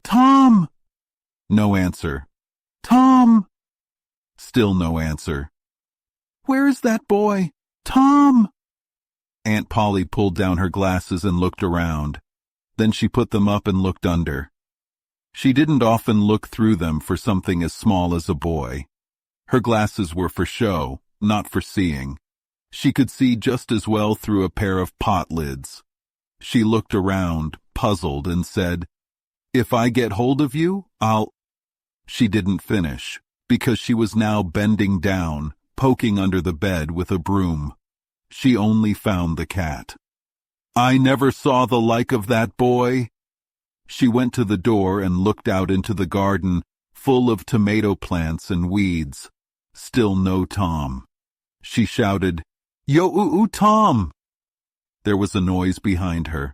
Tom! No answer. Tom! Still no answer. Where is that boy? Tom! Aunt Polly pulled down her glasses and looked around. Then she put them up and looked under. She didn't often look through them for something as small as a boy. Her glasses were for show, not for seeing. She could see just as well through a pair of pot lids. She looked around, puzzled, and said, "If I get hold of you, I'll—" She didn't finish, because she was now bending down, poking under the bed with a broom. She only found the cat. "I never saw the like of that boy." She went to the door and looked out into the garden, full of tomato plants and weeds. Still no Tom. She shouted, "Yo-oo-oo, Tom!" There was a noise behind her.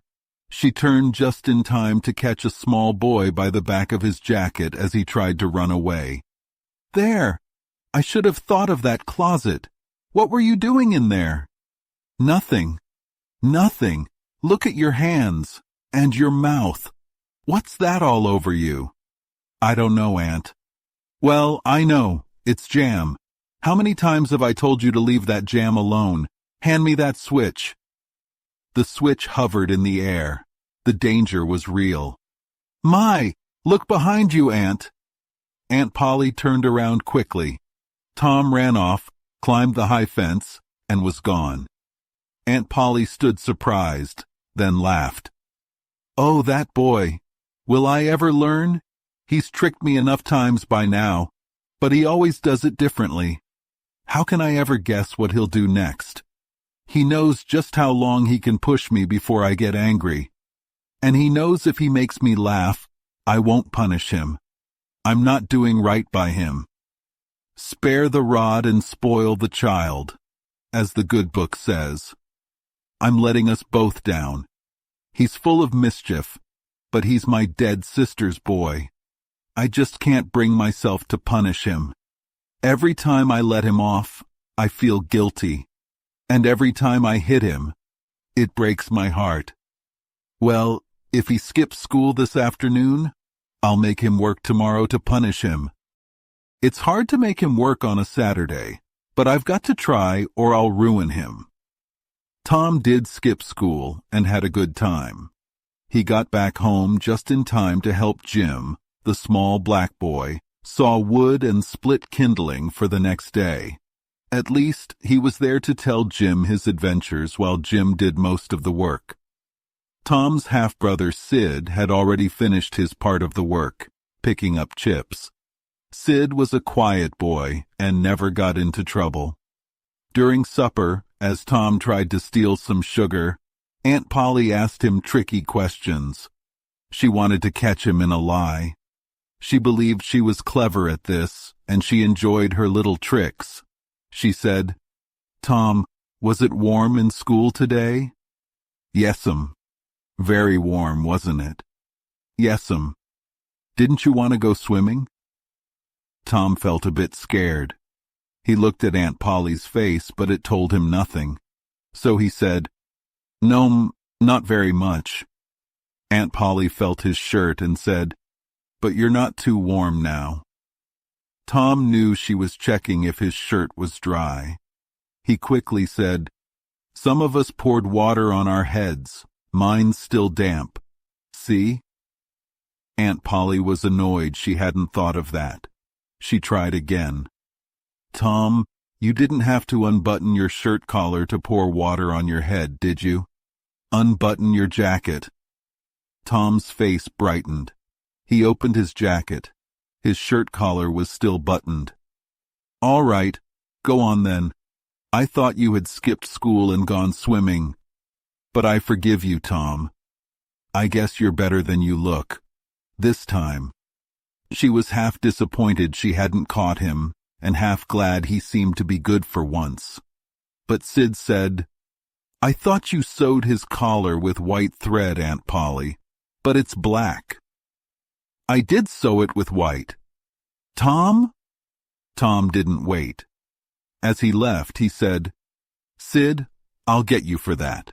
She turned just in time to catch a small boy by the back of his jacket as he tried to run away. "There! I should have thought of that closet. What were you doing in there?" "Nothing. Nothing. Look at your hands. And your mouth. What's that all over you?" "I don't know, Aunt." "Well, I know. It's jam. How many times have I told you to leave that jam alone? Hand me that switch." The switch hovered in the air. The danger was real. "My! Look behind you, Aunt." Aunt Polly turned around quickly. Tom ran off, climbed the high fence, and was gone. Aunt Polly stood surprised, then laughed. "Oh, that boy. Will I ever learn? He's tricked me enough times by now, but he always does it differently. How can I ever guess what he'll do next? He knows just how long he can push me before I get angry. And he knows if he makes me laugh, I won't punish him. I'm not doing right by him. Spare the rod and spoil the child, as the good book says. I'm letting us both down. He's full of mischief, but he's my dead sister's boy. I just can't bring myself to punish him. Every time I let him off, I feel guilty. And every time I hit him, it breaks my heart. Well, if he skips school this afternoon, I'll make him work tomorrow to punish him. It's hard to make him work on a Saturday, but I've got to try or I'll ruin him." Tom did skip school and had a good time. He got back home just in time to help Jim, the small black boy, saw wood and split kindling for the next day. At least, he was there to tell Jim his adventures while Jim did most of the work. Tom's half-brother Sid had already finished his part of the work, picking up chips. Sid was a quiet boy and never got into trouble. During supper, as Tom tried to steal some sugar, Aunt Polly asked him tricky questions. She wanted to catch him in a lie. She believed she was clever at this, and she enjoyed her little tricks. She said, "Tom, was it warm in school today?" "Yes'm." "Very warm, wasn't it?" "Yes'm." "Didn't you want to go swimming?" Tom felt a bit scared. He looked at Aunt Polly's face, but it told him nothing. So he said, "No, not very much." Aunt Polly felt his shirt and said, "But you're not too warm now." Tom knew she was checking if his shirt was dry. He quickly said, "Some of us poured water on our heads. Mine's still damp. See?" Aunt Polly was annoyed she hadn't thought of that. She tried again. "Tom, you didn't have to unbutton your shirt collar to pour water on your head, did you? Unbutton your jacket." Tom's face brightened. He opened his jacket. His shirt collar was still buttoned. "All right, go on then. I thought you had skipped school and gone swimming. But I forgive you, Tom. I guess you're better than you look. This time." She was half disappointed she hadn't caught him, and half glad he seemed to be good for once. But Sid said, "I thought you sewed his collar with white thread, Aunt Polly, but it's black." "I did sew it with white." "Tom?" Tom didn't wait. As he left, he said, "Sid, I'll get you for that."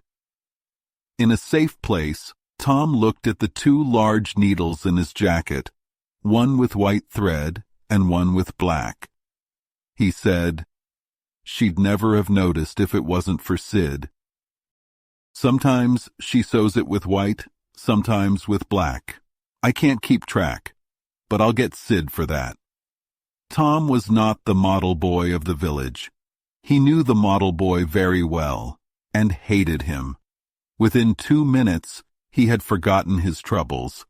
In a safe place, Tom looked at the two large needles in his jacket, one with white thread and one with black. He said, "She'd never have noticed if it wasn't for Sid. Sometimes she sews it with white, sometimes with black. I can't keep track, but I'll get Sid for that." Tom was not the model boy of the village. He knew the model boy very well and hated him. Within 2 minutes, he had forgotten his troubles.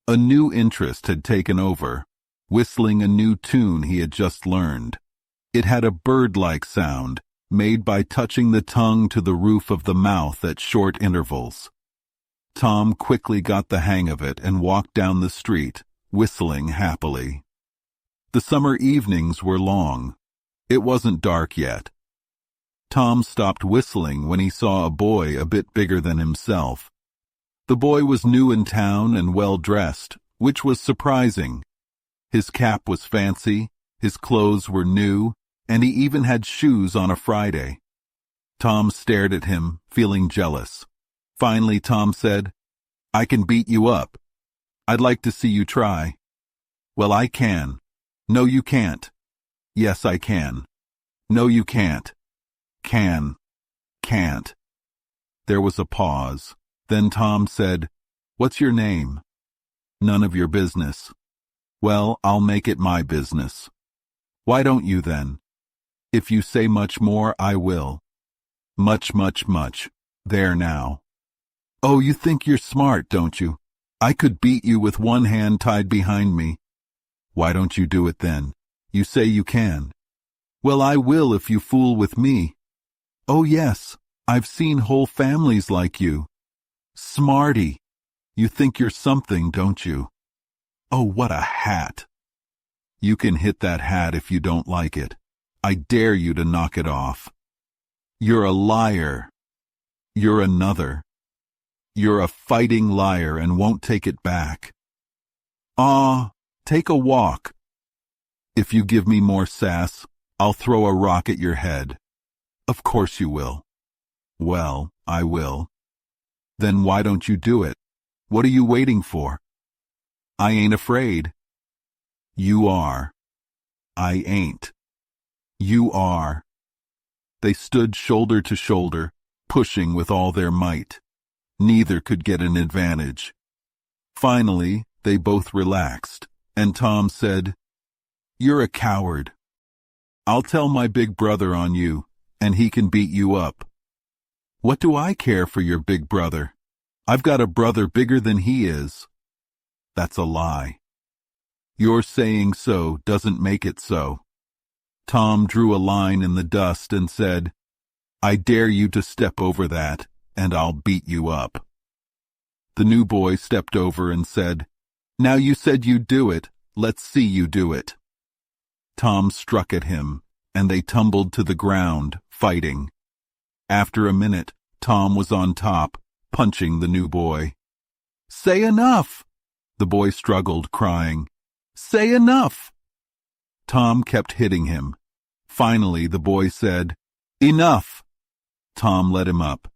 A new interest had taken over, whistling a new tune he had just learned. It had a bird-like sound, made by touching the tongue to the roof of the mouth at short intervals. Tom quickly got the hang of it and walked down the street, whistling happily. The summer evenings were long. It wasn't dark yet. Tom stopped whistling when he saw a boy a bit bigger than himself. The boy was new in town and well-dressed, which was surprising. His cap was fancy, his clothes were new, and he even had shoes on a Friday. Tom stared at him, feeling jealous. Finally, Tom said, "I can beat you up. I'd like to see you try." "Well, I can." "No, you can't." "Yes, I can." "No, you can't." "Can. Can't." There was a pause. Then Tom said, "What's your name?" "None of your business." "Well, I'll make it my business." "Why don't you then?" "If you say much more, I will." "Much, much, much. There now." "Oh, you think you're smart, don't you? I could beat you with one hand tied behind me." "Why don't you do it then? You say you can." "Well, I will if you fool with me." "Oh, yes, I've seen whole families like you." "Smarty. You think you're something, don't you?" "Oh, what a hat." "You can hit that hat if you don't like it. I dare you to knock it off." "You're a liar." "You're another. You're a fighting liar and won't take it back." "Aw, take a walk." "If you give me more sass, I'll throw a rock at your head." "Of course you will." "Well, I will." "Then why don't you do it? What are you waiting for?" "I ain't afraid." "You are." "I ain't." "You are." They stood shoulder to shoulder, pushing with all their might. Neither could get an advantage. Finally, they both relaxed, and Tom said, "You're a coward. I'll tell my big brother on you, and he can beat you up." "What do I care for your big brother? I've got a brother bigger than he is." "That's a lie." "Your saying so doesn't make it so." Tom drew a line in the dust and said, "I dare you to step over that, and I'll beat you up." The new boy stepped over and said, "Now you said you'd do it. Let's see you do it." Tom struck at him, and they tumbled to the ground, fighting. After a minute, Tom was on top, punching the new boy. "Say enough!" The boy struggled, crying, "Say enough!" Tom kept hitting him. Finally, the boy said, "Enough!" Tom let him up.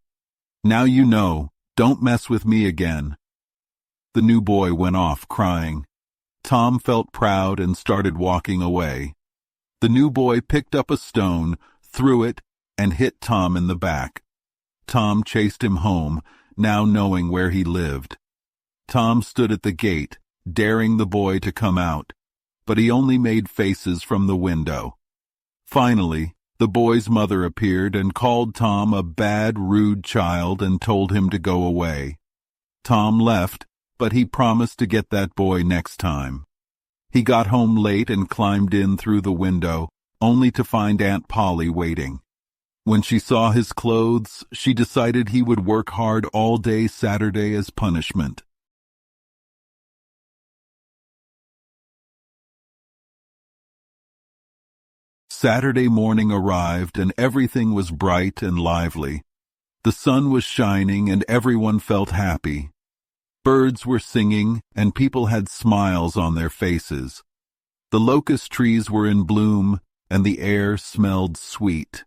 "Now you know, don't mess with me again." The new boy went off, crying. Tom felt proud and started walking away. The new boy picked up a stone, threw it, and hit Tom in the back. Tom chased him home, now knowing where he lived. Tom stood at the gate, daring the boy to come out, but he only made faces from the window. Finally, the boy's mother appeared and called Tom a bad, rude child and told him to go away. Tom left, but he promised to get that boy next time. He got home late and climbed in through the window, only to find Aunt Polly waiting. When she saw his clothes, she decided he would work hard all day Saturday as punishment. Saturday morning arrived and everything was bright and lively. The sun was shining and everyone felt happy. Birds were singing and people had smiles on their faces. The locust trees were in bloom and the air smelled sweet.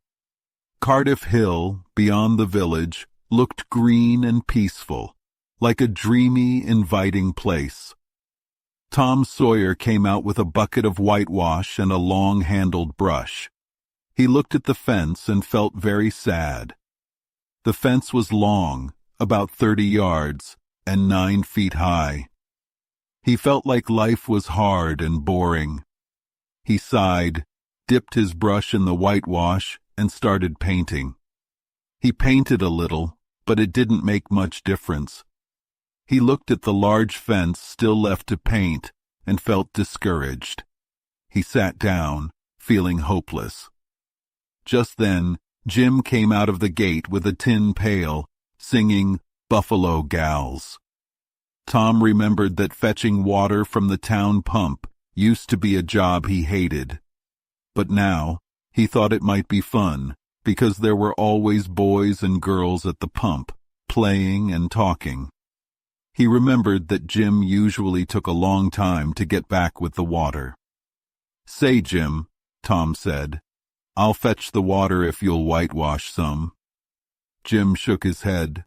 Cardiff Hill, beyond the village, looked green and peaceful, like a dreamy, inviting place. Tom Sawyer came out with a bucket of whitewash and a long-handled brush. He looked at the fence and felt very sad. The fence was long, about 30 yards, and 9 feet high. He felt like life was hard and boring. He sighed, dipped his brush in the whitewash, and started painting. He painted a little, but it didn't make much difference. He looked at the large fence still left to paint and felt discouraged. He sat down, feeling hopeless. Just then, Jim came out of the gate with a tin pail, singing Buffalo Gals. Tom remembered that fetching water from the town pump used to be a job he hated. But now, he thought it might be fun, because there were always boys and girls at the pump, playing and talking. He remembered that Jim usually took a long time to get back with the water. "Say, Jim," Tom said, "I'll fetch the water if you'll whitewash some." Jim shook his head.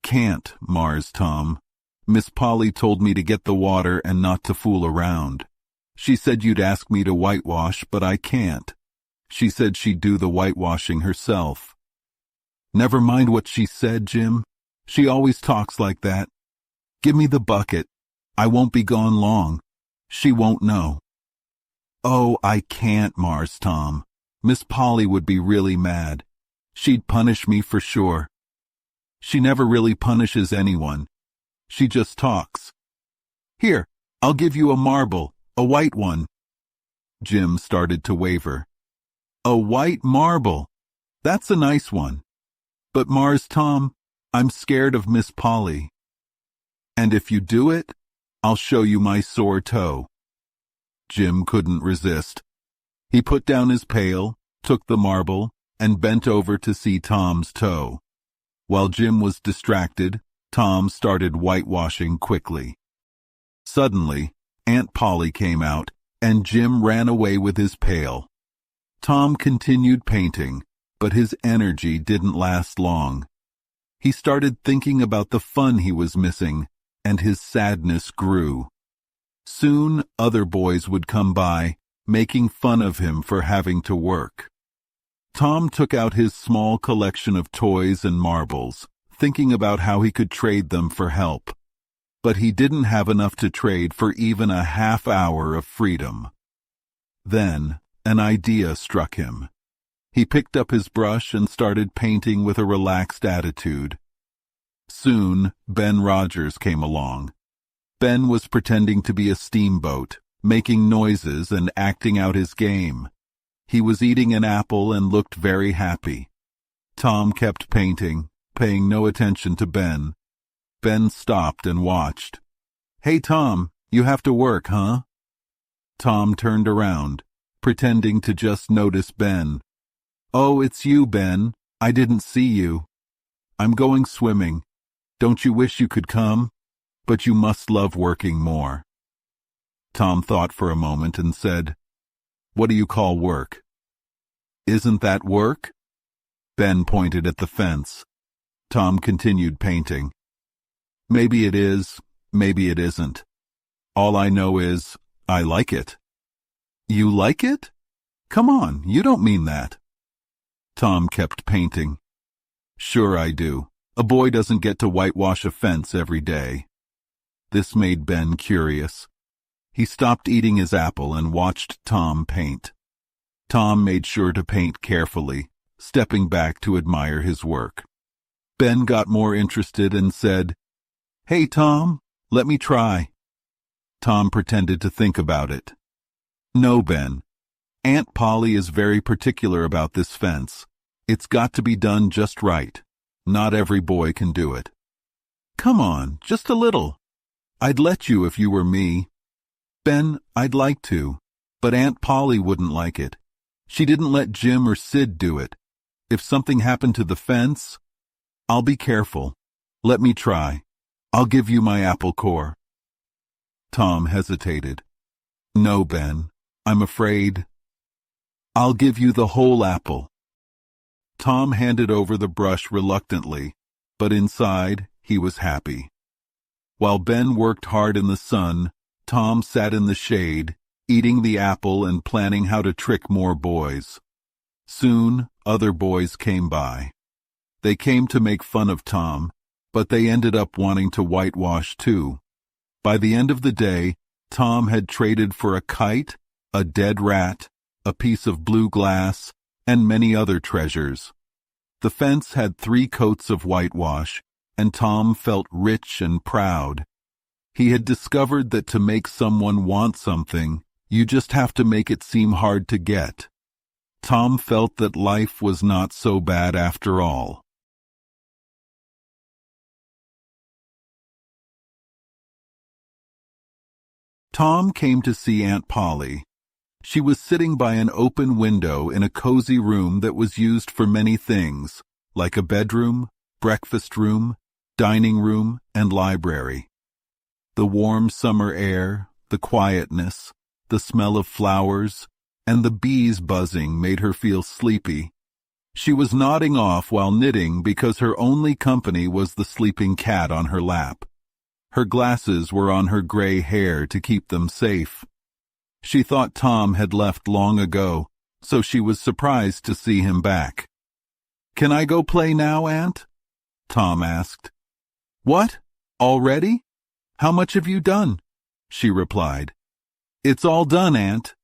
"Can't, Mars Tom. Miss Polly told me to get the water and not to fool around. She said you'd ask me to whitewash, but I can't. She said she'd do the whitewashing herself." "Never mind what she said, Jim. She always talks like that. Give me the bucket. I won't be gone long. She won't know." "Oh, I can't, Mars Tom. Miss Polly would be really mad. She'd punish me for sure. She never really punishes anyone. She just talks. Here, I'll give you a marble, a white one." Jim started to waver. "A white marble. That's a nice one. But Mars Tom, I'm scared of Miss Polly. And if you do it, I'll show you my sore toe." Jim couldn't resist. He put down his pail, took the marble, and bent over to see Tom's toe. While Jim was distracted, Tom started whitewashing quickly. Suddenly, Aunt Polly came out, and Jim ran away with his pail. Tom continued painting, but his energy didn't last long. He started thinking about the fun he was missing, and his sadness grew. Soon other boys would come by, making fun of him for having to work. Tom took out his small collection of toys and marbles, thinking about how he could trade them for help. But he didn't have enough to trade for even a half hour of freedom. Then an idea struck him. He picked up his brush and started painting with a relaxed attitude. Soon, Ben Rogers came along. Ben was pretending to be a steamboat, making noises and acting out his game. He was eating an apple and looked very happy. Tom kept painting, paying no attention to Ben. Ben stopped and watched. "Hey, Tom, you have to work, huh?" Tom turned around, pretending to just notice Ben. "Oh, it's you, Ben. I didn't see you. I'm going swimming. Don't you wish you could come? But you must love working more." Tom thought for a moment and said, "What do you call work?" "Isn't that work?" Ben pointed at the fence. Tom continued painting. "Maybe it is, maybe it isn't. All I know is, I like it." "You like it? Come on, you don't mean that." Tom kept painting. "Sure I do. A boy doesn't get to whitewash a fence every day." This made Ben curious. He stopped eating his apple and watched Tom paint. Tom made sure to paint carefully, stepping back to admire his work. Ben got more interested and said, "Hey, Tom, let me try." Tom pretended to think about it. "No, Ben. Aunt Polly is very particular about this fence. It's got to be done just right. Not every boy can do it." "Come on, just a little. I'd let you if you were me." "Ben, I'd like to, but Aunt Polly wouldn't like it. She didn't let Jim or Sid do it. If something happened to the fence..." "I'll be careful. Let me try. I'll give you my apple core." Tom hesitated. "No, Ben, I'm afraid." "I'll give you the whole apple." Tom handed over the brush reluctantly, but inside he was happy. While Ben worked hard in the sun, Tom sat in the shade, eating the apple and planning how to trick more boys. Soon, other boys came by. They came to make fun of Tom, but they ended up wanting to whitewash too. By the end of the day, Tom had traded for a kite, a dead rat, a piece of blue glass, and many other treasures. The fence had 3 coats of whitewash, and Tom felt rich and proud. He had discovered that to make someone want something, you just have to make it seem hard to get. Tom felt that life was not so bad after all. Tom came to see Aunt Polly. She was sitting by an open window in a cozy room that was used for many things, like a bedroom, breakfast room, dining room, and library. The warm summer air, the quietness, the smell of flowers, and the bees buzzing made her feel sleepy. She was nodding off while knitting because her only company was the sleeping cat on her lap. Her glasses were on her gray hair to keep them safe. She thought Tom had left long ago, so she was surprised to see him back. "Can I go play now, Aunt?" Tom asked. "What? Already? How much have you done?" she replied. "It's all done, Aunt."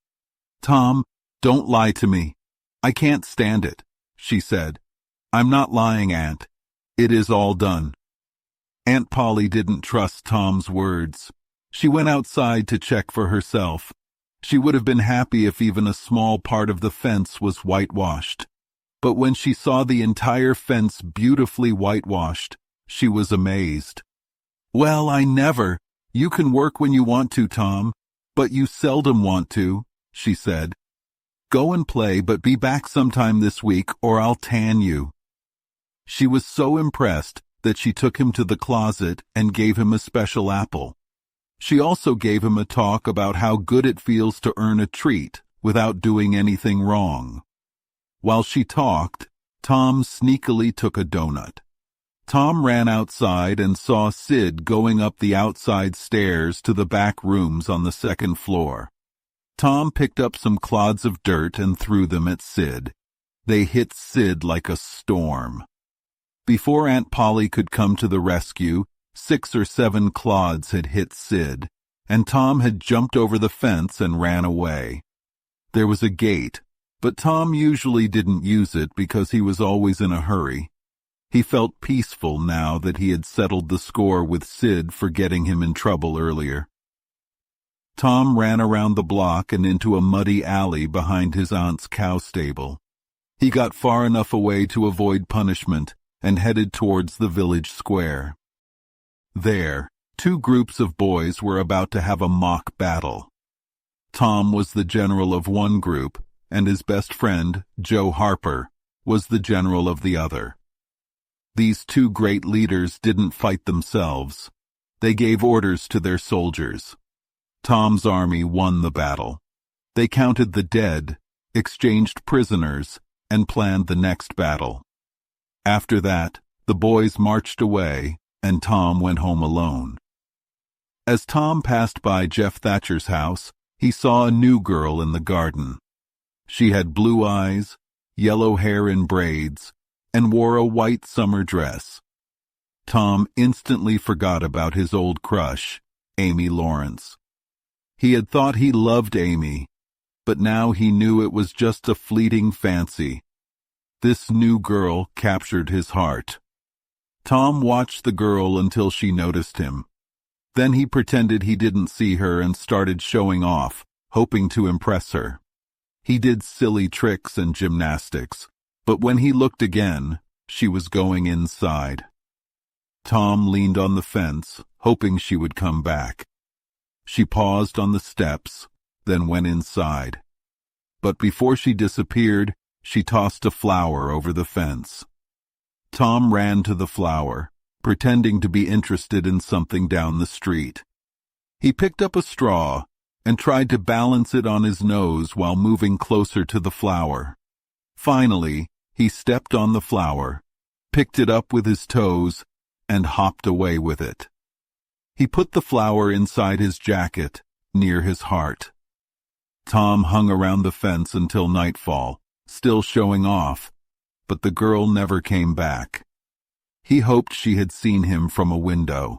"Tom, don't lie to me. I can't stand it," she said. "I'm not lying, Aunt. It is all done." Aunt Polly didn't trust Tom's words. She went outside to check for herself. She would have been happy if even a small part of the fence was whitewashed. But when she saw the entire fence beautifully whitewashed, she was amazed. "Well, I never. You can work when you want to, Tom, but you seldom want to," she said. "Go and play, but be back sometime this week or I'll tan you." She was so impressed that she took him to the closet and gave him a special apple. She also gave him a talk about how good it feels to earn a treat without doing anything wrong. While she talked, Tom sneakily took a donut. Tom ran outside and saw Sid going up the outside stairs to the back rooms on the 2nd floor. Tom picked up some clods of dirt and threw them at Sid. They hit Sid like a storm. Before Aunt Polly could come to the rescue, 6 or 7 clods had hit Sid, and Tom had jumped over the fence and ran away. There was a gate, but Tom usually didn't use it because he was always in a hurry. He felt peaceful now that he had settled the score with Sid for getting him in trouble earlier. Tom ran around the block and into a muddy alley behind his aunt's cow stable. He got far enough away to avoid punishment and headed towards the village square. There, 2 groups of boys were about to have a mock battle. Tom was the general of one group, and his best friend, Joe Harper, was the general of the other. These 2 great leaders didn't fight themselves. They gave orders to their soldiers. Tom's army won the battle. They counted the dead, exchanged prisoners, and planned the next battle. After that, the boys marched away, and Tom went home alone. As Tom passed by Jeff Thatcher's house, he saw a new girl in the garden. She had blue eyes, yellow hair in braids, and wore a white summer dress. Tom instantly forgot about his old crush, Amy Lawrence. He had thought he loved Amy, but now he knew it was just a fleeting fancy. This new girl captured his heart. Tom watched the girl until she noticed him. Then he pretended he didn't see her and started showing off, hoping to impress her. He did silly tricks and gymnastics, but when he looked again, she was going inside. Tom leaned on the fence, hoping she would come back. She paused on the steps, then went inside. But before she disappeared, she tossed a flower over the fence. Tom ran to the flower, pretending to be interested in something down the street. He picked up a straw and tried to balance it on his nose while moving closer to the flower. Finally, he stepped on the flower, picked it up with his toes, and hopped away with it. He put the flower inside his jacket, near his heart. Tom hung around the fence until nightfall, still showing off, but the girl never came back. He hoped she had seen him from a window.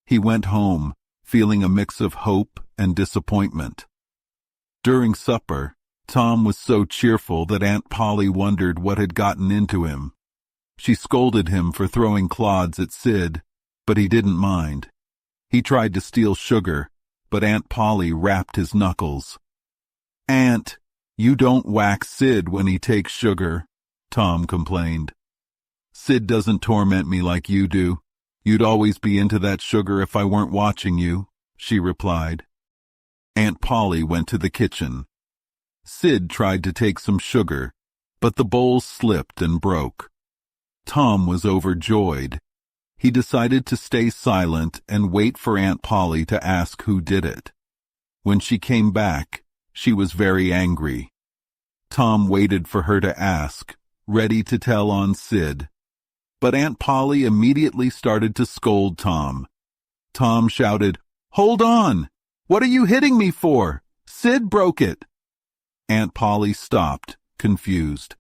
He went home, feeling a mix of hope and disappointment. During supper, Tom was so cheerful that Aunt Polly wondered what had gotten into him. She scolded him for throwing clods at Sid, but he didn't mind. He tried to steal sugar, but Aunt Polly rapped his knuckles. "Aunt, you don't whack Sid when he takes sugar," Tom complained. "Sid doesn't torment me like you do. You'd always be into that sugar if I weren't watching you," she replied. Aunt Polly went to the kitchen. Sid tried to take some sugar, but the bowl slipped and broke. Tom was overjoyed. He decided to stay silent and wait for Aunt Polly to ask who did it. When she came back, she was very angry. Tom waited for her to ask, ready to tell on Sid. But Aunt Polly immediately started to scold Tom. Tom shouted, "Hold on! What are you hitting me for? Sid broke it!" Aunt Polly stopped, confused.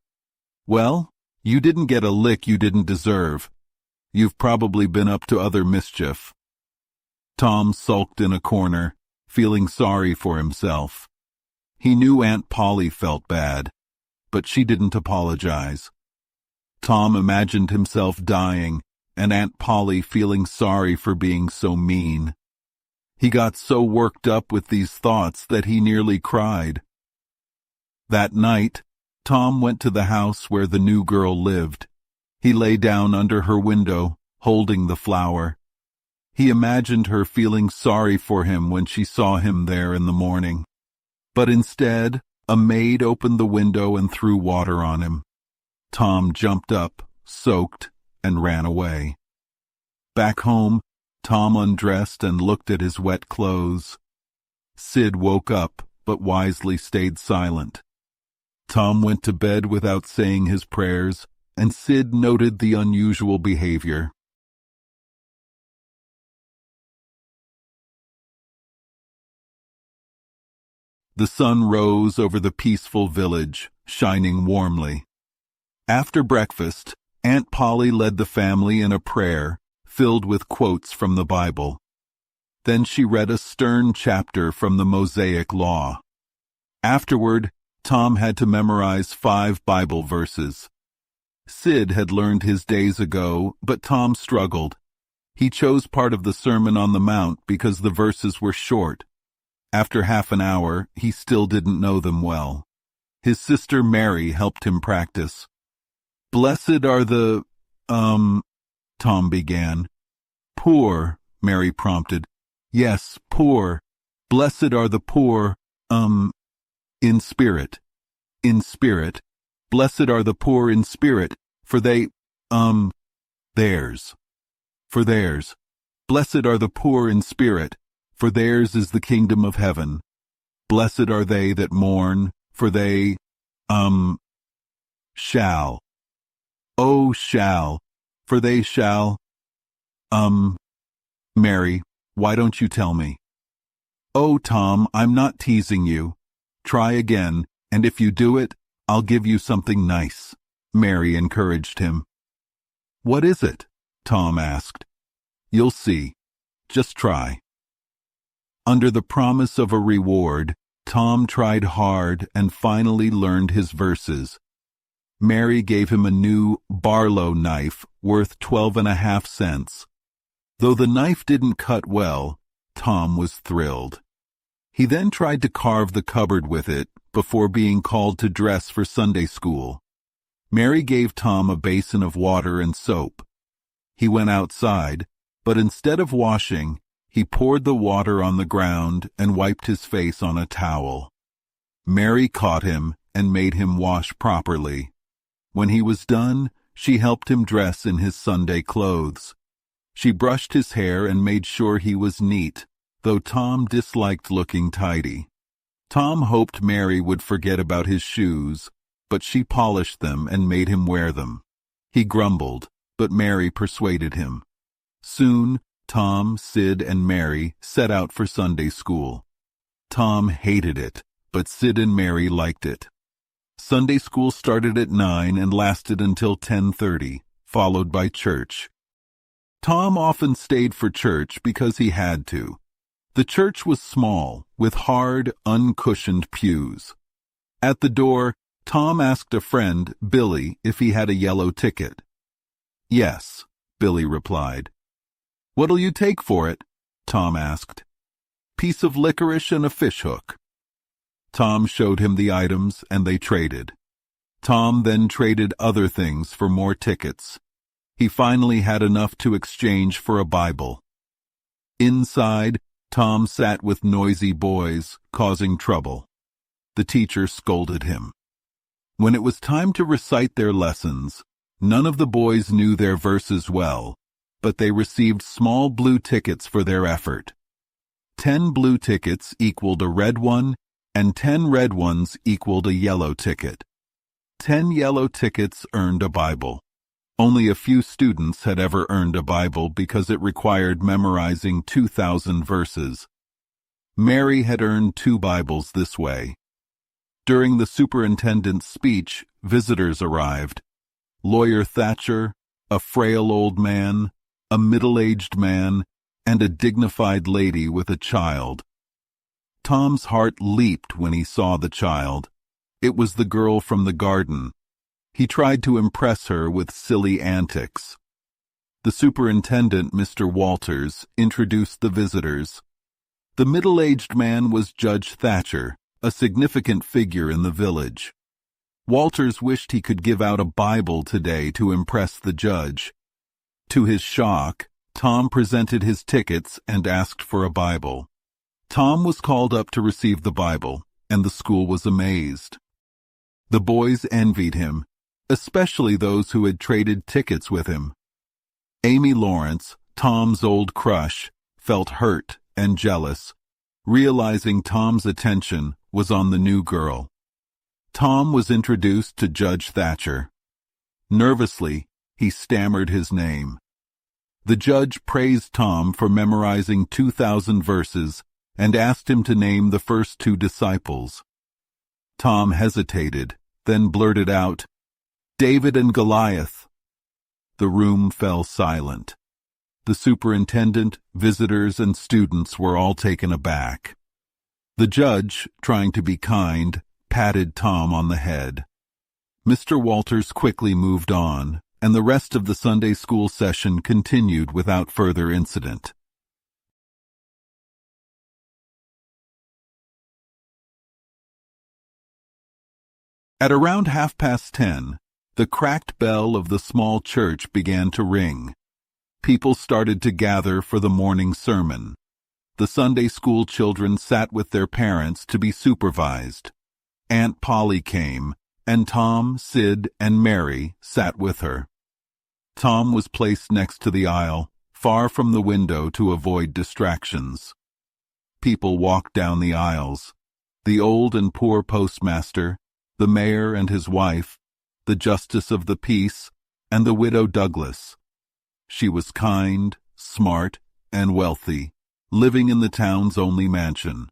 "Well, you didn't get a lick you didn't deserve. You've probably been up to other mischief." Tom sulked in a corner, feeling sorry for himself. He knew Aunt Polly felt bad, but she didn't apologize. Tom imagined himself dying, and Aunt Polly feeling sorry for being so mean. He got so worked up with these thoughts that he nearly cried. That night, Tom went to the house where the new girl lived. He lay down under her window, holding the flower. He imagined her feeling sorry for him when she saw him there in the morning. But instead, a maid opened the window and threw water on him. Tom jumped up, soaked, and ran away. Back home, Tom undressed and looked at his wet clothes. Sid woke up, but wisely stayed silent. Tom went to bed without saying his prayers, and Sid noted the unusual behavior. The sun rose over the peaceful village, shining warmly. After breakfast, Aunt Polly led the family in a prayer filled with quotes from the Bible. Then she read a stern chapter from the Mosaic Law. Afterward, Tom had to memorize 5 Bible verses. Sid had learned his days ago, but Tom struggled. He chose part of the Sermon on the Mount because the verses were short. After half an hour, he still didn't know them well. His sister Mary helped him practice. "Blessed are the, Tom began. "Poor," Mary prompted. "Yes, poor. Blessed are the poor, in spirit. In spirit. Blessed are the poor in spirit, for they, theirs. For theirs. Blessed are the poor in spirit, for theirs is the kingdom of heaven. Blessed are they that mourn, for they, shall. Oh, shall, for they shall, Mary, why don't you tell me?" "Oh, Tom, I'm not teasing you. Try again, and if you do it, I'll give you something nice," Mary encouraged him. "What is it?" Tom asked. "You'll see. Just try." Under the promise of a reward, Tom tried hard and finally learned his verses. Mary gave him a new Barlow knife worth 12.5 cents. Though the knife didn't cut well, Tom was thrilled. He then tried to carve the cupboard with it before being called to dress for Sunday school. Mary gave Tom a basin of water and soap. He went outside, but instead of washing, he poured the water on the ground and wiped his face on a towel. Mary caught him and made him wash properly. When he was done, she helped him dress in his Sunday clothes. She brushed his hair and made sure he was neat, though Tom disliked looking tidy. Tom hoped Mary would forget about his shoes, but she polished them and made him wear them. He grumbled, but Mary persuaded him. Soon, Tom, Sid, and Mary set out for Sunday school. Tom hated it, but Sid and Mary liked it. Sunday school started at 9 and lasted until 10:30, followed by church. Tom often stayed for church because he had to. The church was small, with hard, uncushioned pews. At the door, Tom asked a friend, Billy, if he had a yellow ticket. "Yes," Billy replied. "What'll you take for it?" Tom asked. "Piece of licorice and a fishhook." Tom showed him the items, and they traded. Tom then traded other things for more tickets. He finally had enough to exchange for a Bible. Inside, Tom sat with noisy boys, causing trouble. The teacher scolded him. When it was time to recite their lessons, none of the boys knew their verses well, but they received small blue tickets for their effort. 10 blue tickets equaled a red one, and 10 red ones equaled a yellow ticket. 10 yellow tickets earned a Bible. Only a few students had ever earned a Bible because it required memorizing 2,000 verses. Mary had earned 2 Bibles this way. During the superintendent's speech, visitors arrived. Lawyer Thatcher, a frail old man, a middle-aged man, and a dignified lady with a child. Tom's heart leaped when he saw the child. It was the girl from the garden. He tried to impress her with silly antics. The superintendent, Mr. Walters, introduced the visitors. The middle-aged man was Judge Thatcher, a significant figure in the village. Walters wished he could give out a Bible today to impress the judge. To his shock, Tom presented his tickets and asked for a Bible. Tom was called up to receive the Bible, and the school was amazed. The boys envied him, especially those who had traded tickets with him. Amy Lawrence, Tom's old crush, felt hurt and jealous, realizing Tom's attention was on the new girl. Tom was introduced to Judge Thatcher. Nervously, he stammered his name. The judge praised Tom for memorizing 2,000 verses and asked him to name the first 2 disciples. Tom hesitated, then blurted out, "David and Goliath." The room fell silent. The superintendent, visitors, and students were all taken aback. The judge, trying to be kind, patted Tom on the head. Mr. Walters quickly moved on, and the rest of the Sunday school session continued without further incident. At around 10:30, the cracked bell of the small church began to ring. People started to gather for the morning sermon. The Sunday school children sat with their parents to be supervised. Aunt Polly came, and Tom, Sid, and Mary sat with her. Tom was placed next to the aisle, far from the window to avoid distractions. People walked down the aisles. The old and poor postmaster, the mayor and his wife, the justice of the peace, and the widow Douglas. She was kind, smart, and wealthy, living in the town's only mansion.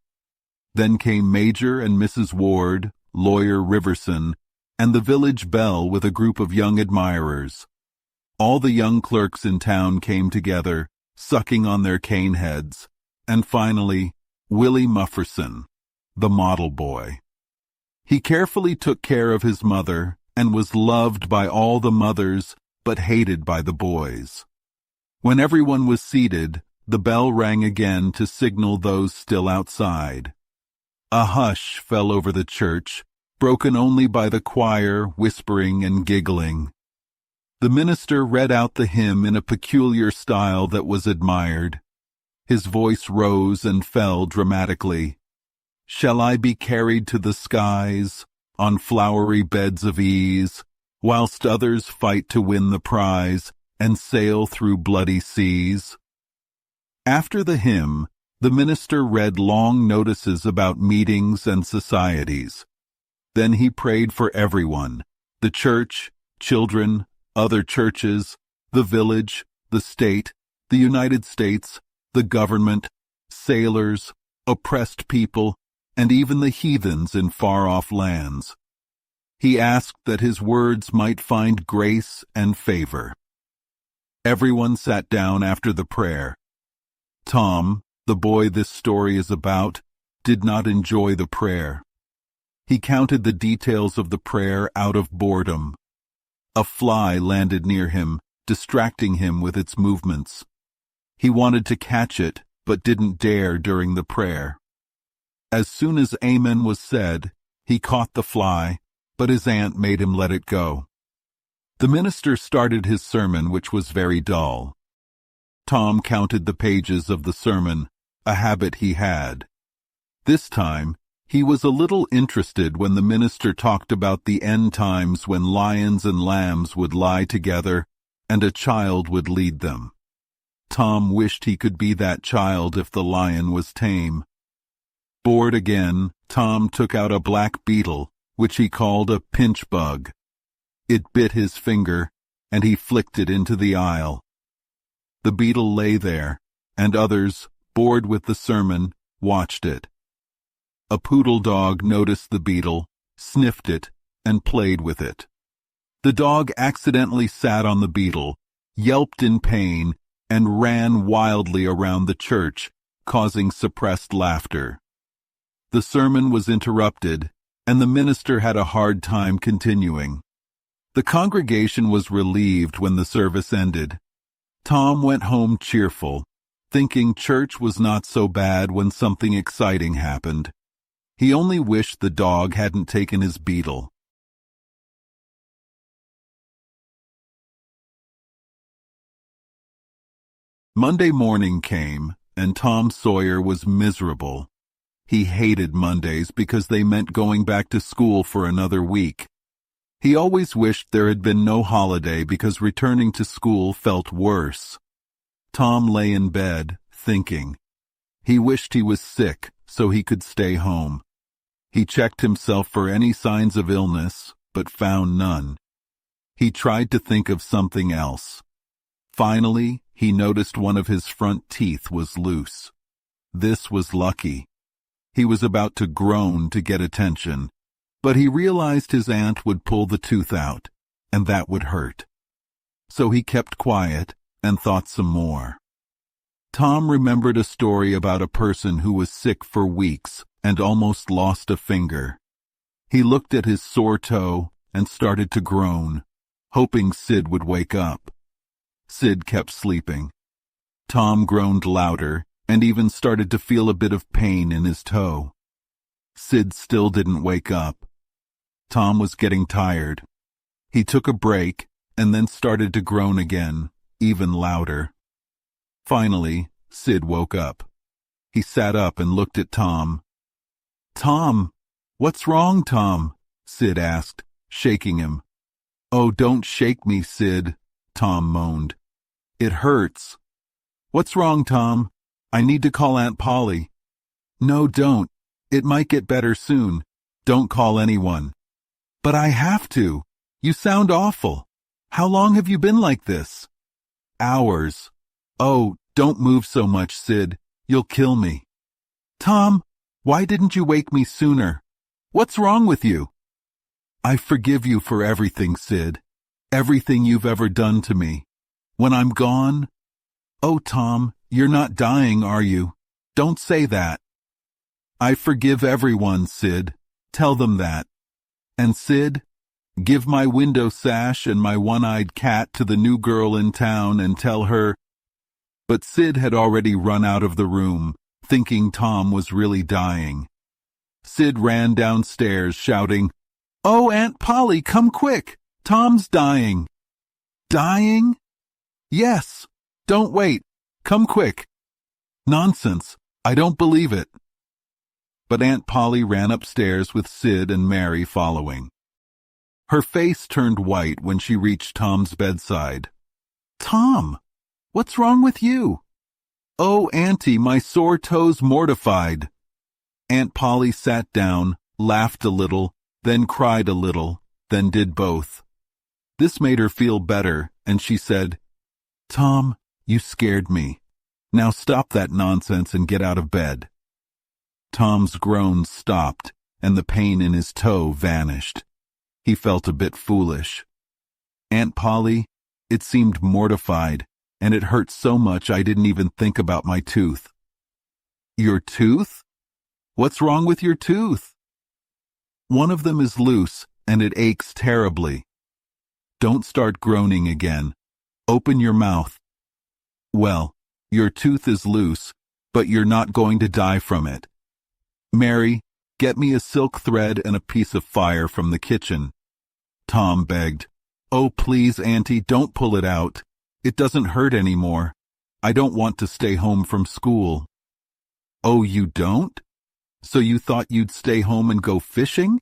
Then came Major and Mrs. Ward, Lawyer Riverson, and the village belle with a group of young admirers. All the young clerks in town came together, sucking on their cane heads, and finally, Willie Mufferson, the model boy. He carefully took care of his mother and was loved by all the mothers but hated by the boys. When everyone was seated, the bell rang again to signal those still outside. A hush fell over the church, broken only by the choir whispering and giggling. The minister read out the hymn in a peculiar style that was admired. His voice rose and fell dramatically. "Shall I be carried to the skies, on flowery beds of ease, whilst others fight to win the prize, and sail through bloody seas?" After the hymn, the minister read long notices about meetings and societies. Then he prayed for everyone, the church, children, other churches, the village, the state, the United States, the government, sailors, oppressed people, and even the heathens in far-off lands. He asked that his words might find grace and favor. Everyone sat down after the prayer. Tom, the boy this story is about, did not enjoy the prayer. He counted the details of the prayer out of boredom. A fly landed near him, distracting him with its movements. He wanted to catch it, but didn't dare during the prayer. As soon as Amen was said, he caught the fly, but his aunt made him let it go. The minister started his sermon, which was very dull. Tom counted the pages of the sermon, a habit he had. This time, he was a little interested when the minister talked about the end times when lions and lambs would lie together and a child would lead them. Tom wished he could be that child if the lion was tame. Bored again, Tom took out a black beetle, which he called a pinch bug. It bit his finger, and he flicked it into the aisle. The beetle lay there, and others, bored with the sermon, watched it. A poodle dog noticed the beetle, sniffed it, and played with it. The dog accidentally sat on the beetle, yelped in pain, and ran wildly around the church, causing suppressed laughter. The sermon was interrupted, and the minister had a hard time continuing. The congregation was relieved when the service ended. Tom went home cheerful, thinking church was not so bad when something exciting happened. He only wished the dog hadn't taken his beetle. Monday morning came, and Tom Sawyer was miserable. He hated Mondays because they meant going back to school for another week. He always wished there had been no holiday because returning to school felt worse. Tom lay in bed, thinking. He wished he was sick so he could stay home. He checked himself for any signs of illness, but found none. He tried to think of something else. Finally, he noticed one of his front teeth was loose. This was lucky. He was about to groan to get attention, but he realized his aunt would pull the tooth out, and that would hurt. So he kept quiet and thought some more. Tom remembered a story about a person who was sick for weeks and almost lost a finger. He looked at his sore toe and started to groan, hoping Sid would wake up. Sid kept sleeping. Tom groaned louder and even started to feel a bit of pain in his toe. Sid still didn't wake up. Tom was getting tired. He took a break and then started to groan again, even louder. Finally, Sid woke up. He sat up and looked at Tom. "Tom, what's wrong, Tom?" Sid asked, shaking him. "Oh, don't shake me, Sid," Tom moaned. "It hurts." "What's wrong, Tom? I need to call Aunt Polly." "No, don't. It might get better soon. Don't call anyone." "But I have to. You sound awful. How long have you been like this?" "Hours." "Oh, don't move so much, Sid. You'll kill me." "Tom, why didn't you wake me sooner? What's wrong with you?" "I forgive you for everything, Sid. Everything you've ever done to me. When I'm gone—" "Oh, Tom, you're not dying, are you? Don't say that." "I forgive everyone, Sid. Tell them that. And Sid, give my window sash and my one-eyed cat to the new girl in town and tell her—" But Sid had already run out of the room, thinking Tom was really dying. Sid ran downstairs, shouting, "Oh, Aunt Polly, come quick! Tom's dying." "Dying?" "Yes. Don't wait. Come quick." "Nonsense. I don't believe it." But Aunt Polly ran upstairs with Sid and Mary following. Her face turned white when she reached Tom's bedside. "Tom, what's wrong with you?" "Oh, Auntie, my sore toe's mortified." Aunt Polly sat down, laughed a little, then cried a little, then did both. This made her feel better, and she said, "Tom, You scared me. Now stop that nonsense and get out of bed." Tom's groans stopped, and the pain in his toe vanished. He felt a bit foolish. Aunt Polly, it seemed mortified, and it hurt so much I didn't even think about my tooth. "Your tooth? What's wrong with your tooth?" "One of them is loose, and it aches terribly." "Don't start groaning again. Open your mouth." "Well, your tooth is loose, but you're not going to die from it. Mary, get me a silk thread and a piece of fire from the kitchen." Tom begged. "Oh, please, Auntie, don't pull it out. It doesn't hurt anymore. I don't want to stay home from school." "Oh, you don't? So you thought you'd stay home and go fishing?"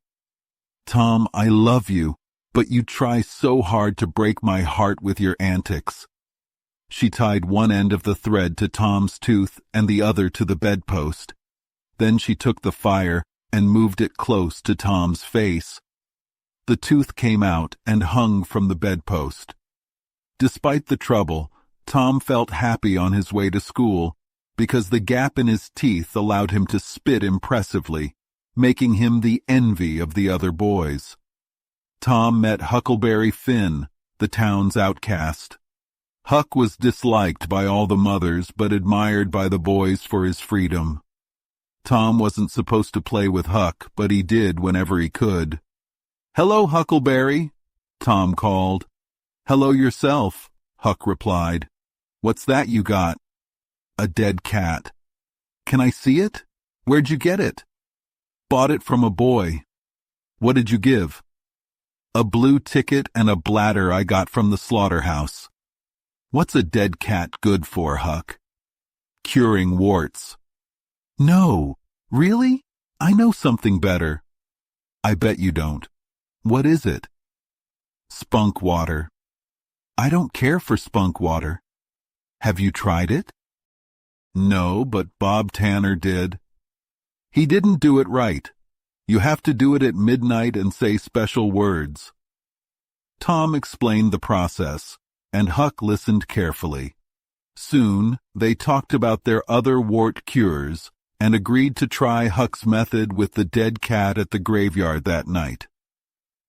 "Tom, I love you, but you try so hard to break my heart with your antics." She tied one end of the thread to Tom's tooth and the other to the bedpost. Then she took the fire and moved it close to Tom's face. The tooth came out and hung from the bedpost. Despite the trouble, Tom felt happy on his way to school because the gap in his teeth allowed him to spit impressively, making him the envy of the other boys. Tom met Huckleberry Finn, the town's outcast. Huck was disliked by all the mothers but admired by the boys for his freedom. Tom wasn't supposed to play with Huck, but he did whenever he could. "Hello, Huckleberry," Tom called. "Hello yourself," Huck replied. "What's that you got?" "A dead cat." "Can I see it? Where'd you get it?" "Bought it from a boy." "What did you give?" "A blue ticket and a bladder I got from the slaughterhouse." "What's a dead cat good for, Huck?" "Curing warts." "No, really? I know something better." "I bet you don't. What is it?" "Spunk water." "I don't care for spunk water." "Have you tried it?" "No, but Bob Tanner did." "He didn't do it right. You have to do it at midnight and say special words." Tom explained the process, and Huck listened carefully. Soon, they talked about their other wart cures and agreed to try Huck's method with the dead cat at the graveyard that night.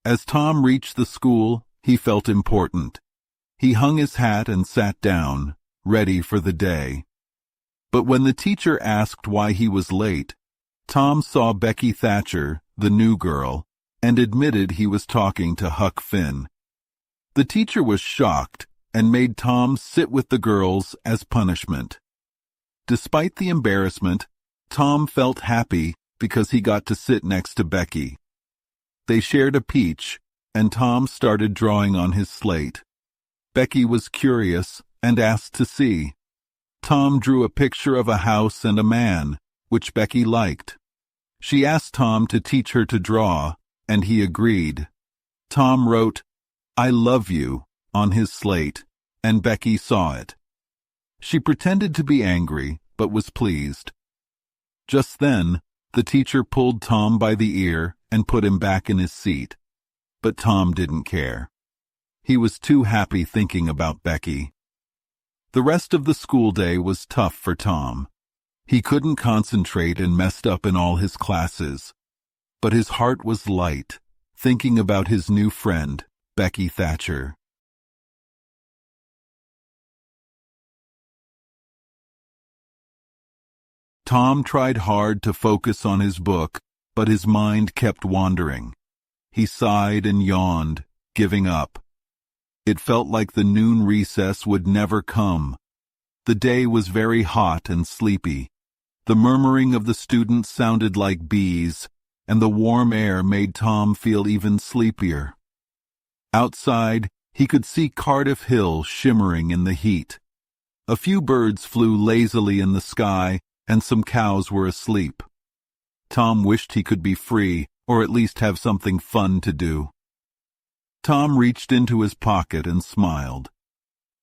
As Tom reached the school, he felt important. He hung his hat and sat down, ready for the day. But when the teacher asked why he was late, Tom saw Becky Thatcher, the new girl, and admitted he was talking to Huck Finn. The teacher was shocked and made Tom sit with the girls as punishment. Despite the embarrassment, Tom felt happy because he got to sit next to Becky. They shared a peach, and Tom started drawing on his slate. Becky was curious and asked to see. Tom drew a picture of a house and a man, which Becky liked. She asked Tom to teach her to draw, and he agreed. Tom wrote, "I love you," on his slate, and Becky saw it. She pretended to be angry, but was pleased. Just then, the teacher pulled Tom by the ear and put him back in his seat. But Tom didn't care. He was too happy thinking about Becky. The rest of the school day was tough for Tom. He couldn't concentrate and messed up in all his classes. But his heart was light, thinking about his new friend, Becky Thatcher. Tom tried hard to focus on his book, but his mind kept wandering. He sighed and yawned, giving up. It felt like the noon recess would never come. The day was very hot and sleepy. The murmuring of the students sounded like bees, and the warm air made Tom feel even sleepier. Outside, he could see Cardiff Hill shimmering in the heat. A few birds flew lazily in the sky, and some cows were asleep. Tom wished he could be free, or at least have something fun to do. Tom reached into his pocket and smiled.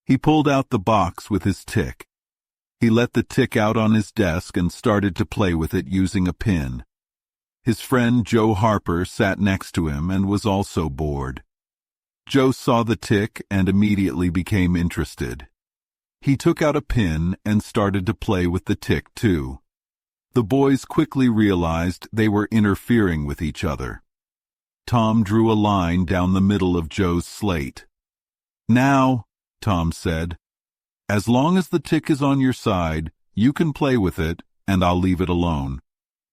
He pulled out the box with his tick. He let the tick out on his desk and started to play with it using a pin. His friend Joe Harper sat next to him and was also bored. Joe saw the tick and immediately became interested. He took out a pin and started to play with the tick too. The boys quickly realized they were interfering with each other. Tom drew a line down the middle of Joe's slate. "Now," Tom said, "as long as the tick is on your side, you can play with it and I'll leave it alone.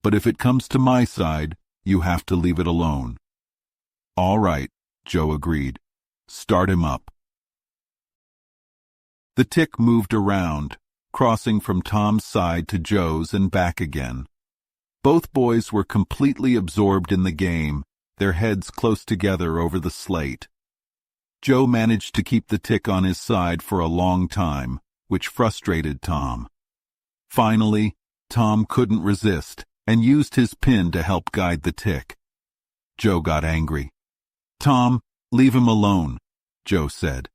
But if it comes to my side, you have to leave it alone." "All right," Joe agreed. "Start him up." The tick moved around, crossing from Tom's side to Joe's and back again. Both boys were completely absorbed in the game, their heads close together over the slate. Joe managed to keep the tick on his side for a long time, which frustrated Tom. Finally, Tom couldn't resist and used his pin to help guide the tick. Joe got angry. "Tom, leave him alone," Joe said.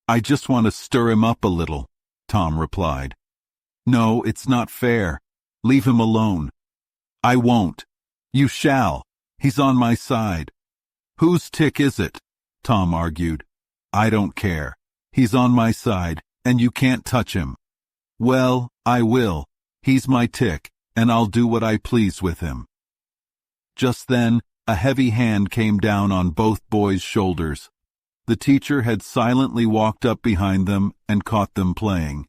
"I just want to stir him up a little," Tom replied. "No, it's not fair. Leave him alone." "I won't." "You shall. He's on my side." "Whose tick is it?" Tom argued. "I don't care. He's on my side, and you can't touch him." "Well, I will. He's my tick, and I'll do what I please with him." Just then, a heavy hand came down on both boys' shoulders. The teacher had silently walked up behind them and caught them playing.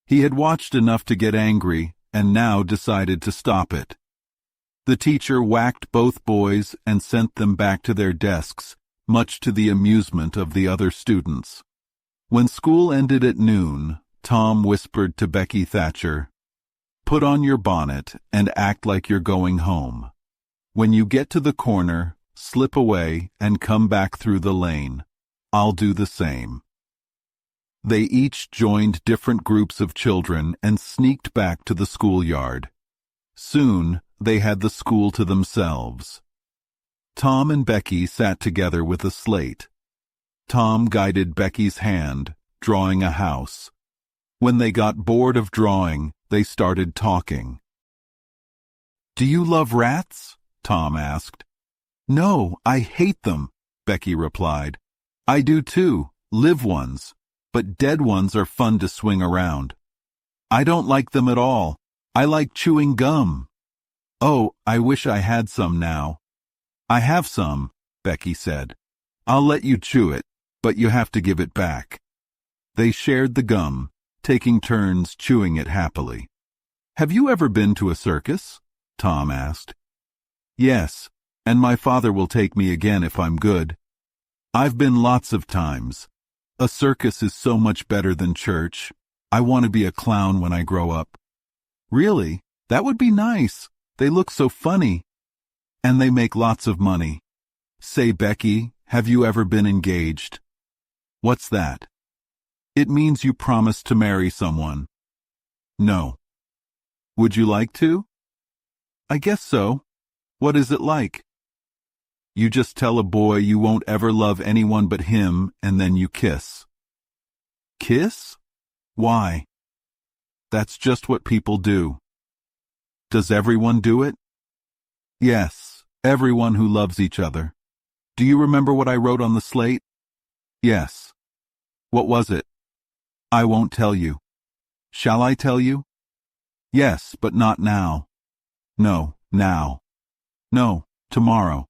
He had watched enough to get angry, and now decided to stop it. The teacher whacked both boys and sent them back to their desks, much to the amusement of the other students. When school ended at noon, Tom whispered to Becky Thatcher, "Put on your bonnet and act like you're going home. When you get to the corner, slip away and come back through the lane. I'll do the same." They each joined different groups of children and sneaked back to the schoolyard. Soon, they had the school to themselves. Tom and Becky sat together with a slate. Tom guided Becky's hand, drawing a house. When they got bored of drawing, they started talking. "Do you love rats?" Tom asked. "No, I hate them," Becky replied. "I do too, live ones, but dead ones are fun to swing around." "I don't like them at all. I like chewing gum." "Oh, I wish I had some now." "I have some," Becky said. "I'll let you chew it, but you have to give it back." They shared the gum, taking turns chewing it happily. "Have you ever been to a circus?" Tom asked. "Yes, and my father will take me again if I'm good. I've been lots of times. A circus is so much better than church. I want to be a clown when I grow up." "Really? That would be nice. They look so funny. And they make lots of money. Say, Becky, have you ever been engaged?" "What's that?" "It means you promised to marry someone." "No." "Would you like to?" "I guess so. What is it like?" "You just tell a boy you won't ever love anyone but him, and then you kiss." "Kiss? Why?" "That's just what people do." "Does everyone do it?" "Yes, everyone who loves each other. Do you remember what I wrote on the slate?" "Yes." "What was it?" "I won't tell you." "Shall I tell you?" "Yes, but not now." "No, now." "No, tomorrow."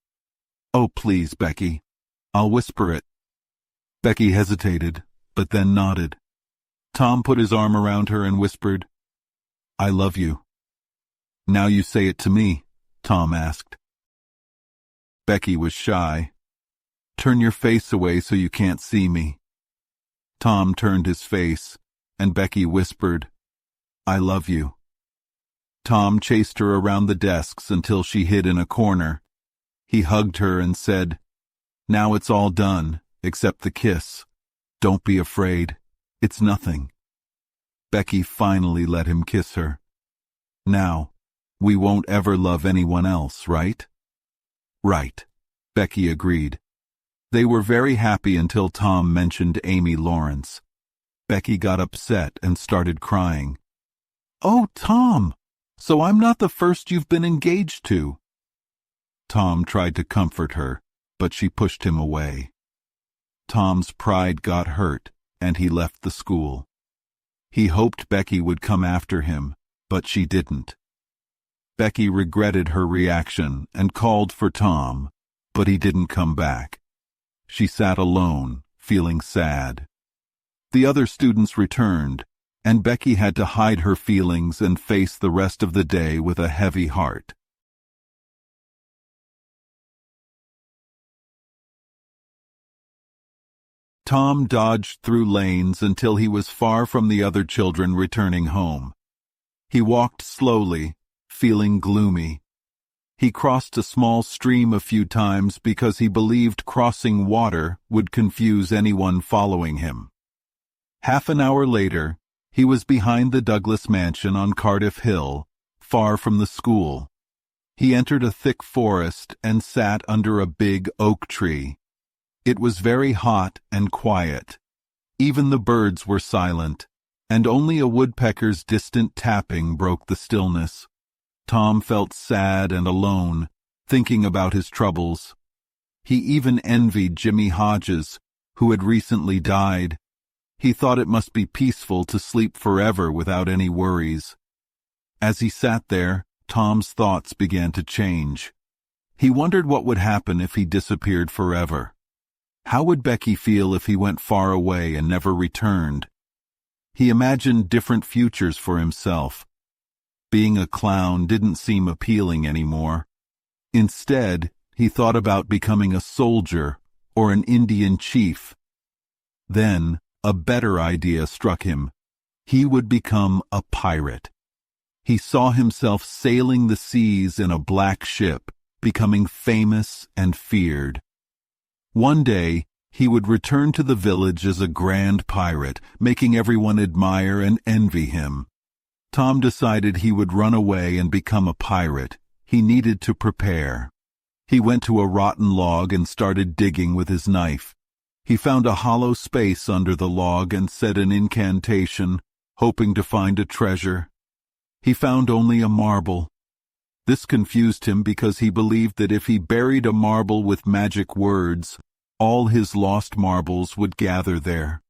"Oh, please, Becky. I'll whisper it." Becky hesitated, but then nodded. Tom put his arm around her and whispered, "I love you." "Now you say it to me," Tom asked. Becky was shy. "Turn your face away so you can't see me." Tom turned his face, and Becky whispered, "I love you." Tom chased her around the desks until she hid in a corner. He hugged her and said, "Now it's all done, except the kiss. Don't be afraid. It's nothing." Becky finally let him kiss her. "Now, we won't ever love anyone else, right?" "Right," Becky agreed. They were very happy until Tom mentioned Amy Lawrence. Becky got upset and started crying. "Oh, Tom, so I'm not the first you've been engaged to." Tom tried to comfort her, but she pushed him away. Tom's pride got hurt, and he left the school. He hoped Becky would come after him, but she didn't. Becky regretted her reaction and called for Tom, but he didn't come back. She sat alone, feeling sad. The other students returned, and Becky had to hide her feelings and face the rest of the day with a heavy heart. Tom dodged through lanes until he was far from the other children returning home. He walked slowly, feeling gloomy. He crossed a small stream a few times because he believed crossing water would confuse anyone following him. Half an hour later, he was behind the Douglas mansion on Cardiff Hill, far from the school. He entered a thick forest and sat under a big oak tree. It was very hot and quiet. Even the birds were silent, and only a woodpecker's distant tapping broke the stillness. Tom felt sad and alone, thinking about his troubles. He even envied Jimmy Hodges, who had recently died. He thought it must be peaceful to sleep forever without any worries. As he sat there, Tom's thoughts began to change. He wondered what would happen if he disappeared forever. How would Becky feel if he went far away and never returned? He imagined different futures for himself. Being a clown didn't seem appealing anymore. Instead, he thought about becoming a soldier or an Indian chief. Then, a better idea struck him. He would become a pirate. He saw himself sailing the seas in a black ship, becoming famous and feared. One day, he would return to the village as a grand pirate, making everyone admire and envy him. Tom decided he would run away and become a pirate. He needed to prepare. He went to a rotten log and started digging with his knife. He found a hollow space under the log and said an incantation, hoping to find a treasure. He found only a marble. This confused him because he believed that if he buried a marble with magic words, all his lost marbles would gather there.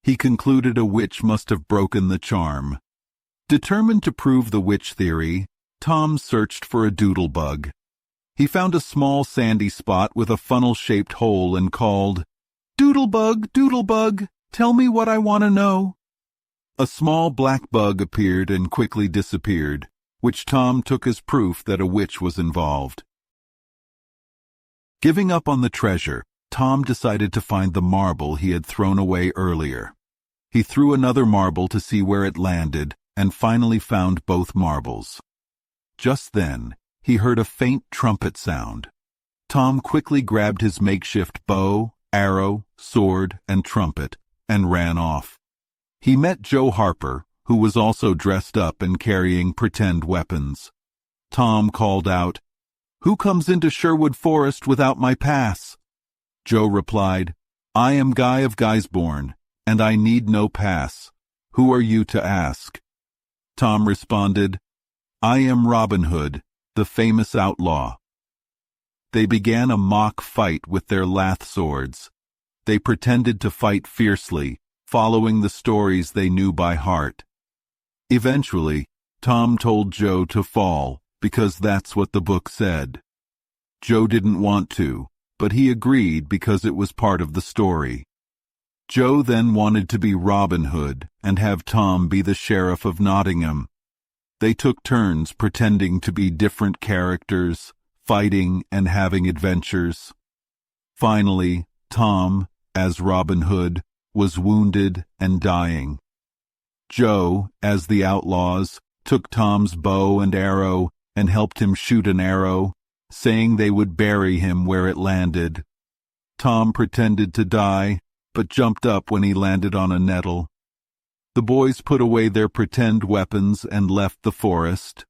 He concluded a witch must have broken the charm. Determined to prove the witch theory, Tom searched for a doodlebug. He found a small sandy spot with a funnel-shaped hole and called, "Doodlebug, doodlebug, tell me what I want to know." A small black bug appeared and quickly disappeared, which Tom took as proof that a witch was involved. Giving up on the treasure, Tom decided to find the marble he had thrown away earlier. He threw another marble to see where it landed, and finally found both marbles. Just then, he heard a faint trumpet sound. Tom quickly grabbed his makeshift bow, arrow, sword, and trumpet, and ran off. He met Joe Harper, who was also dressed up and carrying pretend weapons. Tom called out, "Who comes into Sherwood Forest without my pass?" Joe replied, "I am Guy of Guysborne, and I need no pass. Who are you to ask?" Tom responded, "I am Robin Hood, the famous outlaw." They began a mock fight with their lath swords. They pretended to fight fiercely, following the stories they knew by heart. Eventually, Tom told Joe to fall, because that's what the book said. Joe didn't want to, but he agreed because it was part of the story. Joe then wanted to be Robin Hood and have Tom be the sheriff of Nottingham. They took turns pretending to be different characters, fighting and having adventures. Finally, Tom, as Robin Hood, was wounded and dying. Joe, as the outlaws, took Tom's bow and arrow and helped him shoot an arrow, saying they would bury him where it landed. Tom pretended to die, but jumped up when he landed on a nettle. The boys put away their pretend weapons and left the forest.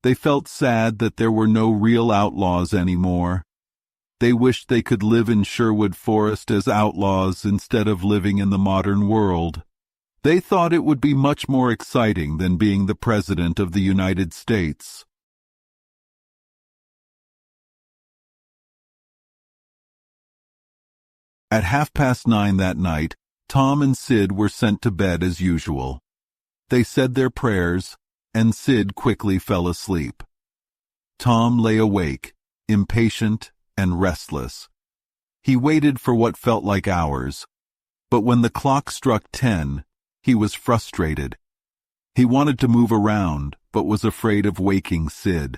They felt sad that there were no real outlaws anymore. They wished they could live in Sherwood Forest as outlaws instead of living in the modern world. They thought it would be much more exciting than being the President of the United States. At 9:30 that night, Tom and Sid were sent to bed as usual. They said their prayers, and Sid quickly fell asleep. Tom lay awake, impatient and restless. He waited for what felt like hours, but when the clock struck 10, he was frustrated. He wanted to move around, but was afraid of waking Sid.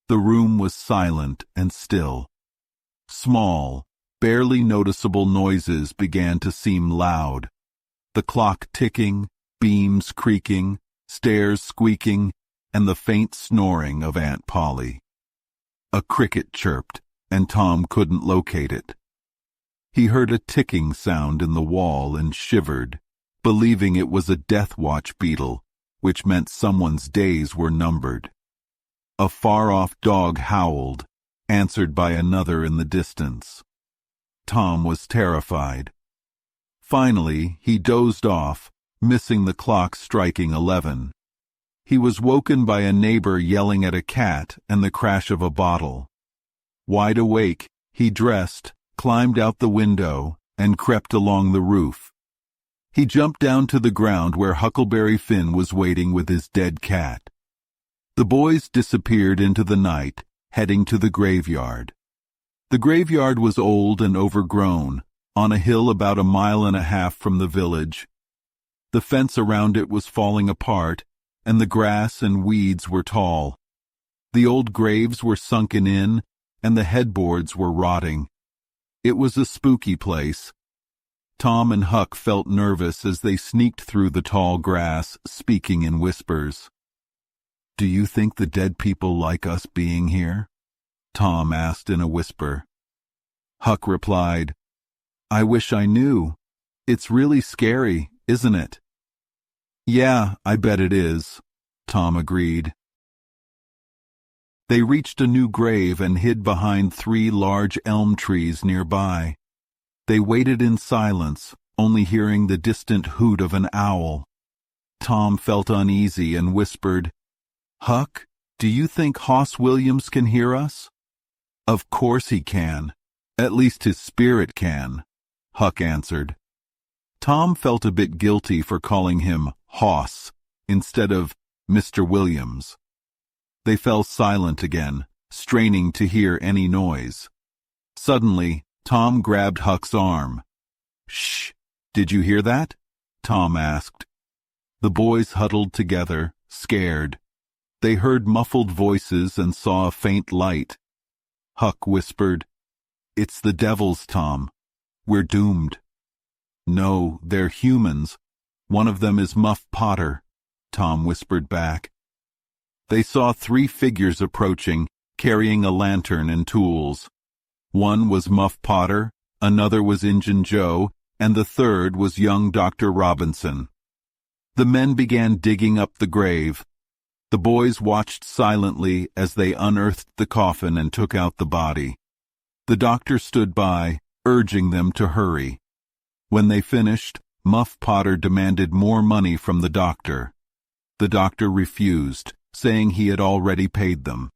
The room was silent and still. Small, barely noticeable noises began to seem loud. The clock ticking, beams creaking, stairs squeaking, and the faint snoring of Aunt Polly. A cricket chirped, and Tom couldn't locate it. He heard a ticking sound in the wall and shivered, believing it was a death watch beetle, which meant someone's days were numbered. A far-off dog howled, answered by another in the distance. Tom was terrified. Finally, he dozed off, missing the clock striking 11. He was woken by a neighbor yelling at a cat and the crash of a bottle. Wide awake, he dressed, climbed out the window, and crept along the roof. He jumped down to the ground where Huckleberry Finn was waiting with his dead cat. The boys disappeared into the night, heading to the graveyard. The graveyard was old and overgrown, on a hill about 1.5 miles from the village. The fence around it was falling apart, and the grass and weeds were tall. The old graves were sunken in, and the headboards were rotting. It was a spooky place. Tom and Huck felt nervous as they sneaked through the tall grass, speaking in whispers. "Do you think the dead people like us being here?" Tom asked in a whisper. Huck replied, "I wish I knew. It's really scary, isn't it?" "Yeah, I bet it is," Tom agreed. They reached a new grave and hid behind 3 large elm trees nearby. They waited in silence, only hearing the distant hoot of an owl. Tom felt uneasy and whispered, "Huck, do you think Hoss Williams can hear us?" "Of course he can. At least his spirit can," Huck answered. Tom felt a bit guilty for calling him Hoss instead of Mr. Williams. They fell silent again, straining to hear any noise. Suddenly, Tom grabbed Huck's arm. "Shh! Did you hear that?" Tom asked. The boys huddled together, scared. They heard muffled voices and saw a faint light. Huck whispered, "It's the devils, Tom. We're doomed." "No, they're humans. One of them is Muff Potter," Tom whispered back. They saw 3 figures approaching, carrying a lantern and tools. One was Muff Potter, another was Injun Joe, and the third was young Dr. Robinson. The men began digging up the grave. The boys watched silently as they unearthed the coffin and took out the body. The doctor stood by, urging them to hurry. When they finished, Muff Potter demanded more money from the doctor. The doctor refused, saying he had already paid them.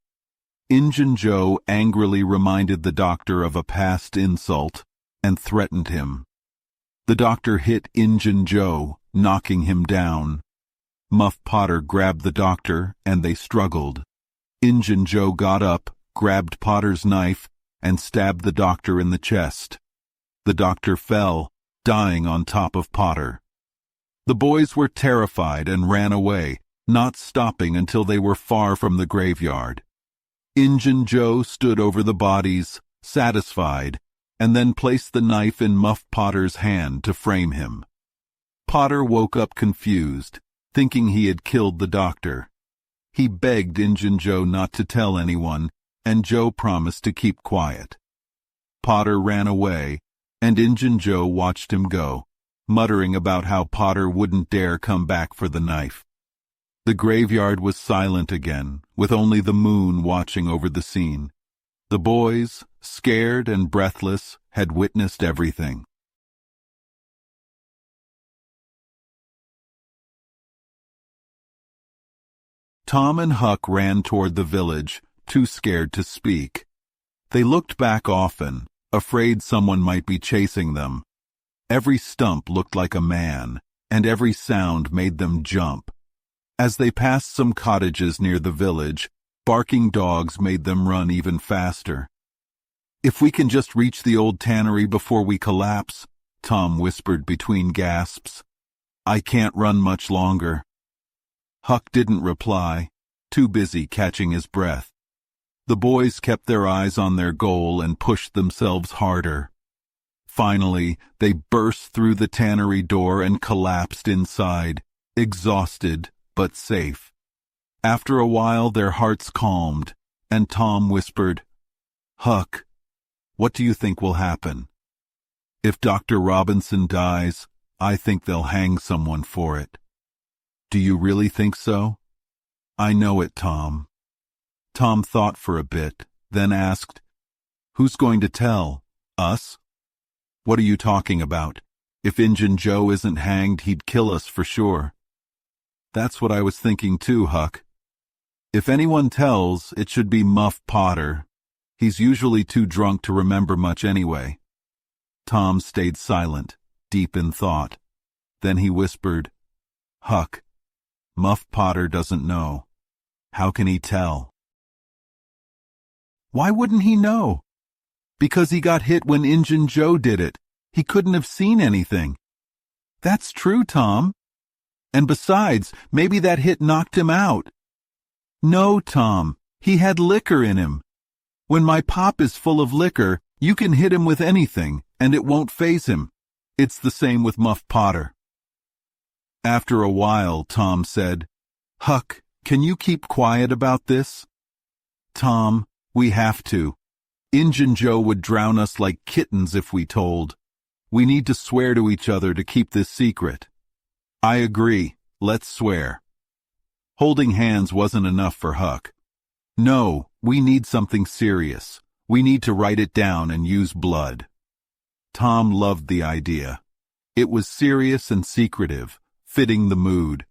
Injun Joe angrily reminded the doctor of a past insult and threatened him. The doctor hit Injun Joe, knocking him down. Muff Potter grabbed the doctor, and they struggled. Injun Joe got up, grabbed Potter's knife, and stabbed the doctor in the chest. The doctor fell, dying on top of Potter. The boys were terrified and ran away, not stopping until they were far from the graveyard. Injun Joe stood over the bodies, satisfied, and then placed the knife in Muff Potter's hand to frame him. Potter woke up confused, thinking he had killed the doctor. He begged Injun Joe not to tell anyone, and Joe promised to keep quiet. Potter ran away, and Injun Joe watched him go, muttering about how Potter wouldn't dare come back for the knife. The graveyard was silent again, with only the moon watching over the scene. The boys, scared and breathless, had witnessed everything. Tom and Huck ran toward the village, too scared to speak. They looked back often, afraid someone might be chasing them. Every stump looked like a man, and every sound made them jump. As they passed some cottages near the village, barking dogs made them run even faster. "If we can just reach the old tannery before we collapse," Tom whispered between gasps. "I can't run much longer." Huck didn't reply, too busy catching his breath. The boys kept their eyes on their goal and pushed themselves harder. Finally, they burst through the tannery door and collapsed inside, exhausted but safe. After a while, their hearts calmed, and Tom whispered, "Huck, what do you think will happen? If Dr. Robinson dies, I think they'll hang someone for it." "Do you really think so?" "I know it, Tom." Tom thought for a bit, then asked, "Who's going to tell? Us?" "What are you talking about? If Injun Joe isn't hanged, he'd kill us for sure." "That's what I was thinking too, Huck. If anyone tells, it should be Muff Potter. He's usually too drunk to remember much anyway." Tom stayed silent, deep in thought. Then he whispered, "Huck, Muff Potter doesn't know. How can he tell?" "Why wouldn't he know?" "Because he got hit when Injun Joe did it. He couldn't have seen anything." "That's true, Tom. And besides, maybe that hit knocked him out." "No, Tom. He had liquor in him. When my pop is full of liquor, you can hit him with anything, and it won't faze him. It's the same with Muff Potter." After a while, Tom said, "Huck, can you keep quiet about this?" "Tom, we have to. Injun Joe would drown us like kittens if we told. We need to swear to each other to keep this secret." "I agree. Let's swear." Holding hands wasn't enough for Huck. "No, we need something serious. We need to write it down and use blood." Tom loved the idea. It was serious and secretive, fitting the mood.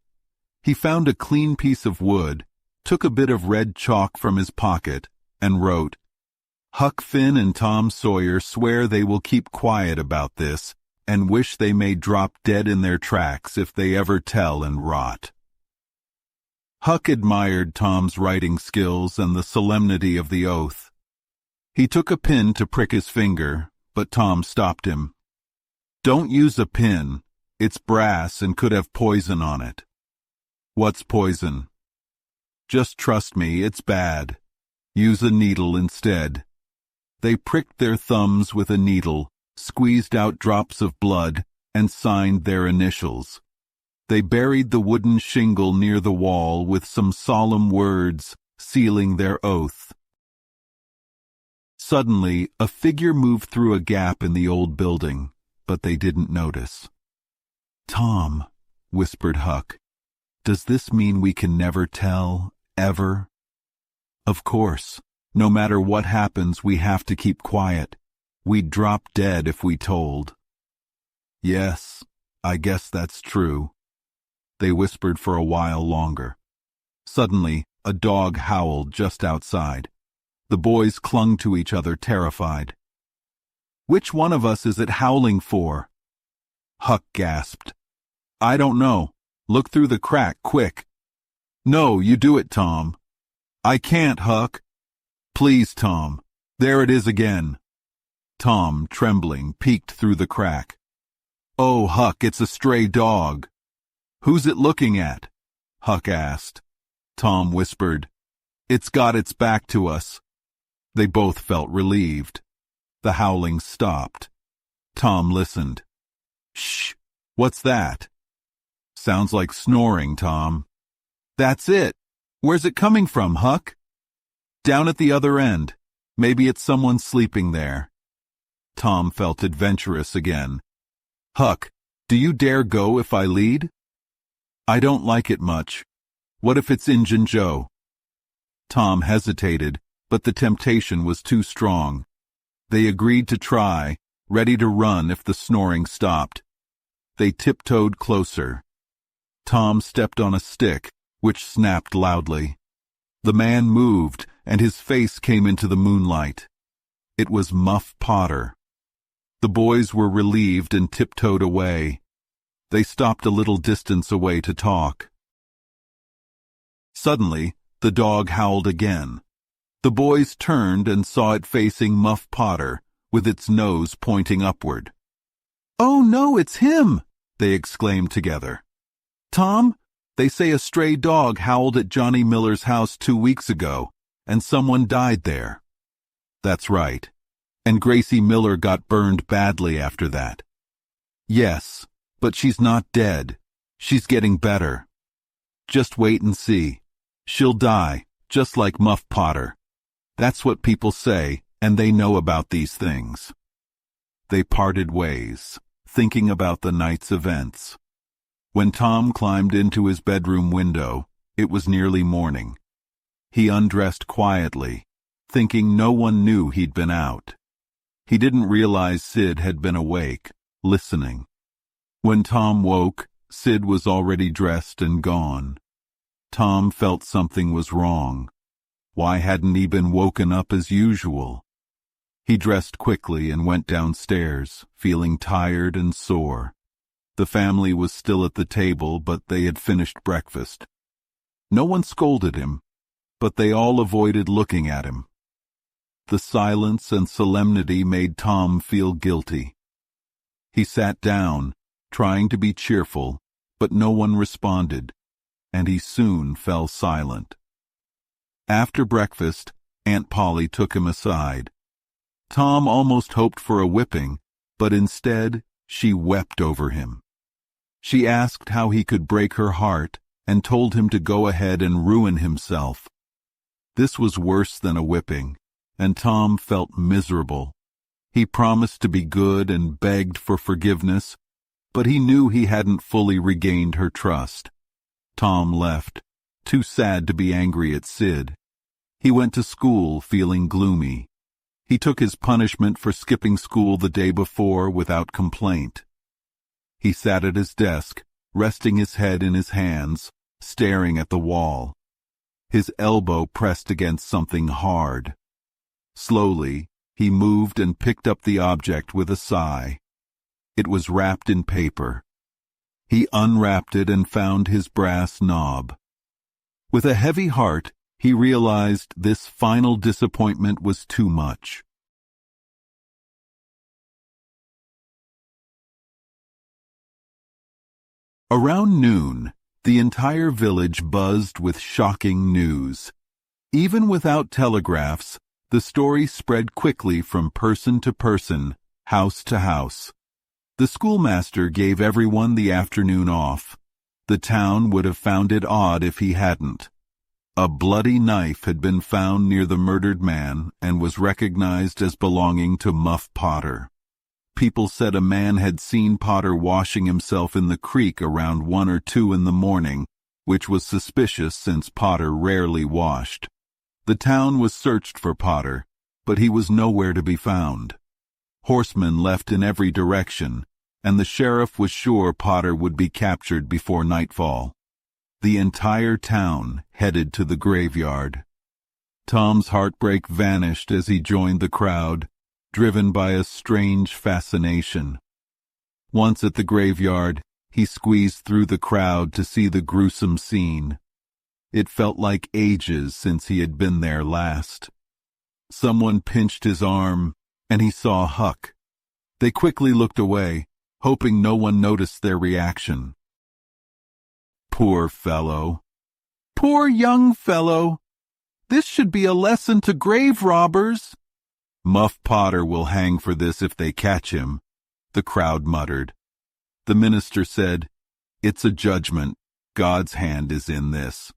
He found a clean piece of wood, took a bit of red chalk from his pocket, and wrote, "Huck Finn and Tom Sawyer swear they will keep quiet about this and wish they may drop dead in their tracks if they ever tell and rot." Huck admired Tom's writing skills and the solemnity of the oath. He took a pin to prick his finger, but Tom stopped him. "Don't use a pin. It's brass and could have poison on it." "What's poison?" "Just trust me, it's bad. Use a needle instead." They pricked their thumbs with a needle, squeezed out drops of blood, and signed their initials. They buried the wooden shingle near the wall with some solemn words, sealing their oath. Suddenly, a figure moved through a gap in the old building, but they didn't notice. "Tom," whispered Huck, "does this mean we can never tell, ever?" "Of course. No matter what happens, we have to keep quiet. We'd drop dead if we told." "Yes, I guess that's true." They whispered for a while longer. Suddenly, a dog howled just outside. The boys clung to each other, terrified. "Which one of us is it howling for?" Huck gasped. "I don't know. Look through the crack, quick." "No, you do it, Tom." "I can't, Huck." "Please, Tom. There it is again." Tom, trembling, peeked through the crack. "Oh, Huck, it's a stray dog." "Who's it looking at?" Huck asked. Tom whispered, "It's got its back to us." They both felt relieved. The howling stopped. Tom listened. "Shh! What's that?" "Sounds like snoring, Tom." "That's it. Where's it coming from, Huck?" "Down at the other end. Maybe it's someone sleeping there." Tom felt adventurous again. "Huck, do you dare go if I lead?" "I don't like it much. What if it's Injun Joe?" Tom hesitated, but the temptation was too strong. They agreed to try, ready to run if the snoring stopped. They tiptoed closer. Tom stepped on a stick, which snapped loudly. The man moved, and his face came into the moonlight. It was Muff Potter. The boys were relieved and tiptoed away. They stopped a little distance away to talk. Suddenly, the dog howled again. The boys turned and saw it facing Muff Potter, with its nose pointing upward. "Oh no, it's him!" they exclaimed together. "Tom, they say a stray dog howled at Johnny Miller's house 2 weeks ago, and someone died there." "That's right. And Gracie Miller got burned badly after that." "Yes, but she's not dead. She's getting better. Just wait and see. She'll die, just like Muff Potter. That's what people say, and they know about these things." They parted ways, thinking about the night's events. When Tom climbed into his bedroom window, it was nearly morning. He undressed quietly, thinking no one knew he'd been out. He didn't realize Sid had been awake, listening. When Tom woke, Sid was already dressed and gone. Tom felt something was wrong. Why hadn't he been woken up as usual? He dressed quickly and went downstairs, feeling tired and sore. The family was still at the table, but they had finished breakfast. No one scolded him, but they all avoided looking at him. The silence and solemnity made Tom feel guilty. He sat down, trying to be cheerful, but no one responded, and he soon fell silent. After breakfast, Aunt Polly took him aside. Tom almost hoped for a whipping, but instead she wept over him. She asked how he could break her heart and told him to go ahead and ruin himself. This was worse than a whipping, and Tom felt miserable. He promised to be good and begged for forgiveness, but he knew he hadn't fully regained her trust. Tom left, too sad to be angry at Sid. He went to school feeling gloomy. He took his punishment for skipping school the day before without complaint. He sat at his desk, resting his head in his hands, staring at the wall. His elbow pressed against something hard. Slowly, he moved and picked up the object with a sigh. It was wrapped in paper. He unwrapped it and found his brass knob. With a heavy heart, he realized this final disappointment was too much. Around noon, the entire village buzzed with shocking news. Even without telegraphs, the story spread quickly from person to person, house to house. The schoolmaster gave everyone the afternoon off. The town would have found it odd if he hadn't. A bloody knife had been found near the murdered man and was recognized as belonging to Muff Potter. People said a man had seen Potter washing himself in the creek around 1 or 2 in the morning, which was suspicious since Potter rarely washed. The town was searched for Potter, but he was nowhere to be found. Horsemen left in every direction, and the sheriff was sure Potter would be captured before nightfall. The entire town headed to the graveyard. Tom's heartbreak vanished as he joined the crowd, driven by a strange fascination. Once at the graveyard, he squeezed through the crowd to see the gruesome scene. It felt like ages since he had been there last. Someone pinched his arm, and he saw Huck. They quickly looked away, hoping no one noticed their reaction. Poor fellow. Poor young fellow. This should be a lesson to grave robbers. Muff Potter will hang for this if they catch him, the crowd muttered. The minister said, "It's a judgment. God's hand is in this."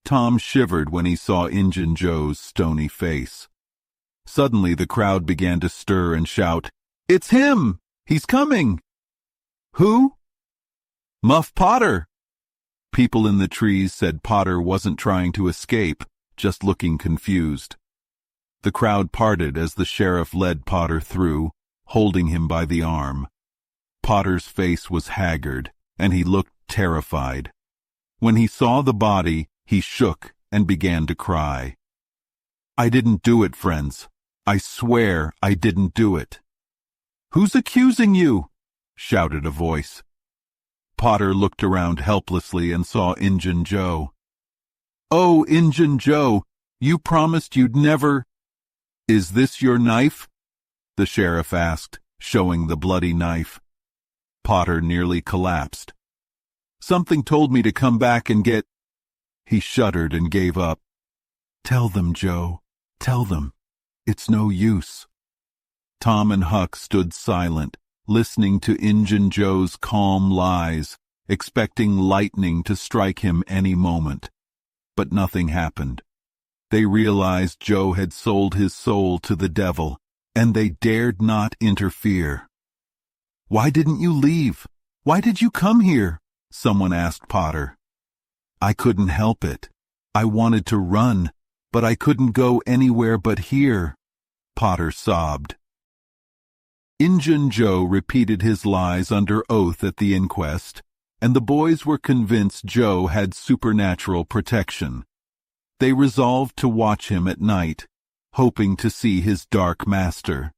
Tom shivered when he saw Injun Joe's stony face. Suddenly the crowd began to stir and shout, "It's him! He's coming!" "Who?" "Muff Potter." People in the trees said Potter wasn't trying to escape, just looking confused. The crowd parted as the sheriff led Potter through, holding him by the arm. Potter's face was haggard, and he looked terrified. When he saw the body, he shook and began to cry. "I didn't do it, friends. I swear I didn't do it." "Who's accusing you?" shouted a voice. Potter looked around helplessly and saw Injun Joe. "Oh, Injun Joe, you promised you'd never—" "Is this your knife?" the sheriff asked, showing the bloody knife. Potter nearly collapsed. "Something told me to come back and get—" He shuddered and gave up. "Tell them, Joe. Tell them. It's no use." Tom and Huck stood silent, listening to Injun Joe's calm lies, expecting lightning to strike him any moment. But nothing happened. They realized Joe had sold his soul to the devil, and they dared not interfere. "Why didn't you leave? Why did you come here?" someone asked Potter. "I couldn't help it. I wanted to run, but I couldn't go anywhere but here," Potter sobbed. Injun Joe repeated his lies under oath at the inquest, and the boys were convinced Joe had supernatural protection. They resolved to watch him at night, hoping to see his dark master.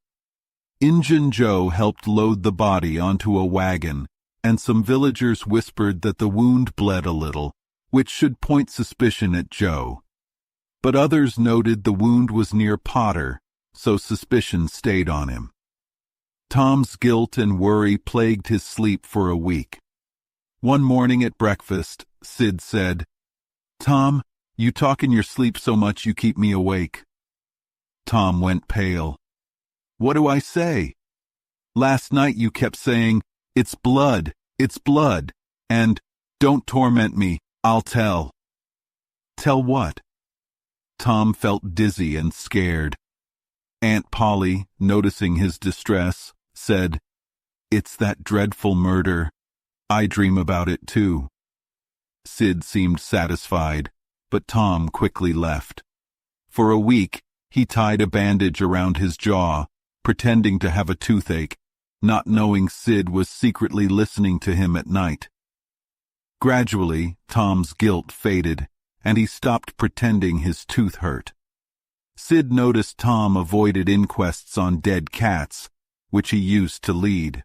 Injun Joe helped load the body onto a wagon, and some villagers whispered that the wound bled a little, which should point suspicion at Joe. But others noted the wound was near Potter, so suspicion stayed on him. Tom's guilt and worry plagued his sleep for a week. One morning at breakfast, Sid said, "Tom, you talk in your sleep so much you keep me awake." Tom went pale. "What do I say?" "Last night you kept saying, 'It's blood, it's blood,' and 'Don't torment me, I'll tell.'" "Tell what?" Tom felt dizzy and scared. Aunt Polly, noticing his distress, said, "It's that dreadful murder. I dream about it too." Sid seemed satisfied, but Tom quickly left. For a week, he tied a bandage around his jaw, pretending to have a toothache, not knowing Sid was secretly listening to him at night. Gradually, Tom's guilt faded, and he stopped pretending his tooth hurt. Sid noticed Tom avoided inquests on dead cats, which he used to lead.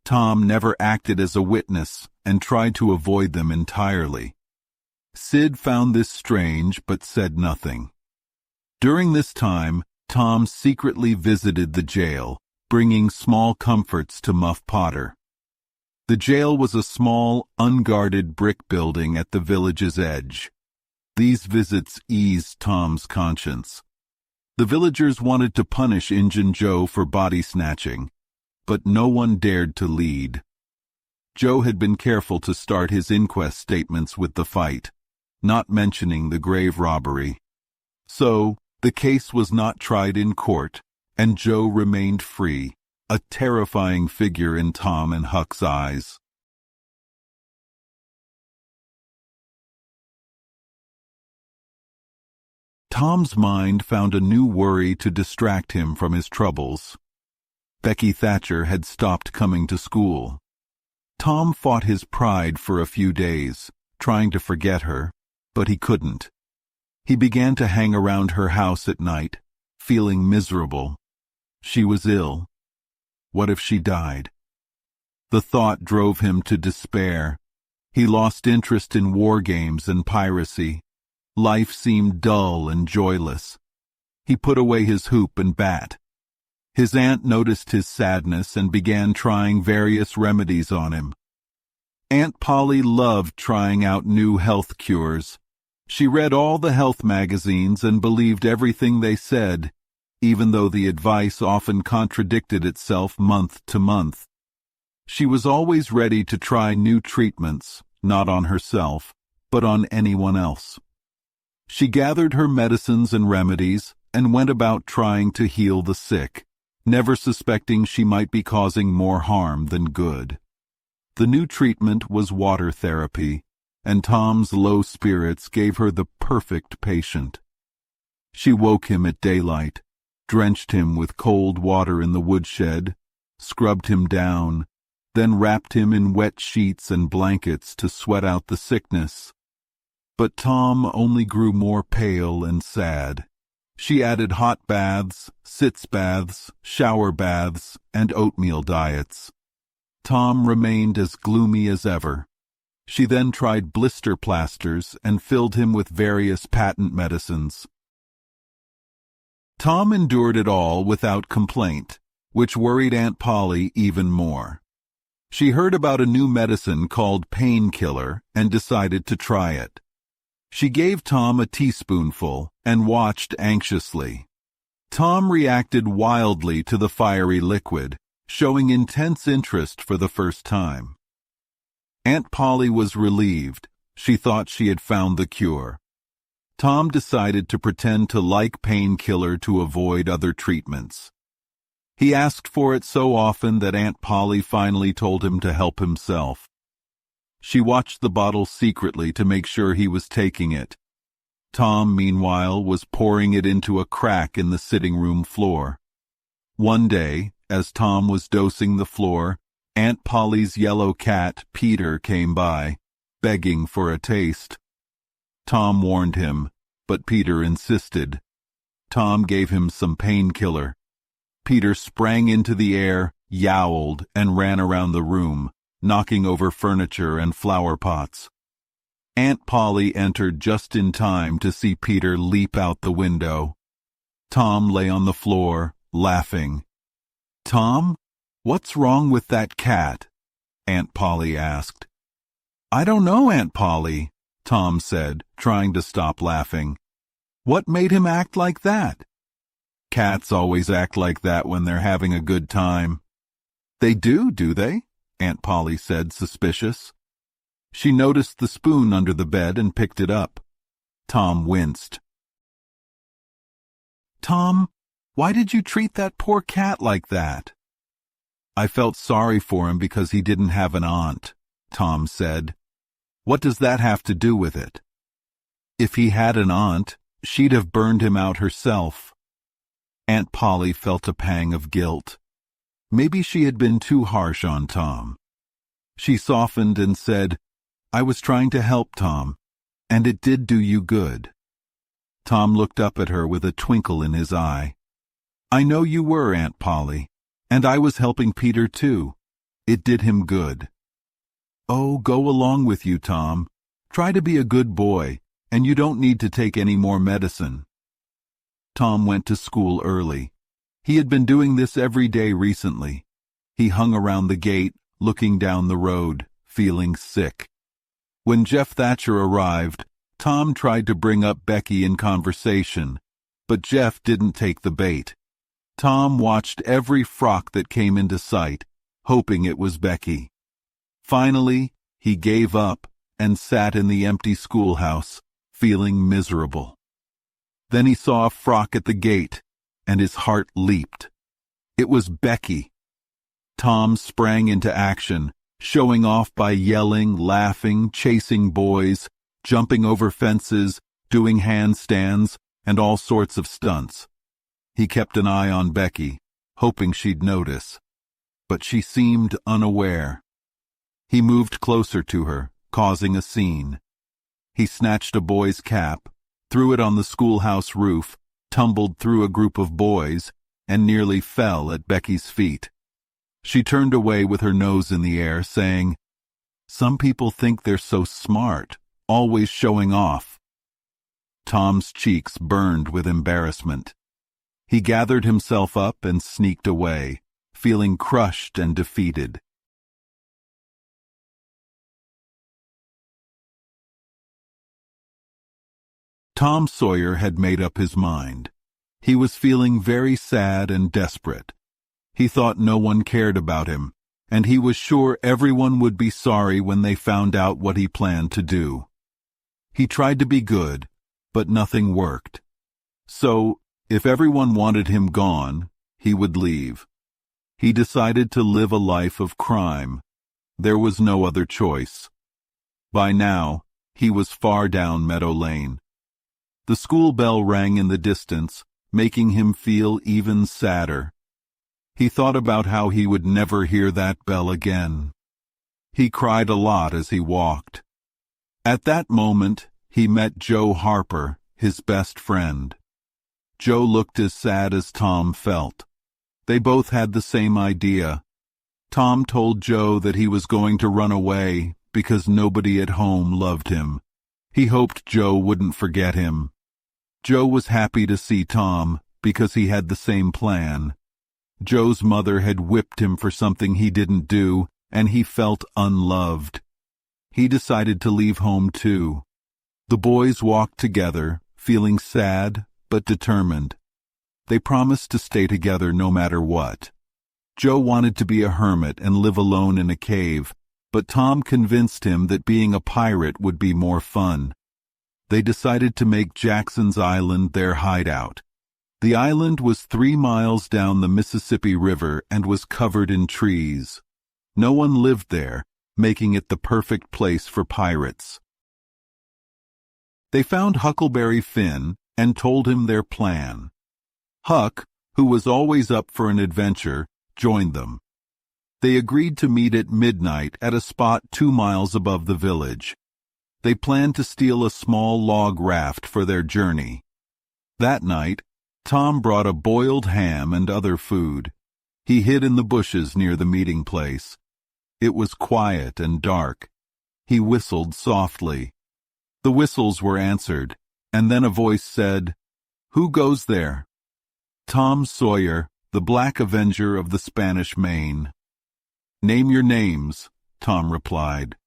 Tom never acted as a witness and tried to avoid them entirely. Sid found this strange but said nothing. During this time, Tom secretly visited the jail, bringing small comforts to Muff Potter. The jail was a small, unguarded brick building at the village's edge. These visits eased Tom's conscience. The villagers wanted to punish Injun Joe for body snatching, but no one dared to lead. Joe had been careful to start his inquest statements with the fight, not mentioning the grave robbery. So, the case was not tried in court, and Joe remained free, a terrifying figure in Tom and Huck's eyes. Tom's mind found a new worry to distract him from his troubles. Becky Thatcher had stopped coming to school. Tom fought his pride for a few days, trying to forget her, but he couldn't. He began to hang around her house at night, feeling miserable. She was ill. What if she died? The thought drove him to despair. He lost interest in war games and piracy. Life seemed dull and joyless. He put away his hoop and bat. His aunt noticed his sadness and began trying various remedies on him. Aunt Polly loved trying out new health cures. She read all the health magazines and believed everything they said, even though the advice often contradicted itself month to month. She was always ready to try new treatments, not on herself, but on anyone else. She gathered her medicines and remedies and went about trying to heal the sick, never suspecting she might be causing more harm than good. The new treatment was water therapy, and Tom's low spirits gave her the perfect patient. She woke him at daylight, drenched him with cold water in the woodshed, scrubbed him down, then wrapped him in wet sheets and blankets to sweat out the sickness. But Tom only grew more pale and sad. She added hot baths, sitz baths, shower baths, and oatmeal diets. Tom remained as gloomy as ever. She then tried blister plasters and filled him with various patent medicines. Tom endured it all without complaint, which worried Aunt Polly even more. She heard about a new medicine called painkiller and decided to try it. She gave Tom a teaspoonful and watched anxiously. Tom reacted wildly to the fiery liquid, showing intense interest for the first time. Aunt Polly was relieved. She thought she had found the cure. Tom decided to pretend to like painkiller to avoid other treatments. He asked for it so often that Aunt Polly finally told him to help himself. She watched the bottle secretly to make sure he was taking it. Tom, meanwhile, was pouring it into a crack in the sitting room floor. One day, as Tom was dosing the floor, Aunt Polly's yellow cat, Peter, came by, begging for a taste. Tom warned him, but Peter insisted. Tom gave him some painkiller. Peter sprang into the air, yowled, and ran around the room, knocking over furniture and flower pots. Aunt Polly entered just in time to see Peter leap out the window. Tom lay on the floor, laughing. "Tom, what's wrong with that cat?" Aunt Polly asked. "I don't know, Aunt Polly," Tom said, trying to stop laughing. "What made him act like that?" "Cats always act like that when they're having a good time." "They do they?" Aunt Polly said, suspicious. She noticed the spoon under the bed and picked it up. Tom winced. "Tom, why did you treat that poor cat like that?" "I felt sorry for him because he didn't have an aunt," Tom said. "What does that have to do with it?" "If he had an aunt, she'd have burned him out herself." Aunt Polly felt a pang of guilt. Maybe she had been too harsh on Tom. She softened and said, "I was trying to help, Tom, and it did do you good." Tom looked up at her with a twinkle in his eye. "I know you were, Aunt Polly, and I was helping Peter too. It did him good." "Oh, go along with you, Tom. Try to be a good boy, and you don't need to take any more medicine." Tom went to school early. He had been doing this every day recently. He hung around the gate, looking down the road, feeling sick. When Jeff Thatcher arrived, Tom tried to bring up Becky in conversation, but Jeff didn't take the bait. Tom watched every frock that came into sight, hoping it was Becky. Finally, he gave up and sat in the empty schoolhouse, feeling miserable. Then he saw a frock at the gate, and his heart leaped. It was Becky. Tom sprang into action, showing off by yelling, laughing, chasing boys, jumping over fences, doing handstands, and all sorts of stunts. He kept an eye on Becky, hoping she'd notice, but she seemed unaware. He moved closer to her, causing a scene. He snatched a boy's cap, threw it on the schoolhouse roof, tumbled through a group of boys, and nearly fell at Becky's feet. She turned away with her nose in the air, saying, "Some people think they're so smart, always showing off." Tom's cheeks burned with embarrassment. He gathered himself up and sneaked away, feeling crushed and defeated. Tom Sawyer had made up his mind. He was feeling very sad and desperate. He thought no one cared about him, and he was sure everyone would be sorry when they found out what he planned to do. He tried to be good, but nothing worked. So, if everyone wanted him gone, he would leave. He decided to live a life of crime. There was no other choice. By now, he was far down Meadow Lane. The school bell rang in the distance, making him feel even sadder. He thought about how he would never hear that bell again. He cried a lot as he walked. At that moment, he met Joe Harper, his best friend. Joe looked as sad as Tom felt. They both had the same idea. Tom told Joe that he was going to run away because nobody at home loved him. He hoped Joe wouldn't forget him. Joe was happy to see Tom because he had the same plan. Joe's mother had whipped him for something he didn't do, and he felt unloved. He decided to leave home too. The boys walked together, feeling sad but determined. They promised to stay together no matter what. Joe wanted to be a hermit and live alone in a cave, but Tom convinced him that being a pirate would be more fun. They decided to make Jackson's Island their hideout. The island was 3 miles down the Mississippi River and was covered in trees. No one lived there, making it the perfect place for pirates. They found Huckleberry Finn and told him their plan. Huck, who was always up for an adventure, joined them. They agreed to meet at midnight at a spot 2 miles above the village. They planned to steal a small log raft for their journey. That night, Tom brought a boiled ham and other food. He hid in the bushes near the meeting place. It was quiet and dark. He whistled softly. The whistles were answered, and then a voice said, "Who goes there?" "Tom Sawyer, the Black Avenger of the Spanish Main." "Name your names," Tom replied.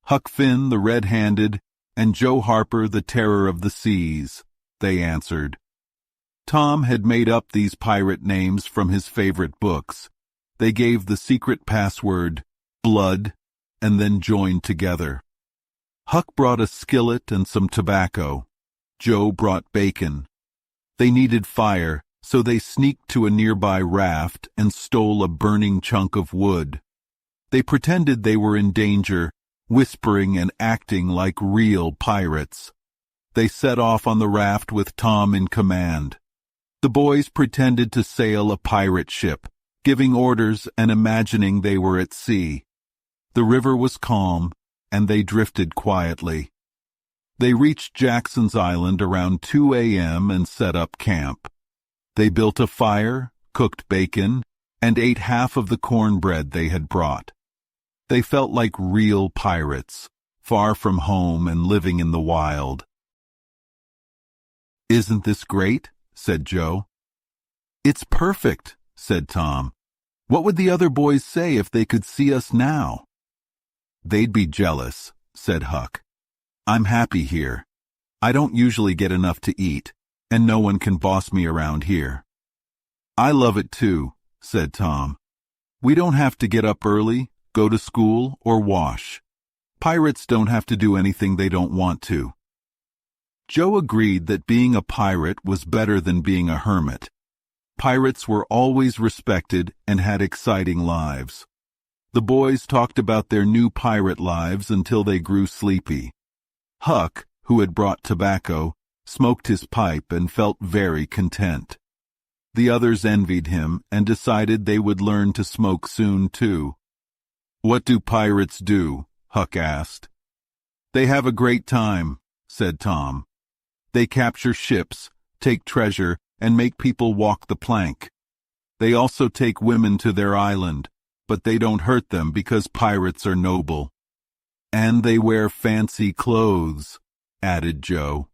"Huck Finn, the Red-Handed, and Joe Harper, the Terror of the Seas," they answered. Tom had made up these pirate names from his favorite books. They gave the secret password, "Blood," and then joined together. Huck brought a skillet and some tobacco. Joe brought bacon. They needed fire, so they sneaked to a nearby raft and stole a burning chunk of wood. They pretended they were in danger, whispering and acting like real pirates. They set off on the raft with Tom in command. The boys pretended to sail a pirate ship, giving orders and imagining they were at sea. The river was calm, and they drifted quietly. They reached Jackson's Island around 2 a.m. and set up camp. They built a fire, cooked bacon, and ate half of the cornbread they had brought. They felt like real pirates, far from home and living in the wild. "Isn't this great?" said Joe. "It's perfect," said Tom. "What would the other boys say if they could see us now?" "They'd be jealous," said Huck. "I'm happy here. I don't usually get enough to eat, and no one can boss me around here." "I love it too," said Tom. "We don't have to get up early, go to school, or wash. Pirates don't have to do anything they don't want to." Joe agreed that being a pirate was better than being a hermit. Pirates were always respected and had exciting lives. The boys talked about their new pirate lives until they grew sleepy. Huck, who had brought tobacco, smoked his pipe and felt very content. The others envied him and decided they would learn to smoke soon too. "What do pirates do?" Huck asked. "They have a great time," said Tom. "They capture ships, take treasure, and make people walk the plank. They also take women to their island, but they don't hurt them because pirates are noble. And they wear fancy clothes," added Joe.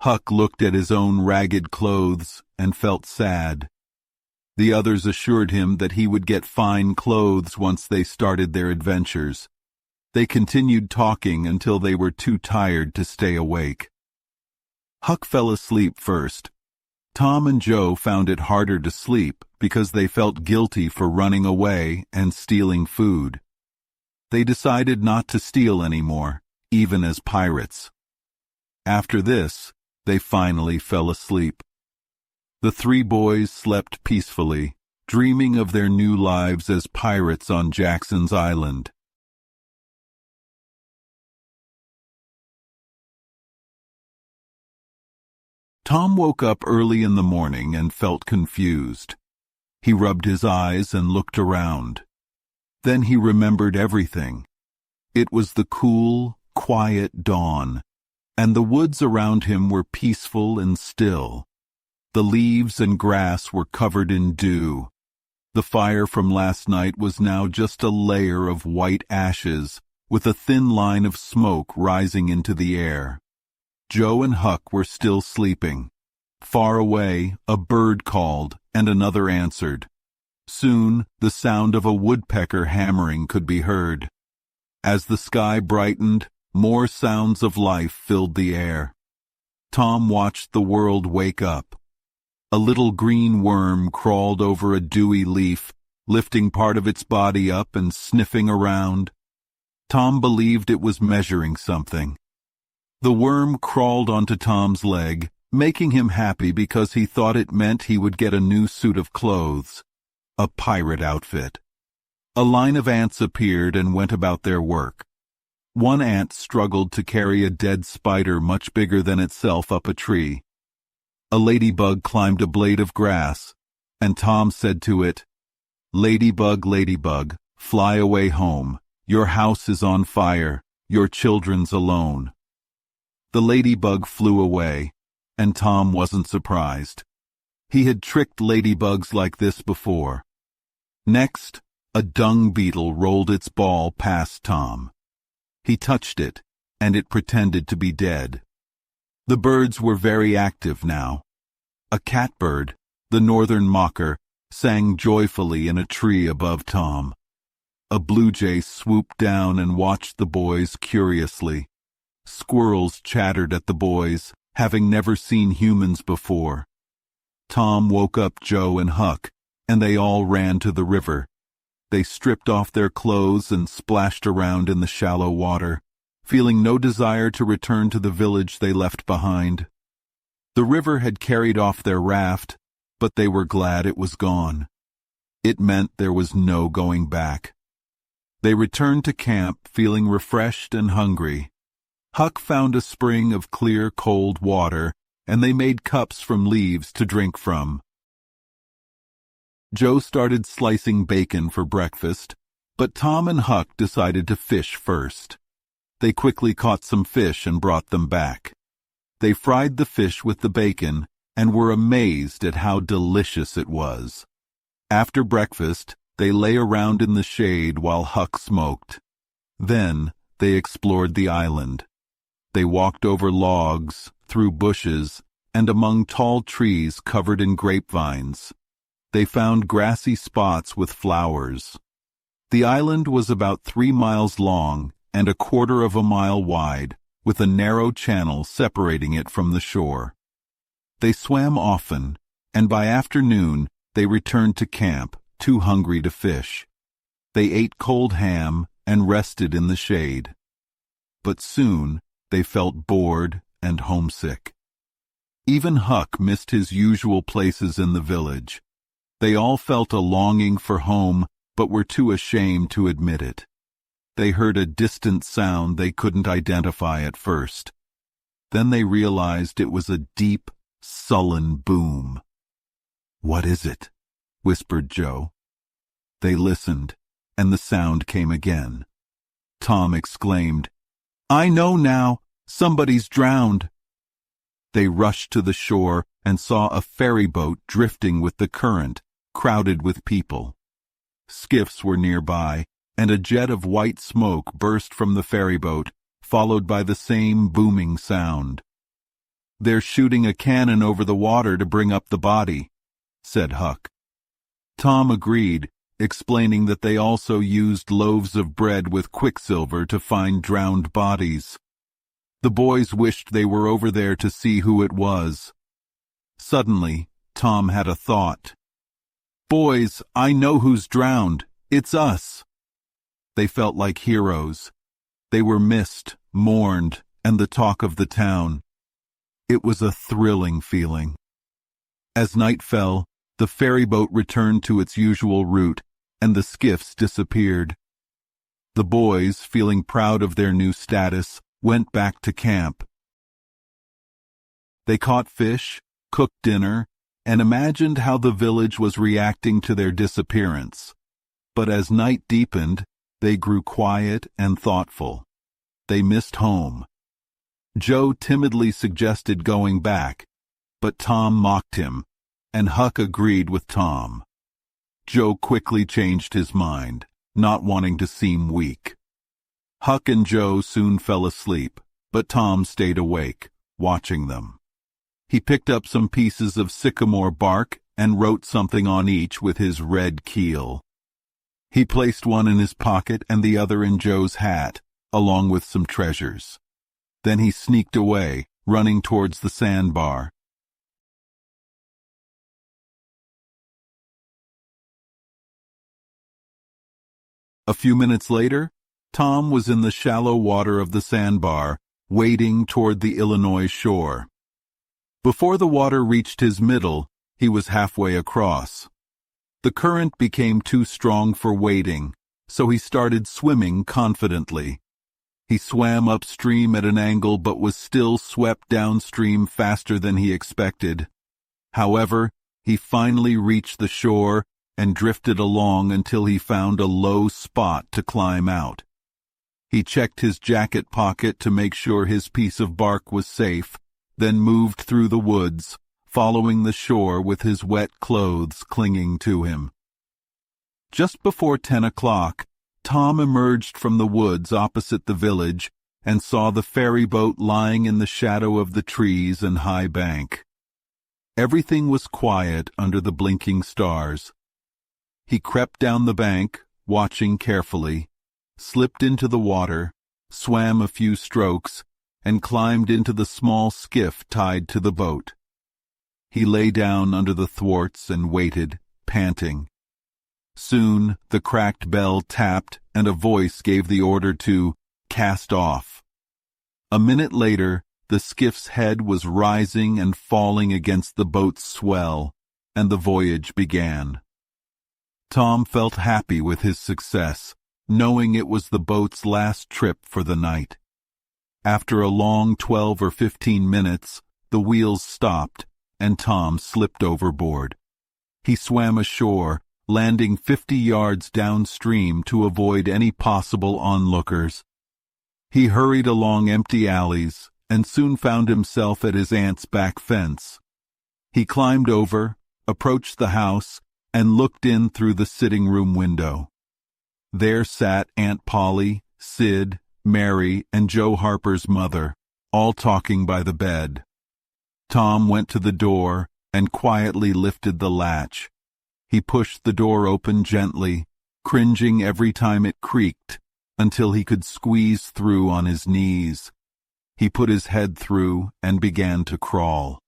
Huck looked at his own ragged clothes and felt sad. The others assured him that he would get fine clothes once they started their adventures. They continued talking until they were too tired to stay awake. Huck fell asleep first. Tom and Joe found it harder to sleep because they felt guilty for running away and stealing food. They decided not to steal anymore, even as pirates. After this, they finally fell asleep. The 3 boys slept peacefully, dreaming of their new lives as pirates on Jackson's Island. Tom woke up early in the morning and felt confused. He rubbed his eyes and looked around. Then he remembered everything. It was the cool, quiet dawn, and the woods around him were peaceful and still. The leaves and grass were covered in dew. The fire from last night was now just a layer of white ashes, with a thin line of smoke rising into the air. Joe and Huck were still sleeping. Far away, a bird called, and another answered. Soon, the sound of a woodpecker hammering could be heard. As the sky brightened, more sounds of life filled the air. Tom watched the world wake up. A little green worm crawled over a dewy leaf, lifting part of its body up and sniffing around. Tom believed it was measuring something. The worm crawled onto Tom's leg, making him happy because he thought it meant he would get a new suit of clothes. A pirate outfit. A line of ants appeared and went about their work. One ant struggled to carry a dead spider much bigger than itself up a tree. A ladybug climbed a blade of grass, and Tom said to it, "Ladybug, ladybug, fly away home. Your house is on fire. Your children's alone." The ladybug flew away, and Tom wasn't surprised. He had tricked ladybugs like this before. Next, a dung beetle rolled its ball past Tom. He touched it, and it pretended to be dead. The birds were very active now. A catbird, the northern mocker, sang joyfully in a tree above Tom. A blue jay swooped down and watched the boys curiously. Squirrels chattered at the boys, having never seen humans before. Tom woke up Joe and Huck, and they all ran to the river. They stripped off their clothes and splashed around in the shallow water, feeling no desire to return to the village they left behind. The river had carried off their raft, but they were glad it was gone. It meant there was no going back. They returned to camp feeling refreshed and hungry. Huck found a spring of clear, cold water, and they made cups from leaves to drink from. Joe started slicing bacon for breakfast, but Tom and Huck decided to fish first. They quickly caught some fish and brought them back. They fried the fish with the bacon and were amazed at how delicious it was. After breakfast, they lay around in the shade while Huck smoked. Then they explored the island. They walked over logs, through bushes, and among tall trees covered in grapevines. They found grassy spots with flowers. The island was about 3 miles long and 1/4 of a mile wide, with a narrow channel separating it from the shore. They swam often, and by afternoon they returned to camp, too hungry to fish. They ate cold ham and rested in the shade. But soon they felt bored and homesick. Even Huck missed his usual places in the village. They all felt a longing for home, but were too ashamed to admit it. They heard a distant sound they couldn't identify at first. Then they realized it was a deep, sullen boom. "What is it?" whispered Joe. They listened, and the sound came again. Tom exclaimed, "I know now! Somebody's drowned!" They rushed to the shore and saw a ferry boat drifting with the current, crowded with people. Skiffs were nearby, and a jet of white smoke burst from the ferry boat, followed by the same booming sound. "They're shooting a cannon over the water to bring up the body," said Huck. Tom agreed, explaining that they also used loaves of bread with quicksilver to find drowned bodies. The boys wished they were over there to see who it was. Suddenly, Tom had a thought. "Boys, I know who's drowned. It's us." They felt like heroes. They were missed, mourned, and the talk of the town. It was a thrilling feeling. As night fell, the ferry boat returned to its usual route, and the skiffs disappeared. The boys, feeling proud of their new status, went back to camp. They caught fish, cooked dinner, and imagined how the village was reacting to their disappearance. But as night deepened, they grew quiet and thoughtful. They missed home. Joe timidly suggested going back, but Tom mocked him, and Huck agreed with Tom. Joe quickly changed his mind, not wanting to seem weak. Huck and Joe soon fell asleep, but Tom stayed awake, watching them. He picked up some pieces of sycamore bark and wrote something on each with his red keel. He placed one in his pocket and the other in Joe's hat, along with some treasures. Then he sneaked away, running towards the sandbar. A few minutes later, Tom was in the shallow water of the sandbar, wading toward the Illinois shore. Before the water reached his middle, he was halfway across. The current became too strong for wading, so he started swimming confidently. He swam upstream at an angle but was still swept downstream faster than he expected. However, he finally reached the shore and drifted along until he found a low spot to climb out. He checked his jacket pocket to make sure his piece of bark was safe, then moved through the woods, following the shore with his wet clothes clinging to him. Just before 10 o'clock, Tom emerged from the woods opposite the village and saw the ferry boat lying in the shadow of the trees and high bank. Everything was quiet under the blinking stars. He crept down the bank, watching carefully, slipped into the water, swam a few strokes, and climbed into the small skiff tied to the boat. He lay down under the thwarts and waited, panting. Soon the cracked bell tapped and a voice gave the order to cast off. A minute later, the skiff's head was rising and falling against the boat's swell, and the voyage began. Tom felt happy with his success, knowing it was the boat's last trip for the night. After a long 12 or 15 minutes, the wheels stopped, and Tom slipped overboard. He swam ashore, landing 50 yards downstream to avoid any possible onlookers. He hurried along empty alleys and soon found himself at his aunt's back fence. He climbed over, approached the house, and looked in through the sitting-room window. There sat Aunt Polly, Sid, Mary, and Joe Harper's mother, all talking by the bed. Tom went to the door and quietly lifted the latch. He pushed the door open gently, cringing every time it creaked, until he could squeeze through on his knees. He put his head through and began to crawl.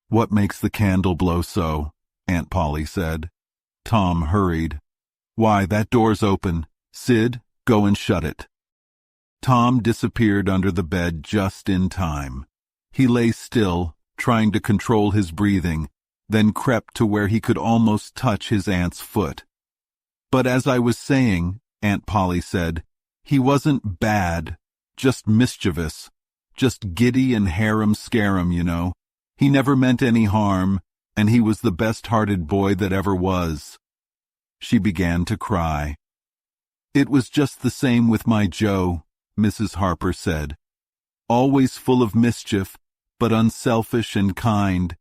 "What makes the candle blow so?" Aunt Polly said. Tom hurried. "Why, that door's open. Sid, go and shut it." Tom disappeared under the bed just in time. He lay still, trying to control his breathing, then crept to where he could almost touch his aunt's foot. "But as I was saying," Aunt Polly said, "he wasn't bad, just mischievous, just giddy and harum-scarum, you know. He never meant any harm, and he was the best-hearted boy that ever was." She began to cry. "It was just the same with my Joe," Mrs. Harper said. "Always full of mischief, but unselfish and kind.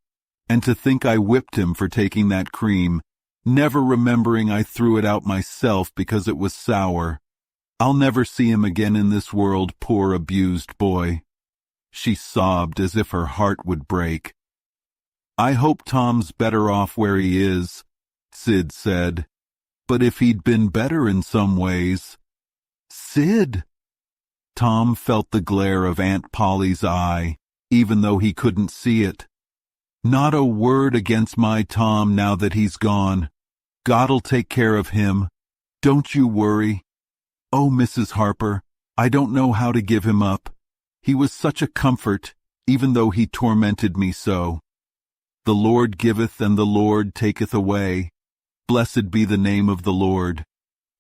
And to think I whipped him for taking that cream, never remembering I threw it out myself because it was sour. I'll never see him again in this world, poor abused boy." She sobbed as if her heart would break. "I hope Tom's better off where he is," Sid said. "But if he'd been better in some ways—" "Sid!" Tom felt the glare of Aunt Polly's eye, even though he couldn't see it. "Not a word against my Tom now that he's gone. God'll take care of him. Don't you worry. Oh, Mrs. Harper, I don't know how to give him up. He was such a comfort, even though he tormented me so. The Lord giveth and the Lord taketh away. Blessed be the name of the Lord.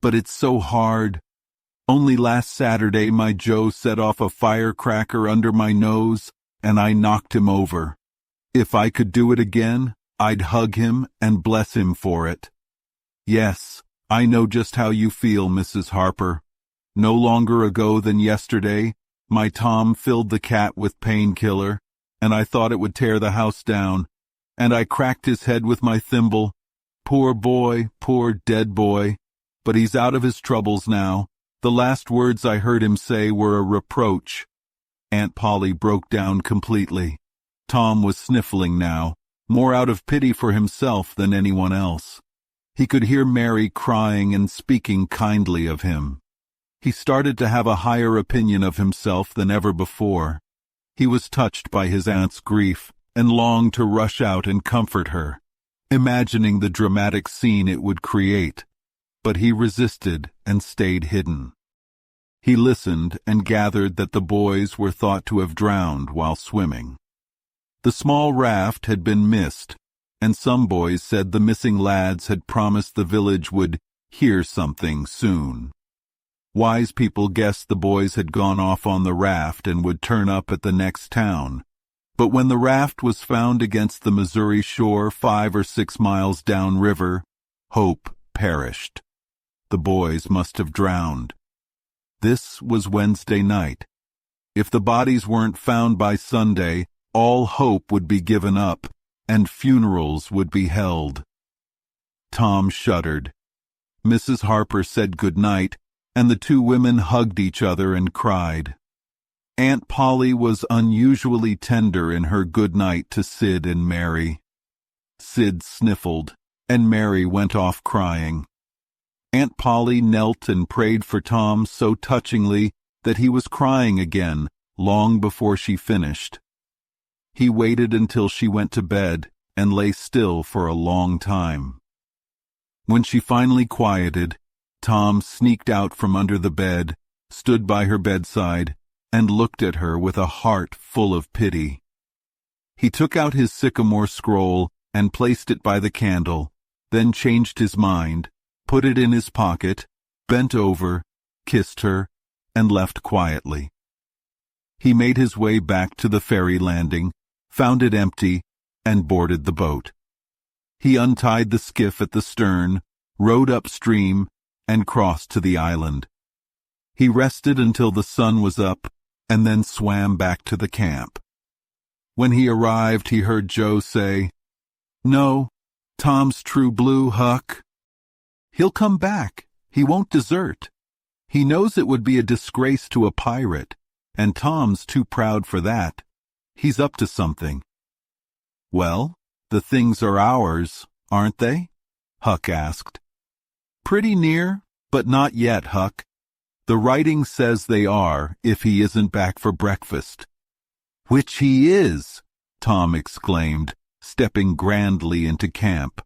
But it's so hard. Only last Saturday my Joe set off a firecracker under my nose, and I knocked him over. If I could do it again, I'd hug him and bless him for it. Yes, I know just how you feel, Mrs. Harper. No longer ago than yesterday, my Tom filled the cat with painkiller, and I thought it would tear the house down, and I cracked his head with my thimble. Poor boy, poor dead boy, but he's out of his troubles now. The last words I heard him say were a reproach." Aunt Polly broke down completely. Tom was sniffling now, more out of pity for himself than anyone else. He could hear Mary crying and speaking kindly of him. He started to have a higher opinion of himself than ever before. He was touched by his aunt's grief and longed to rush out and comfort her, imagining the dramatic scene it would create. But he resisted and stayed hidden. He listened and gathered that the boys were thought to have drowned while swimming. The small raft had been missed, and some boys said the missing lads had promised the village would hear something soon. Wise people guessed the boys had gone off on the raft and would turn up at the next town. But when the raft was found against the Missouri shore 5 or 6 miles downriver, hope perished. The boys must have drowned. This was Wednesday night. If the bodies weren't found by Sunday, all hope would be given up, and funerals would be held. Tom shuddered. Mrs. Harper said good night, and the two women hugged each other and cried. Aunt Polly was unusually tender in her good night to Sid and Mary. Sid sniffled, and Mary went off crying. Aunt Polly knelt and prayed for Tom so touchingly that he was crying again long before she finished. He waited until she went to bed and lay still for a long time. When she finally quieted, Tom sneaked out from under the bed, stood by her bedside, and looked at her with a heart full of pity. He took out his sycamore scroll and placed it by the candle, then changed his mind, put it in his pocket, bent over, kissed her, and left quietly. He made his way back to the ferry landing, found it empty, and boarded the boat. He untied the skiff at the stern, rowed upstream, and crossed to the island. He rested until the sun was up, and then swam back to the camp. When he arrived, he heard Joe say, "No, Tom's true blue, Huck. He'll come back. He won't desert. He knows it would be a disgrace to a pirate, and Tom's too proud for that. He's up to something." "Well, the things are ours, aren't they?" Huck asked. "Pretty near, but not yet, Huck. The writing says they are if he isn't back for breakfast." "Which he is!" Tom exclaimed, stepping grandly into camp.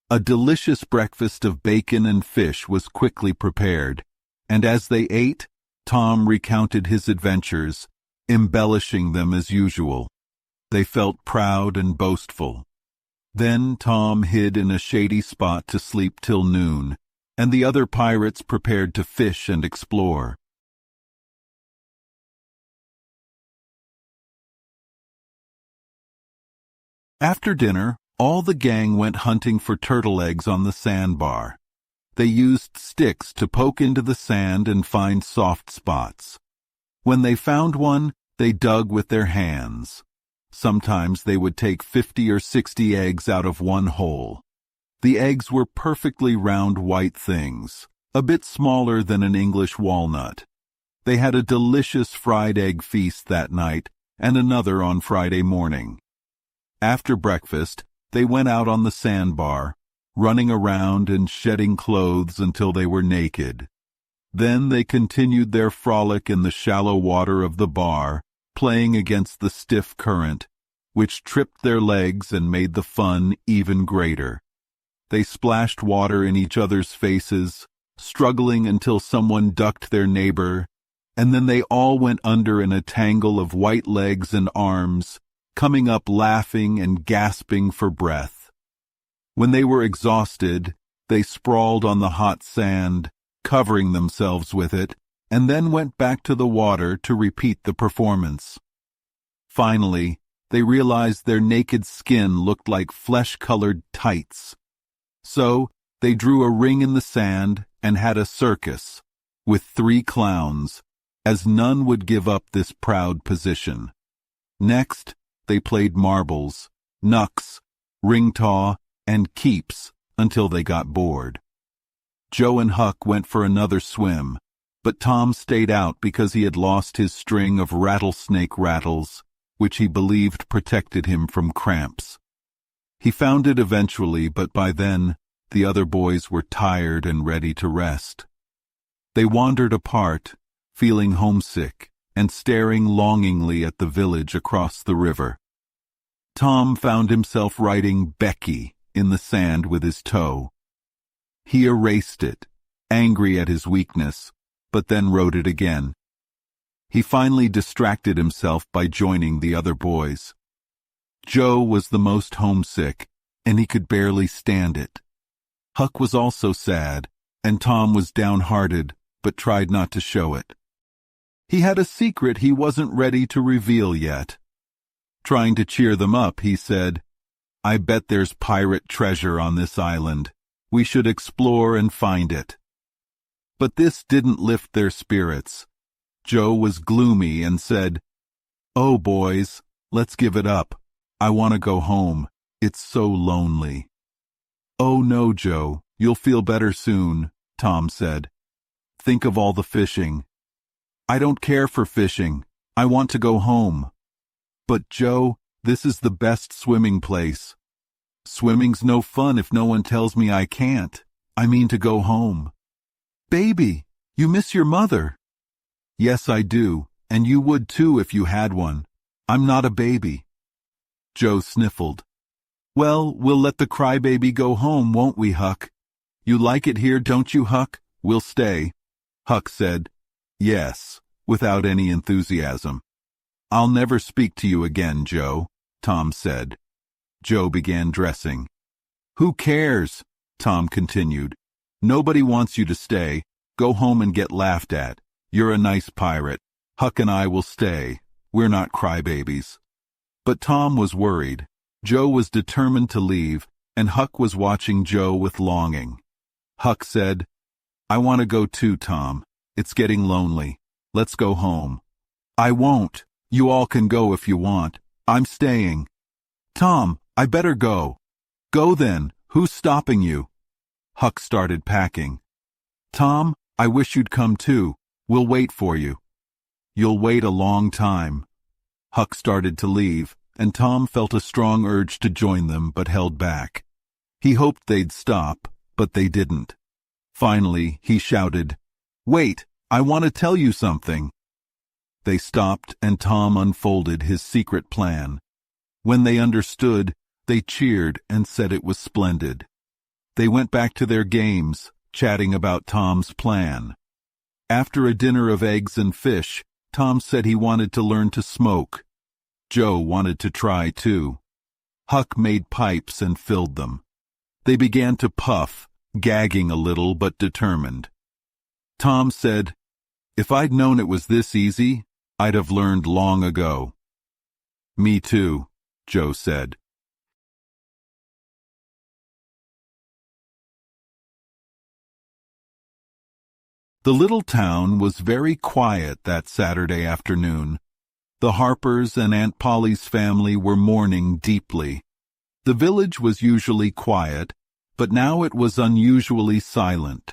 A delicious breakfast of bacon and fish was quickly prepared, and as they ate, Tom recounted his adventures, embellishing them as usual. They felt proud and boastful. Then Tom hid in a shady spot to sleep till noon, and the other pirates prepared to fish and explore. After dinner, all the gang went hunting for turtle eggs on the sandbar. They used sticks to poke into the sand and find soft spots. When they found one, they dug with their hands. Sometimes they would take 50 or 60 eggs out of one hole. The eggs were perfectly round white things, a bit smaller than an English walnut. They had a delicious fried egg feast that night and another on Friday morning. After breakfast, they went out on the sandbar, running around and shedding clothes until they were naked. Then they continued their frolic in the shallow water of the bar, playing against the stiff current, which tripped their legs and made the fun even greater. They splashed water in each other's faces, struggling until someone ducked their neighbor, and then they all went under in a tangle of white legs and arms, coming up laughing and gasping for breath. When they were exhausted, they sprawled on the hot sand, covering themselves with it, and then went back to the water to repeat the performance. Finally, they realized their naked skin looked like flesh-colored tights. So they drew a ring in the sand and had a circus, with 3 clowns, as none would give up this proud position. Next, they played marbles, knucks, ring-taw, and keeps until they got bored. Joe and Huck went for another swim, but Tom stayed out because he had lost his string of rattlesnake rattles, which he believed protected him from cramps. He found it eventually, but by then, the other boys were tired and ready to rest. They wandered apart, feeling homesick and staring longingly at the village across the river. Tom found himself writing Becky in the sand with his toe. He erased it, angry at his weakness, but then wrote it again. He finally distracted himself by joining the other boys. Joe was the most homesick, and he could barely stand it. Huck was also sad, and Tom was downhearted, but tried not to show it. He had a secret he wasn't ready to reveal yet. Trying to cheer them up, he said, "I bet there's pirate treasure on this island. We should explore and find it." But this didn't lift their spirits. Joe was gloomy and said, "Oh, boys, let's give it up. I want to go home. It's so lonely." "Oh no, Joe, you'll feel better soon," Tom said. "Think of all the fishing." "I don't care for fishing. I want to go home." "But Joe, this is the best swimming place." "Swimming's no fun if no one tells me I can't. I mean to go home." "Baby, you miss your mother." "Yes, I do, and you would too if you had one. I'm not a baby." Joe sniffled. "Well, we'll let the crybaby go home, won't we, Huck? You like it here, don't you, Huck? We'll stay." Huck said, "Yes," without any enthusiasm. "I'll never speak to you again, Joe," Tom said. Joe began dressing. "Who cares?" Tom continued. "Nobody wants you to stay. Go home and get laughed at. You're a nice pirate. Huck and I will stay. We're not crybabies." But Tom was worried. Joe was determined to leave, and Huck was watching Joe with longing. Huck said, "I want to go too, Tom. It's getting lonely. Let's go home." "I won't. You all can go if you want. I'm staying." "Tom, I better go." "Go then. Who's stopping you?" Huck started packing. "Tom, I wish you'd come too. We'll wait for you." "You'll wait a long time." Huck started to leave, and Tom felt a strong urge to join them but held back. He hoped they'd stop, but they didn't. Finally, he shouted, "Wait, I want to tell you something." They stopped, and Tom unfolded his secret plan. When they understood, they cheered and said it was splendid. They went back to their games, chatting about Tom's plan. After a dinner of eggs and fish, Tom said he wanted to learn to smoke. Joe wanted to try too. Huck made pipes and filled them. They began to puff, gagging a little but determined. Tom said, "If I'd known it was this easy, I'd have learned long ago." "Me too," Joe said. The little town was very quiet that Saturday afternoon. The Harpers and Aunt Polly's family were mourning deeply. The village was usually quiet, but now it was unusually silent.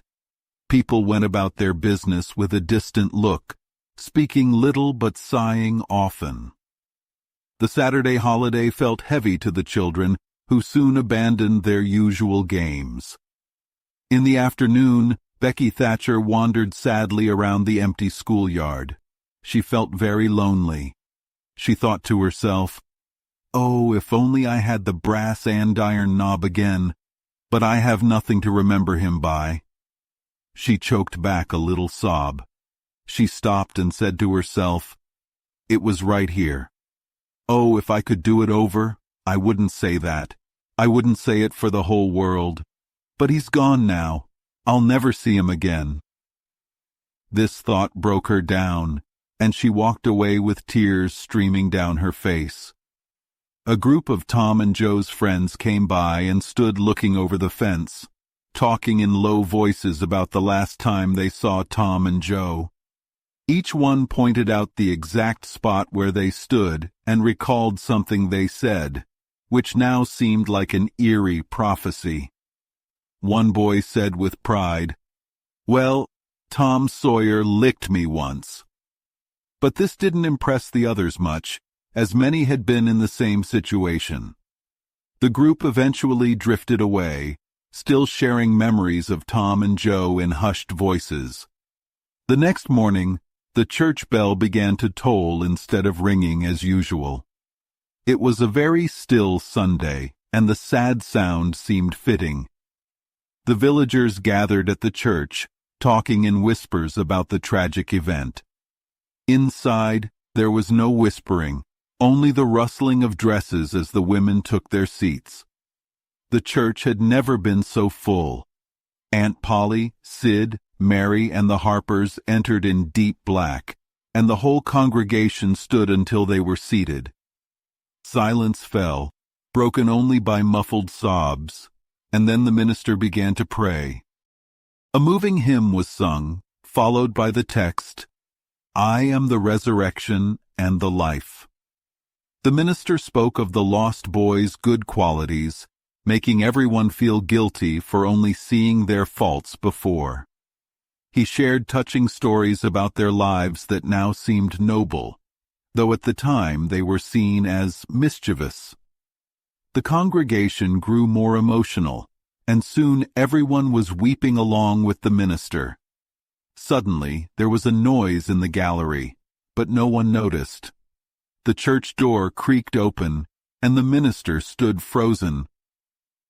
People went about their business with a distant look, speaking little but sighing often. The Saturday holiday felt heavy to the children, who soon abandoned their usual games. In the afternoon, Becky Thatcher wandered sadly around the empty schoolyard. She felt very lonely. She thought to herself, "Oh, if only I had the brass andiron knob again, but I have nothing to remember him by." She choked back a little sob. She stopped and said to herself, "It was right here. Oh, if I could do it over, I wouldn't say that. I wouldn't say it for the whole world. But he's gone now. I'll never see him again." This thought broke her down, and she walked away with tears streaming down her face. A group of Tom and Joe's friends came by and stood looking over the fence, talking in low voices about the last time they saw Tom and Joe. Each one pointed out the exact spot where they stood and recalled something they said, which now seemed like an eerie prophecy. One boy said with pride, "Well, Tom Sawyer licked me once." But this didn't impress the others much, as many had been in the same situation. The group eventually drifted away, still sharing memories of Tom and Joe in hushed voices. The next morning, the church bell began to toll instead of ringing as usual. It was a very still Sunday, and the sad sound seemed fitting. The villagers gathered at the church, talking in whispers about the tragic event. Inside, there was no whispering, only the rustling of dresses as the women took their seats. The church had never been so full. Aunt Polly, Sid, Mary, and the Harpers entered in deep black, and the whole congregation stood until they were seated. Silence fell, broken only by muffled sobs, and then the minister began to pray. A moving hymn was sung, followed by the text, "I am the resurrection and the life." The minister spoke of the lost boy's good qualities, making everyone feel guilty for only seeing their faults before. He shared touching stories about their lives that now seemed noble, though at the time they were seen as mischievous. The congregation grew more emotional, and soon everyone was weeping along with the minister. Suddenly, there was a noise in the gallery, but no one noticed. The church door creaked open, and the minister stood frozen.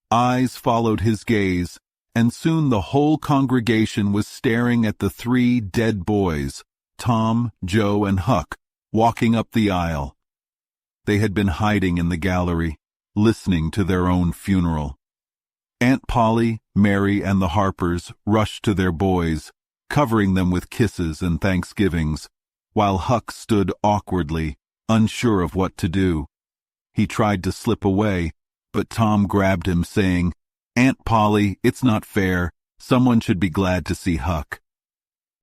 Eyes followed his gaze, and soon the whole congregation was staring at the three dead boys, Tom, Joe, and Huck, walking up the aisle. They had been hiding in the gallery, listening to their own funeral. Aunt Polly, Mary, and the Harpers rushed to their boys, covering them with kisses and thanksgivings, while Huck stood awkwardly, unsure of what to do. He tried to slip away, but Tom grabbed him, saying, "Aunt Polly, it's not fair. Someone should be glad to see Huck."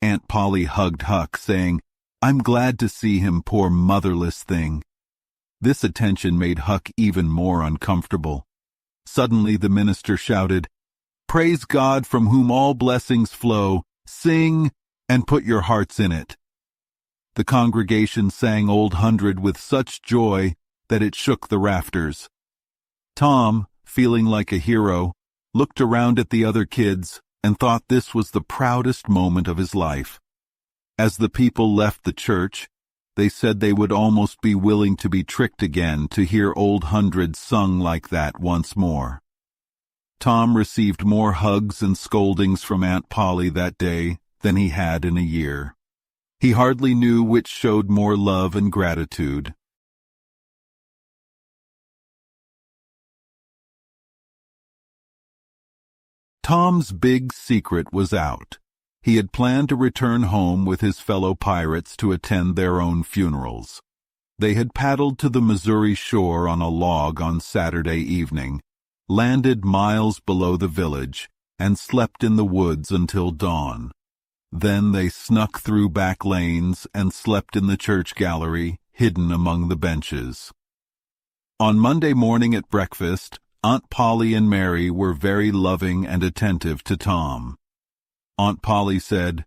Aunt Polly hugged Huck, saying, "I'm glad to see him, poor motherless thing." This attention made Huck even more uncomfortable. Suddenly the minister shouted, "Praise God from whom all blessings flow. Sing and put your hearts in it." The congregation sang Old Hundred with such joy that it shook the rafters. Tom, feeling like a hero, looked around at the other kids and thought this was the proudest moment of his life. As the people left the church, they said they would almost be willing to be tricked again to hear Old Hundred sung like that once more. Tom received more hugs and scoldings from Aunt Polly that day than he had in a year. He hardly knew which showed more love and gratitude. Tom's big secret was out. He had planned to return home with his fellow pirates to attend their own funerals. They had paddled to the Missouri shore on a log on Saturday evening, landed miles below the village, and slept in the woods until dawn. Then they snuck through back lanes and slept in the church gallery, hidden among the benches. On Monday morning at breakfast, Aunt Polly and Mary were very loving and attentive to Tom. Aunt Polly said,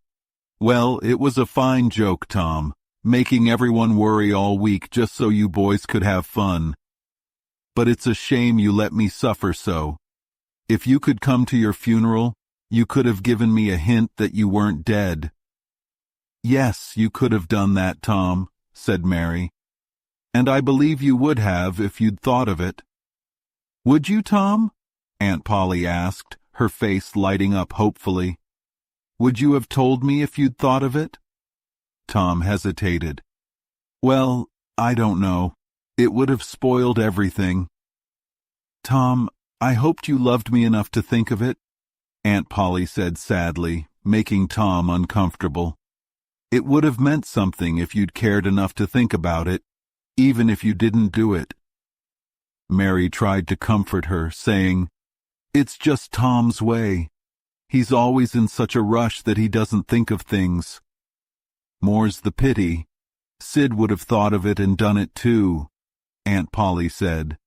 "Well, it was a fine joke, Tom, making everyone worry all week just so you boys could have fun. But it's a shame you let me suffer so. If you could come to your funeral, you could have given me a hint that you weren't dead." "Yes, you could have done that, Tom," said Mary. "And I believe you would have if you'd thought of it." "Would you, Tom?" Aunt Polly asked, her face lighting up hopefully. "Would you have told me if you'd thought of it?" Tom hesitated. "Well, I don't know. It would have spoiled everything." "Tom, I hoped you loved me enough to think of it," Aunt Polly said sadly, making Tom uncomfortable. "It would have meant something if you'd cared enough to think about it, even if you didn't do it." Mary tried to comfort her, saying, "It's just Tom's way. He's always in such a rush that he doesn't think of things." More's the pity. Sid would have thought of it and done it too, Aunt Polly said.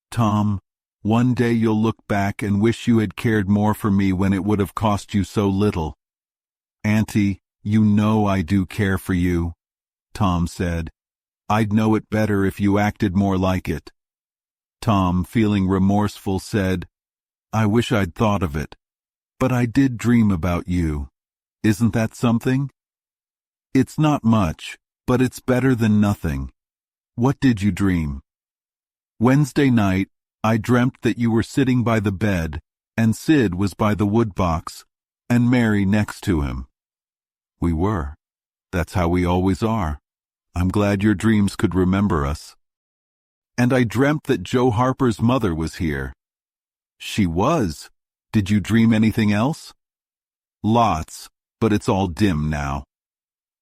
Tom, one day you'll look back and wish you had cared more for me when it would have cost you so little. Auntie, you know I do care for you, Tom said. I'd know it better if you acted more like it. Tom, feeling remorseful, said, I wish I'd thought of it, but I did dream about you. Isn't that something? It's not much, but it's better than nothing. What did you dream? Wednesday night, I dreamt that you were sitting by the bed, and Sid was by the woodbox, and Mary next to him. We were. That's how we always are. I'm glad your dreams could remember us. And I dreamt that Joe Harper's mother was here. She was. Did you dream anything else? Lots, but it's all dim now.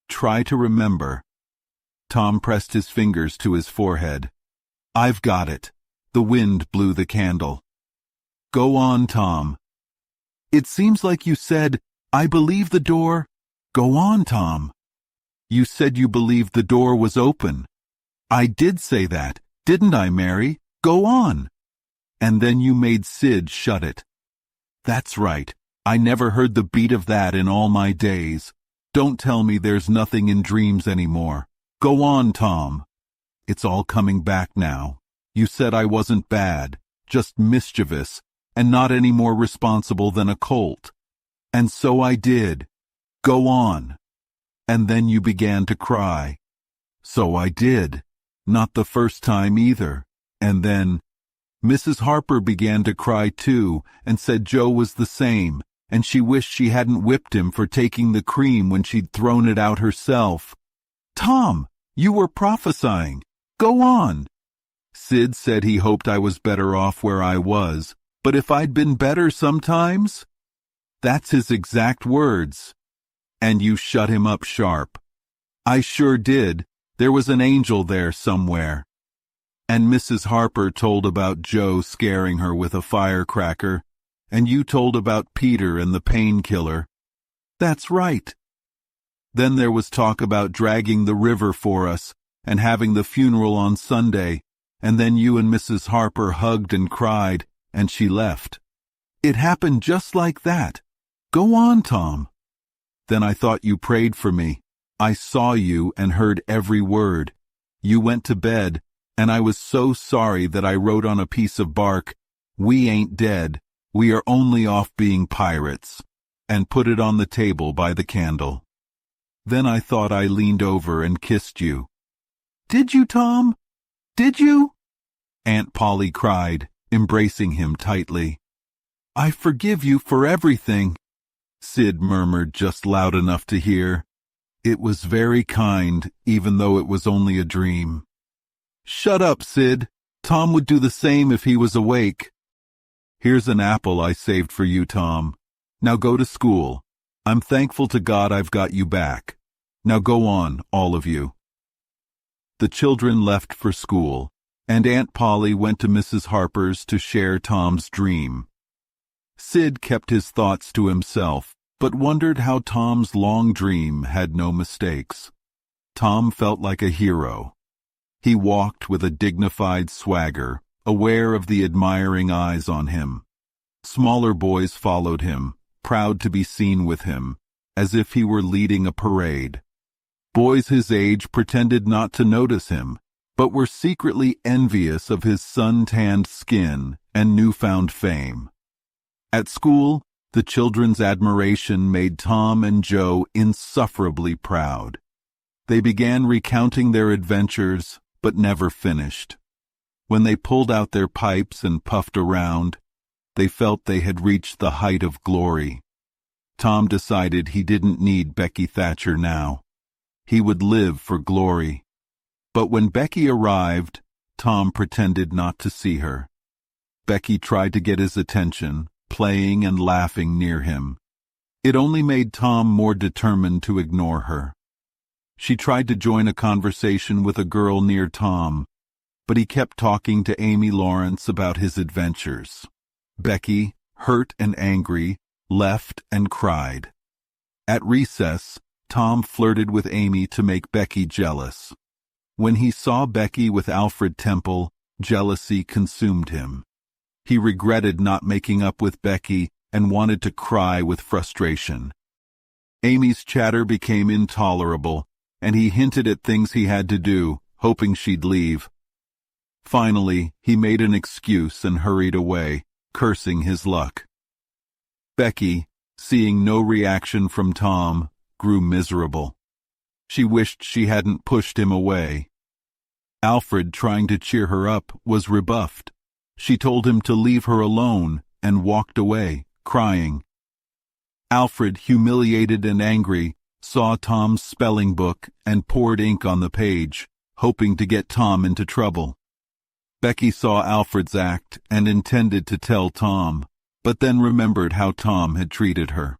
Try to remember. Tom pressed his fingers to his forehead. I've got it. The wind blew the candle. Go on, Tom. It seems like you said, I believe the door. Go on, Tom. You said you believed the door was open. I did say that, didn't I, Mary? Go on. And then you made Sid shut it. That's right. I never heard the beat of that in all my days. Don't tell me there's nothing in dreams anymore. Go on, Tom. It's all coming back now. You said I wasn't bad, just mischievous, and not any more responsible than a colt. And so I did. Go on. And then you began to cry. So I did. Not the first time either. And then Mrs. Harper began to cry too, and said Joe was the same, and she wished she hadn't whipped him for taking the cream when she'd thrown it out herself. Tom, you were prophesying. Go on. Sid said he hoped I was better off where I was, but if I'd been better sometimes? That's his exact words. And you shut him up sharp. I sure did. There was an angel there somewhere. And Mrs. Harper told about Joe scaring her with a firecracker, and you told about Peter and the painkiller. That's right. Then there was talk about dragging the river for us and having the funeral on Sunday, and then you and Mrs. Harper hugged and cried, and she left. It happened just like that. Go on, Tom. Then I thought you prayed for me. I saw you and heard every word. You went to bed, and I was so sorry that I wrote on a piece of bark, "We ain't dead, we are only off being pirates," and put it on the table by the candle. Then I thought I leaned over and kissed you. Did you, Tom? Did you? Aunt Polly cried, embracing him tightly. I forgive you for everything, Sid murmured just loud enough to hear. It was very kind, even though it was only a dream. Shut up, Sid. Tom would do the same if he was awake. Here's an apple I saved for you, Tom. Now go to school. I'm thankful to God I've got you back. Now go on, all of you. The children left for school, and Aunt Polly went to Mrs. Harper's to share Tom's dream. Sid kept his thoughts to himself, but wondered how Tom's long dream had no mistakes. Tom felt like a hero. He walked with a dignified swagger, aware of the admiring eyes on him. Smaller boys followed him, proud to be seen with him, as if he were leading a parade. Boys his age pretended not to notice him, but were secretly envious of his sun-tanned skin and newfound fame. At school, the children's admiration made Tom and Joe insufferably proud. They began recounting their adventures, but never finished. When they pulled out their pipes and puffed around, they felt they had reached the height of glory. Tom decided he didn't need Becky Thatcher now. He would live for glory. But when Becky arrived, Tom pretended not to see her. Becky tried to get his attention, playing and laughing near him. It only made Tom more determined to ignore her. She tried to join a conversation with a girl near Tom, but he kept talking to Amy Lawrence about his adventures. Becky, hurt and angry, left and cried. At recess, Tom flirted with Amy to make Becky jealous. When he saw Becky with Alfred Temple, jealousy consumed him. He regretted not making up with Becky and wanted to cry with frustration. Amy's chatter became intolerable, and he hinted at things he had to do, hoping she'd leave. Finally, he made an excuse and hurried away, cursing his luck. Becky, seeing no reaction from Tom, grew miserable. She wished she hadn't pushed him away. Alfred, trying to cheer her up, was rebuffed. She told him to leave her alone and walked away, crying. Alfred, humiliated and angry, saw Tom's spelling book and poured ink on the page, hoping to get Tom into trouble. Becky saw Alfred's act and intended to tell Tom, but then remembered how Tom had treated her.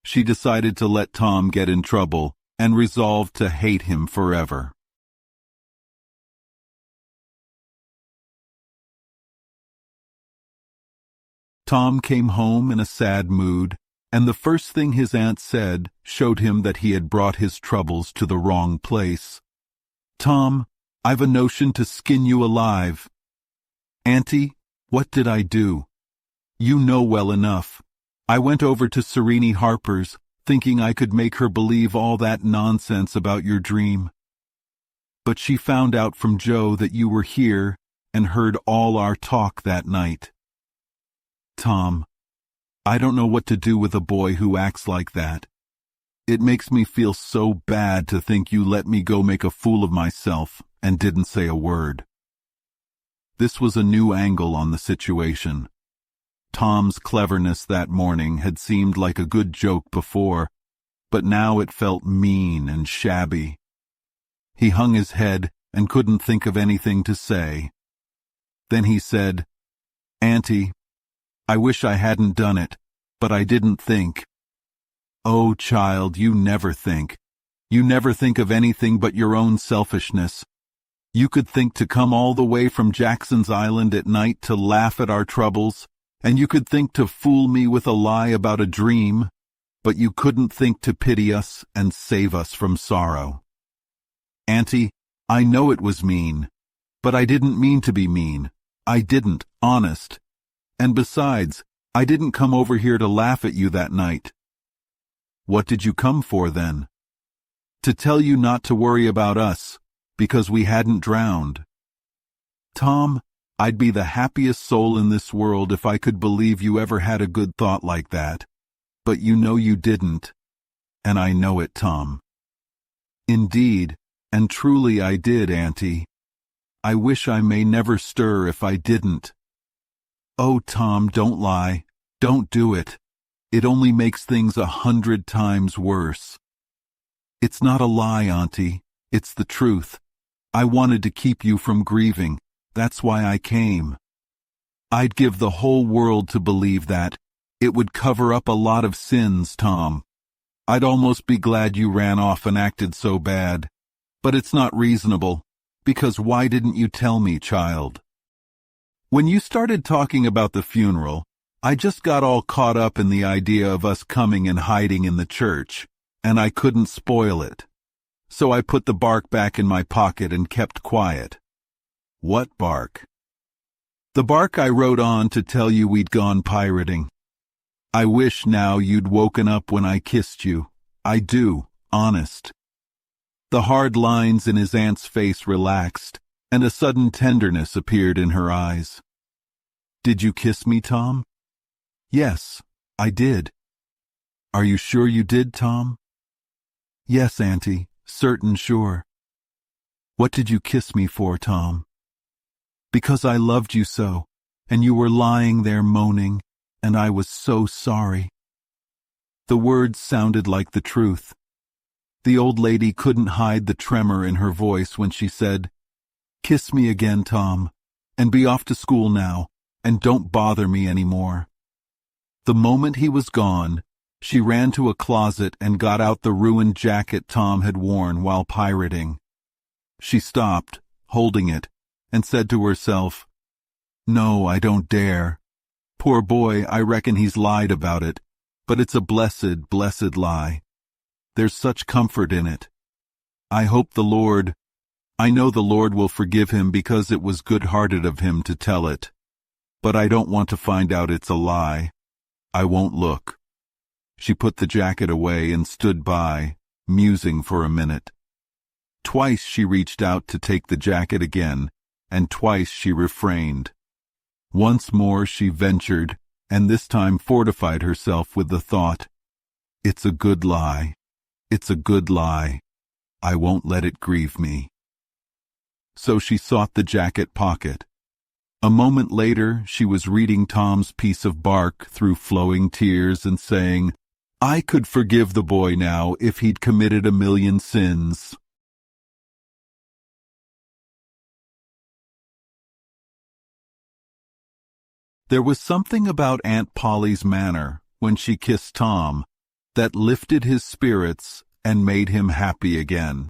She decided to let Tom get in trouble and resolved to hate him forever. Tom came home in a sad mood, and the first thing his aunt said showed him that he had brought his troubles to the wrong place. "Tom, I've a notion to skin you alive." "Auntie, what did I do?" "You know well enough. I went over to Serene Harper's, thinking I could make her believe all that nonsense about your dream. But she found out from Joe that you were here and heard all our talk that night." "Tom, I don't know what to do with a boy who acts like that. It makes me feel so bad to think you let me go make a fool of myself and didn't say a word." This was a new angle on the situation. Tom's cleverness that morning had seemed like a good joke before, but now it felt mean and shabby. He hung his head and couldn't think of anything to say. Then he said, "Auntie, I wish I hadn't done it, but I didn't think." "Oh, child, you never think. You never think of anything but your own selfishness. You could think to come all the way from Jackson's Island at night to laugh at our troubles, and you could think to fool me with a lie about a dream, but you couldn't think to pity us and save us from sorrow. Auntie, I know it was mean, but I didn't mean to be mean. I didn't, honest. And besides, I didn't come over here to laugh at you that night." "What did you come for then?" "To tell you not to worry about us, because we hadn't drowned." "Tom, I'd be the happiest soul in this world if I could believe you ever had a good thought like that. But you know you didn't. And I know it, Tom." "Indeed, and truly I did, Auntie. I wish I may never stir if I didn't." "Oh, Tom, don't lie. Don't do it. It only makes things 100 times worse." "It's not a lie, Auntie. It's the truth. I wanted to keep you from grieving. That's why I came. I'd give the whole world to believe that. It would cover up a lot of sins, Tom. I'd almost be glad you ran off and acted so bad. But it's not reasonable, because why didn't you tell me, child? When you started talking about the funeral, I just got all caught up in the idea of us coming and hiding in the church, and I couldn't spoil it. So I put the bark back in my pocket and kept quiet." "What bark?" "The bark I wrote on to tell you we'd gone pirating. I wish now you'd woken up when I kissed you. I do, honest." The hard lines in his aunt's face relaxed, and a sudden tenderness appeared in her eyes. "Did you kiss me, Tom?" "Yes, I did." "Are you sure you did, Tom?" "Yes, Auntie, certain sure." "What did you kiss me for, Tom?" "Because I loved you so, and you were lying there moaning, and I was so sorry." The words sounded like the truth. The old lady couldn't hide the tremor in her voice when she said, "Kiss me again, Tom, and be off to school now, and don't bother me any more." The moment he was gone, she ran to a closet and got out the ruined jacket Tom had worn while pirating. She stopped, holding it, and said to herself, "No, I don't dare. Poor boy, I reckon he's lied about it, but it's a blessed, blessed lie. There's such comfort in it. I know the Lord will forgive him because it was good-hearted of him to tell it. But I don't want to find out it's a lie. I won't look." She put the jacket away and stood by, musing for a minute. Twice she reached out to take the jacket again, and twice she refrained. Once more she ventured, and this time fortified herself with the thought, "It's a good lie. It's a good lie. I won't let it grieve me." So she sought the jacket pocket. A moment later she was reading Tom's piece of bark through flowing tears and saying, "I could forgive the boy now if he'd committed 1,000,000 sins." There was something about Aunt Polly's manner when she kissed Tom that lifted his spirits and made him happy again.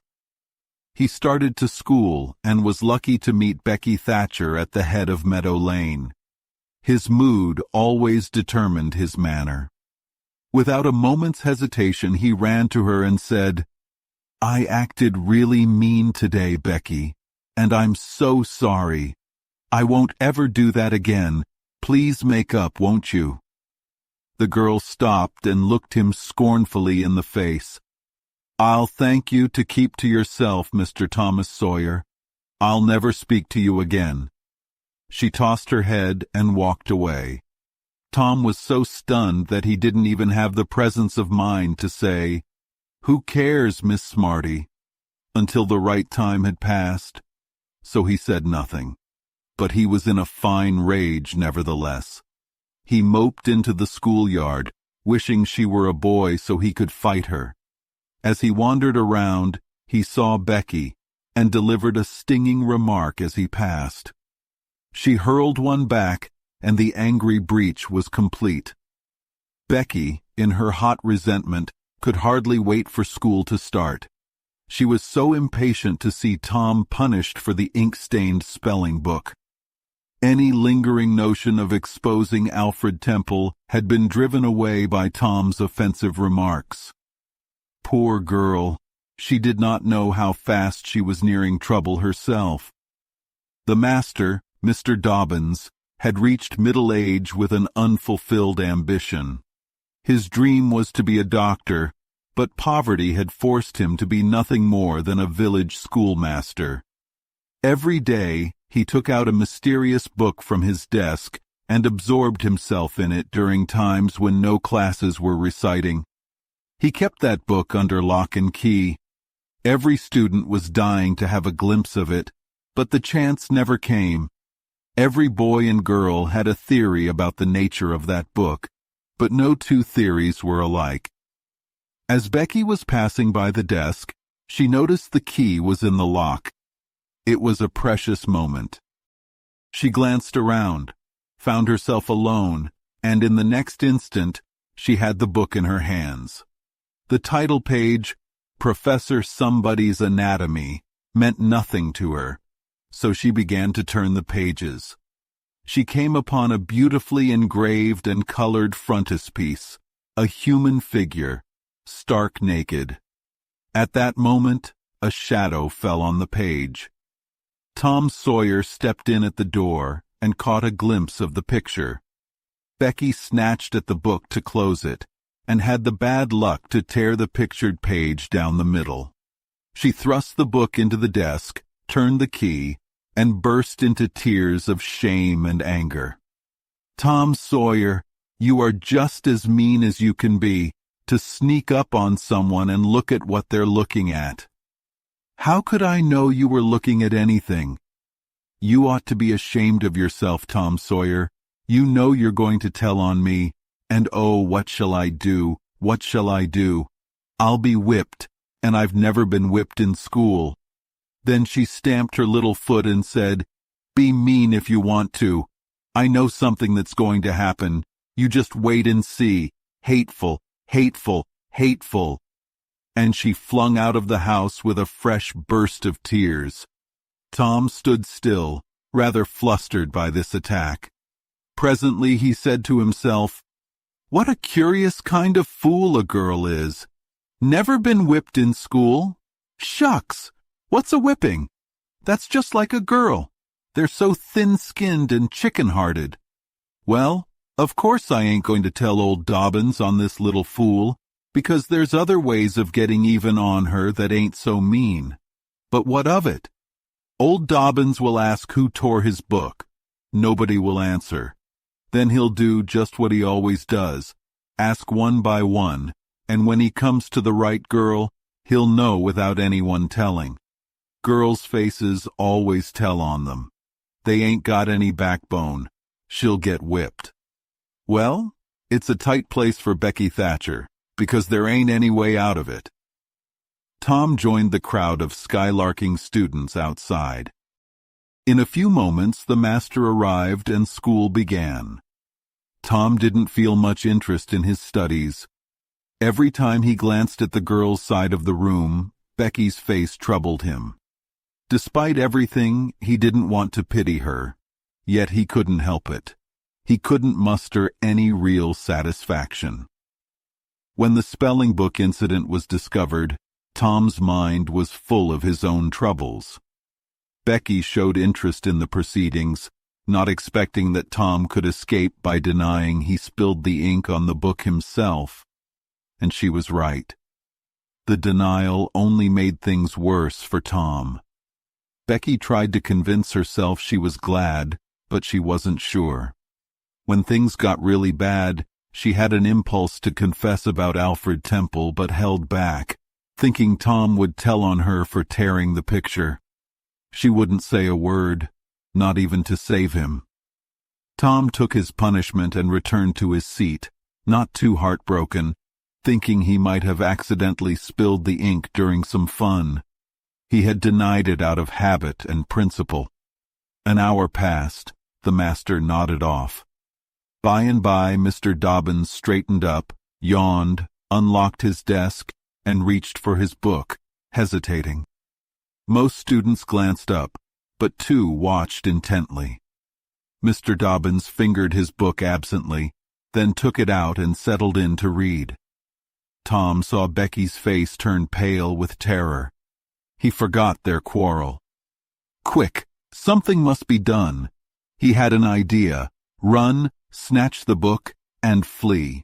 He started to school and was lucky to meet Becky Thatcher at the head of Meadow Lane. His mood always determined his manner. Without a moment's hesitation, he ran to her and said, "I acted really mean today, Becky, and I'm so sorry. I won't ever do that again. Please make up, won't you?" The girl stopped and looked him scornfully in the face. "I'll thank you to keep to yourself, Mr. Thomas Sawyer. I'll never speak to you again." She tossed her head and walked away. Tom was so stunned that he didn't even have the presence of mind to say, "Who cares, Miss Smarty?" until the right time had passed. So he said nothing. But he was in a fine rage nevertheless. He moped into the schoolyard, wishing she were a boy so he could fight her. As he wandered around, he saw Becky, and delivered a stinging remark as he passed. She hurled one back, and the angry breach was complete. Becky, in her hot resentment, could hardly wait for school to start. She was so impatient to see Tom punished for the ink-stained spelling book. Any lingering notion of exposing Alfred Temple had been driven away by Tom's offensive remarks. Poor girl, she did not know how fast she was nearing trouble herself. The master, Mr. Dobbins, had reached middle age with an unfulfilled ambition. His dream was to be a doctor, but poverty had forced him to be nothing more than a village schoolmaster. Every day he took out a mysterious book from his desk and absorbed himself in it during times when no classes were reciting. He kept that book under lock and key. Every student was dying to have a glimpse of it, but the chance never came. Every boy and girl had a theory about the nature of that book, but no two theories were alike. As Becky was passing by the desk, she noticed the key was in the lock. It was a precious moment. She glanced around, found herself alone, and in the next instant, she had the book in her hands. The title page, Professor Somebody's Anatomy, meant nothing to her, so she began to turn the pages. She came upon a beautifully engraved and colored frontispiece, a human figure, stark naked. At that moment, a shadow fell on the page. Tom Sawyer stepped in at the door and caught a glimpse of the picture. Becky snatched at the book to close it, and had the bad luck to tear the pictured page down the middle. She thrust the book into the desk, turned the key, and burst into tears of shame and anger. "Tom Sawyer, you are just as mean as you can be, to sneak up on someone and look at what they're looking at. How could I know you were looking at anything? You ought to be ashamed of yourself, Tom Sawyer. You know you're going to tell on me, and oh, what shall I do? What shall I do? I'll be whipped, and I've never been whipped in school." Then she stamped her little foot and said, "Be mean if you want to. I know something that's going to happen. You just wait and see. Hateful, hateful, hateful." And she flung out of the house with a fresh burst of tears. Tom stood still, rather flustered by this attack. Presently he said to himself, "What a curious kind of fool a girl is. Never been whipped in school? Shucks! What's a whipping? That's just like a girl. They're so thin-skinned and chicken-hearted. Well, of course I ain't going to tell old Dobbins on this little fool, because there's other ways of getting even on her that ain't so mean. But what of it? Old Dobbins will ask who tore his book. Nobody will answer. Then he'll do just what he always does, ask one by one, and when he comes to the right girl, he'll know without anyone telling. Girls' faces always tell on them. They ain't got any backbone. She'll get whipped. Well, it's a tight place for Becky Thatcher, because there ain't any way out of it. Tom joined the crowd of skylarking students outside. In a few moments, the master arrived and school began. Tom didn't feel much interest in his studies. Every time he glanced at the girls' side of the room, Becky's face troubled him. Despite everything, he didn't want to pity her, yet he couldn't help it. He couldn't muster any real satisfaction. When the spelling book incident was discovered, Tom's mind was full of his own troubles. Becky showed interest in the proceedings, not expecting that Tom could escape by denying he spilled the ink on the book himself. And she was right. The denial only made things worse for Tom. Becky tried to convince herself she was glad, but she wasn't sure. When things got really bad, she had an impulse to confess about Alfred Temple but held back, thinking Tom would tell on her for tearing the picture. She wouldn't say a word, not even to save him. Tom took his punishment and returned to his seat, not too heartbroken, thinking he might have accidentally spilled the ink during some fun. He had denied it out of habit and principle. An hour passed. The master nodded off. By and by, Mr. Dobbins straightened up, yawned, unlocked his desk, and reached for his book, hesitating. Most students glanced up, but 2 watched intently. Mr. Dobbins fingered his book absently, then took it out and settled in to read. Tom saw Becky's face turn pale with terror. He forgot their quarrel. Quick, something must be done. He had an idea: run, snatch the book, and flee.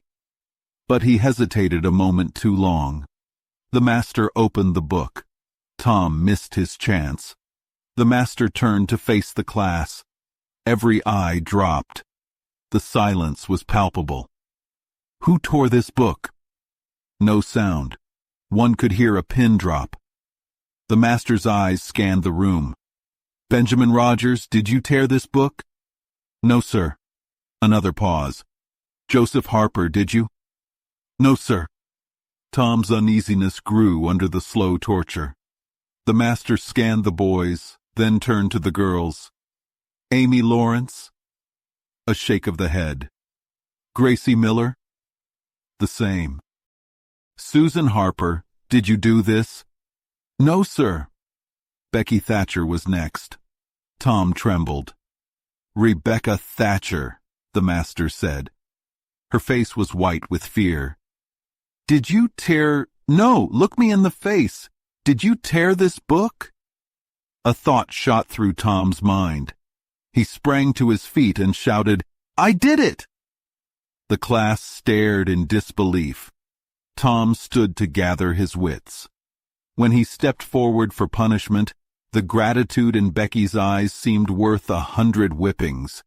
But he hesitated a moment too long. The master opened the book. Tom missed his chance. The master turned to face the class. Every eye dropped. The silence was palpable. Who tore this book? No sound. One could hear a pin drop. The master's eyes scanned the room. Benjamin Rogers, did you tear this book? No, sir. Another pause. Joseph Harper, did you? No, sir. Tom's uneasiness grew under the slow torture. The master scanned the boys, then turned to the girls. Amy Lawrence? A shake of the head. Gracie Miller? The same. Susan Harper, did you do this? No, sir. Becky Thatcher was next. Tom trembled. Rebecca Thatcher, the master said. Her face was white with fear. Did you tear— No, look me in the face. Did you tear this book? A thought shot through Tom's mind. He sprang to his feet and shouted, I did it! The class stared in disbelief. Tom stood to gather his wits. When he stepped forward for punishment, the gratitude in Becky's eyes seemed worth 100 whippings.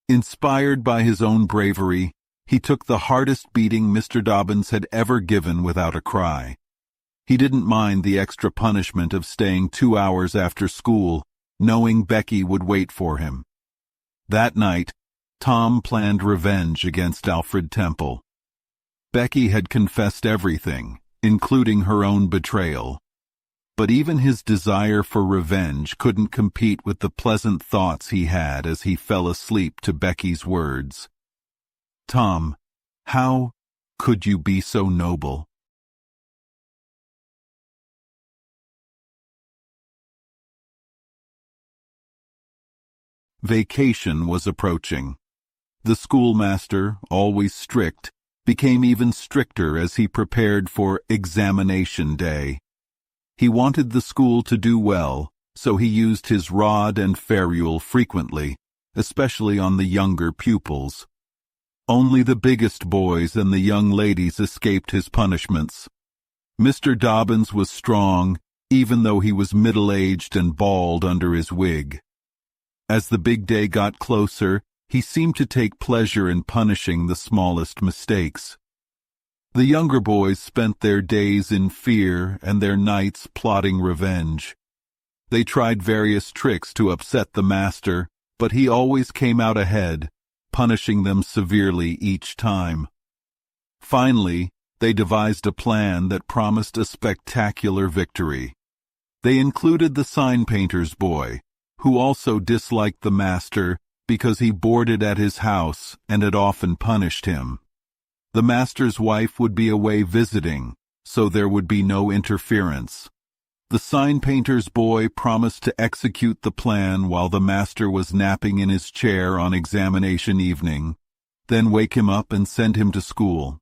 Inspired by his own bravery, he took the hardest beating Mr. Dobbins had ever given without a cry. He didn't mind the extra punishment of staying 2 hours after school, knowing Becky would wait for him. That night, Tom planned revenge against Alfred Temple. Becky had confessed everything, including her own betrayal. But even his desire for revenge couldn't compete with the pleasant thoughts he had as he fell asleep to Becky's words. Tom, how could you be so noble? Vacation was approaching. The schoolmaster, always strict, became even stricter as he prepared for examination day. He wanted the school to do well, so he used his rod and ferule frequently, especially on the younger pupils. Only the biggest boys and the young ladies escaped his punishments. Mr. Dobbins was strong, even though he was middle-aged and bald under his wig. As the big day got closer, he seemed to take pleasure in punishing the smallest mistakes. The younger boys spent their days in fear and their nights plotting revenge. They tried various tricks to upset the master, but he always came out ahead, punishing them severely each time. Finally, they devised a plan that promised a spectacular victory. They included the sign painter's boy, who also disliked the master because he boarded at his house and had often punished him. The master's wife would be away visiting, so there would be no interference. The sign painter's boy promised to execute the plan while the master was napping in his chair on examination evening, then wake him up and send him to school.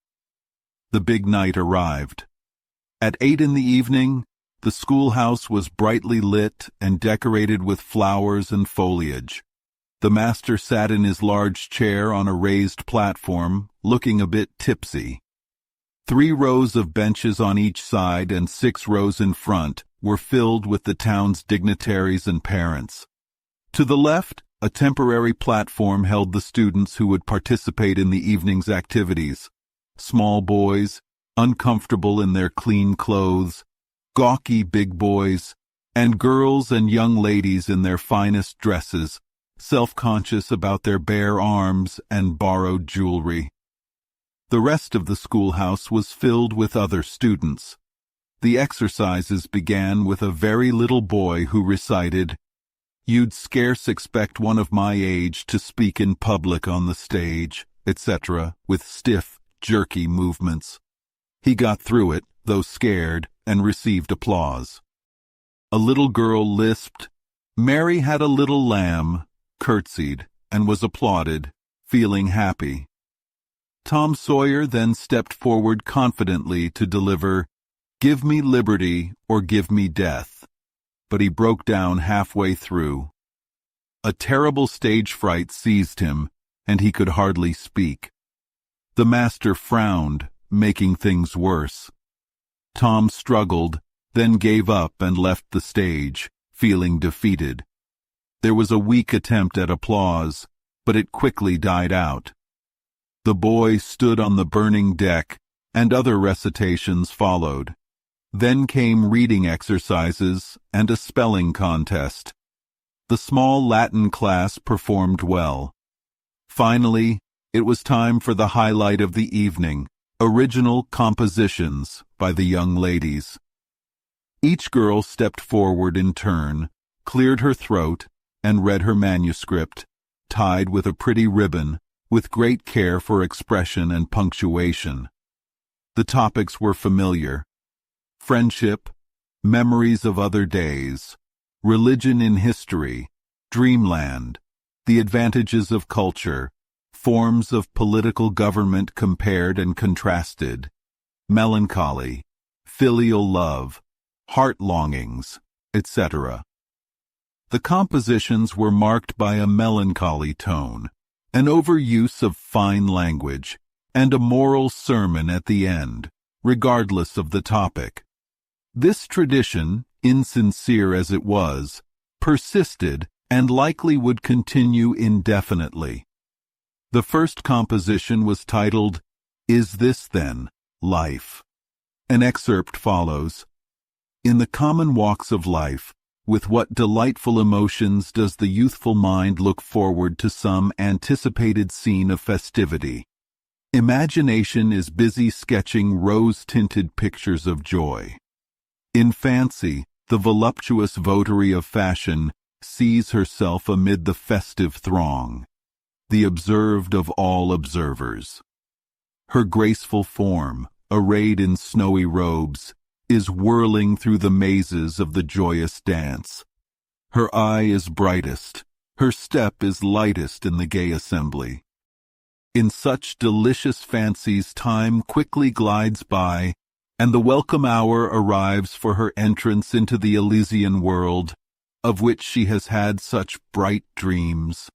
The big night arrived. At 8 in the evening, the schoolhouse was brightly lit and decorated with flowers and foliage. The master sat in his large chair on a raised platform, looking a bit tipsy. 3 rows of benches on each side and 6 rows in front were filled with the town's dignitaries and parents. To the left, a temporary platform held the students who would participate in the evening's activities. Small boys, uncomfortable in their clean clothes, gawky big boys, and girls and young ladies in their finest dresses, self-conscious about their bare arms and borrowed jewelry. The rest of the schoolhouse was filled with other students. The exercises began with a very little boy who recited, "You'd scarce expect one of my age to speak in public on the stage," etc., with stiff, jerky movements. He got through it, though scared, and received applause. A little girl lisped, "Mary had a little lamb," curtsied, and was applauded, feeling happy. Tom Sawyer then stepped forward confidently to deliver, "Give me liberty or give me death," but he broke down halfway through. A terrible stage fright seized him, and he could hardly speak. The master frowned, making things worse. Tom struggled, then gave up and left the stage, feeling defeated. There was a weak attempt at applause, but it quickly died out. The boy stood on the burning deck, and other recitations followed. Then came reading exercises and a spelling contest. The small Latin class performed well. Finally, it was time for the highlight of the evening, original compositions by the young ladies. Each girl stepped forward in turn, cleared her throat, and read her manuscript, tied with a pretty ribbon, with great care for expression and punctuation. The topics were familiar: friendship, memories of other days, religion in history, dreamland, the advantages of culture, forms of political government compared and contrasted, melancholy, filial love, heart longings, etc. The compositions were marked by a melancholy tone, an overuse of fine language, and a moral sermon at the end, regardless of the topic. This tradition, insincere as it was, persisted and likely would continue indefinitely. The first composition was titled, "Is This Then Life?" An excerpt follows. In the common walks of life, with what delightful emotions does the youthful mind look forward to some anticipated scene of festivity. Imagination is busy sketching rose-tinted pictures of joy. In fancy, the voluptuous votary of fashion sees herself amid the festive throng, the observed of all observers. Her graceful form, arrayed in snowy robes, is whirling through the mazes of the joyous dance. Her eye is brightest, her step is lightest in the gay assembly. In such delicious fancies time quickly glides by, and the welcome hour arrives for her entrance into the Elysian world, of which she has had such bright dreams.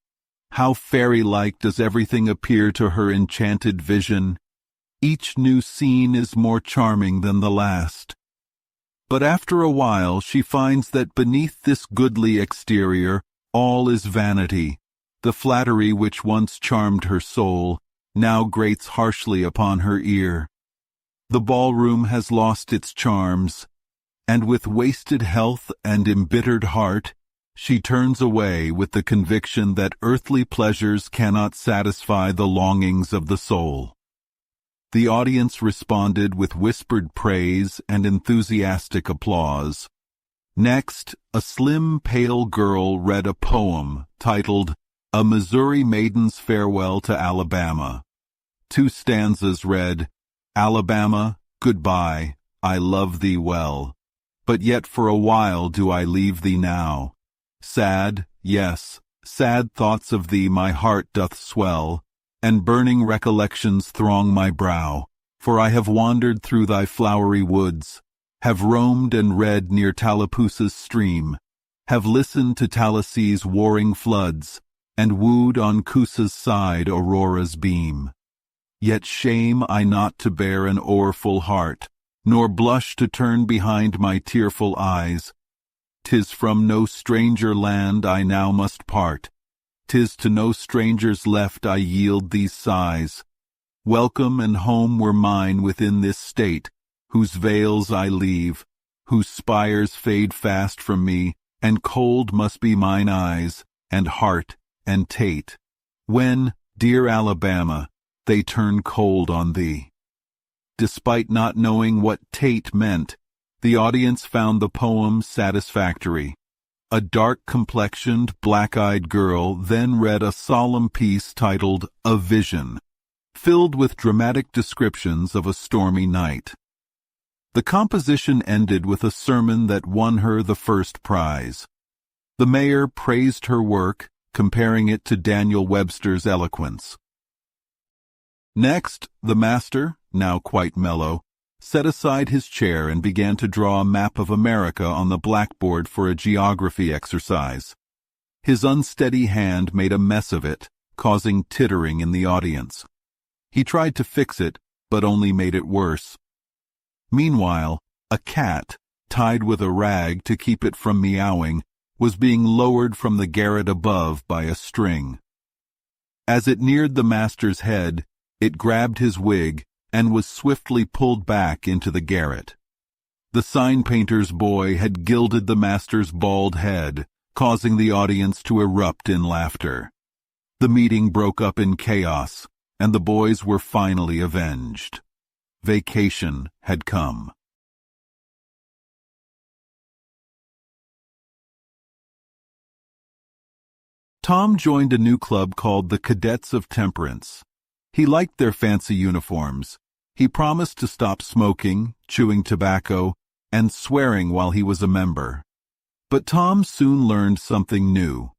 How fairy-like does everything appear to her enchanted vision! Each new scene is more charming than the last. But after a while she finds that beneath this goodly exterior all is vanity. The flattery which once charmed her soul now grates harshly upon her ear. The ballroom has lost its charms, and with wasted health and embittered heart, she turns away with the conviction that earthly pleasures cannot satisfy the longings of the soul. The audience responded with whispered praise and enthusiastic applause. Next, a slim, pale girl read a poem titled A Missouri Maiden's Farewell to Alabama. 2 stanzas read, Alabama, goodbye, I love thee well, but yet for a while do I leave thee now. Sad, yes, sad thoughts of thee my heart doth swell, and burning recollections throng my brow, for I have wandered through thy flowery woods, have roamed and read near Tallapoosa's stream, have listened to Tallahassee warring floods, and wooed on Coosa's side Aurora's beam. Yet shame I not to bear an o'erfull heart, nor blush to turn behind my tearful eyes. 'Tis from no stranger land I now must part, 'tis to no strangers left I yield these sighs. Welcome and home were mine within this state, whose veils I leave, whose spires fade fast from me, and cold must be mine eyes, and heart, and Tate, when, dear Alabama, they turn cold on thee. Despite not knowing what Tate meant, the audience found the poem satisfactory. A dark-complexioned, black-eyed girl then read a solemn piece titled A Vision, filled with dramatic descriptions of a stormy night. The composition ended with a sermon that won her the first prize. The mayor praised her work, comparing it to Daniel Webster's eloquence. Next, the master, now quite mellow, set aside his chair and began to draw a map of America on the blackboard for a geography exercise. His unsteady hand made a mess of it, causing tittering in the audience. He tried to fix it, but only made it worse. Meanwhile, a cat, tied with a rag to keep it from meowing, was being lowered from the garret above by a string. As it neared the master's head, it grabbed his wig and was swiftly pulled back into the garret. The sign painter's boy had gilded the master's bald head, causing the audience to erupt in laughter. The meeting broke up in chaos, and the boys were finally avenged. Vacation had come. Tom joined a new club called the Cadets of Temperance. He liked their fancy uniforms. He promised to stop smoking, chewing tobacco, and swearing while he was a member. But Tom soon learned something new.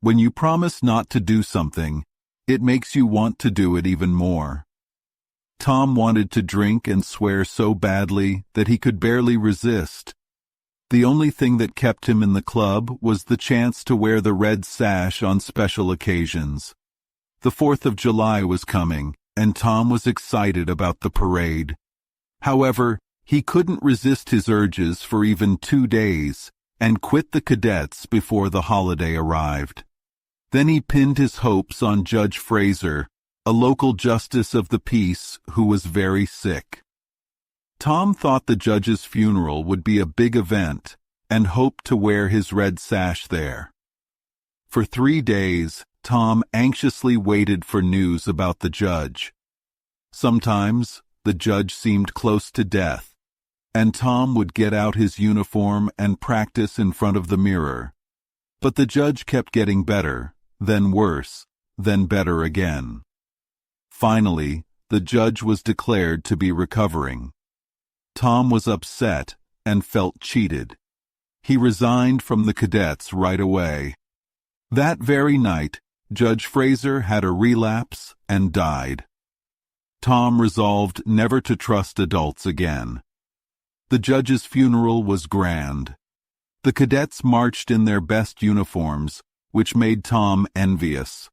When you promise not to do something, it makes you want to do it even more. Tom wanted to drink and swear so badly that he could barely resist. The only thing that kept him in the club was the chance to wear the red sash on special occasions. The 4th of July was coming, and Tom was excited about the parade. However, he couldn't resist his urges for even 2 days, and quit the cadets before the holiday arrived. Then he pinned his hopes on Judge Fraser, a local justice of the peace who was very sick. Tom thought the judge's funeral would be a big event, and hoped to wear his red sash there. For 3 days, Tom anxiously waited for news about the judge. Sometimes, the judge seemed close to death, and Tom would get out his uniform and practice in front of the mirror. But the judge kept getting better, then worse, then better again. Finally, the judge was declared to be recovering. Tom was upset and felt cheated. He resigned from the cadets right away. That very night, Judge Fraser had a relapse and died. Tom resolved never to trust adults again. The judge's funeral was grand. The cadets marched in their best uniforms, which made Tom envious.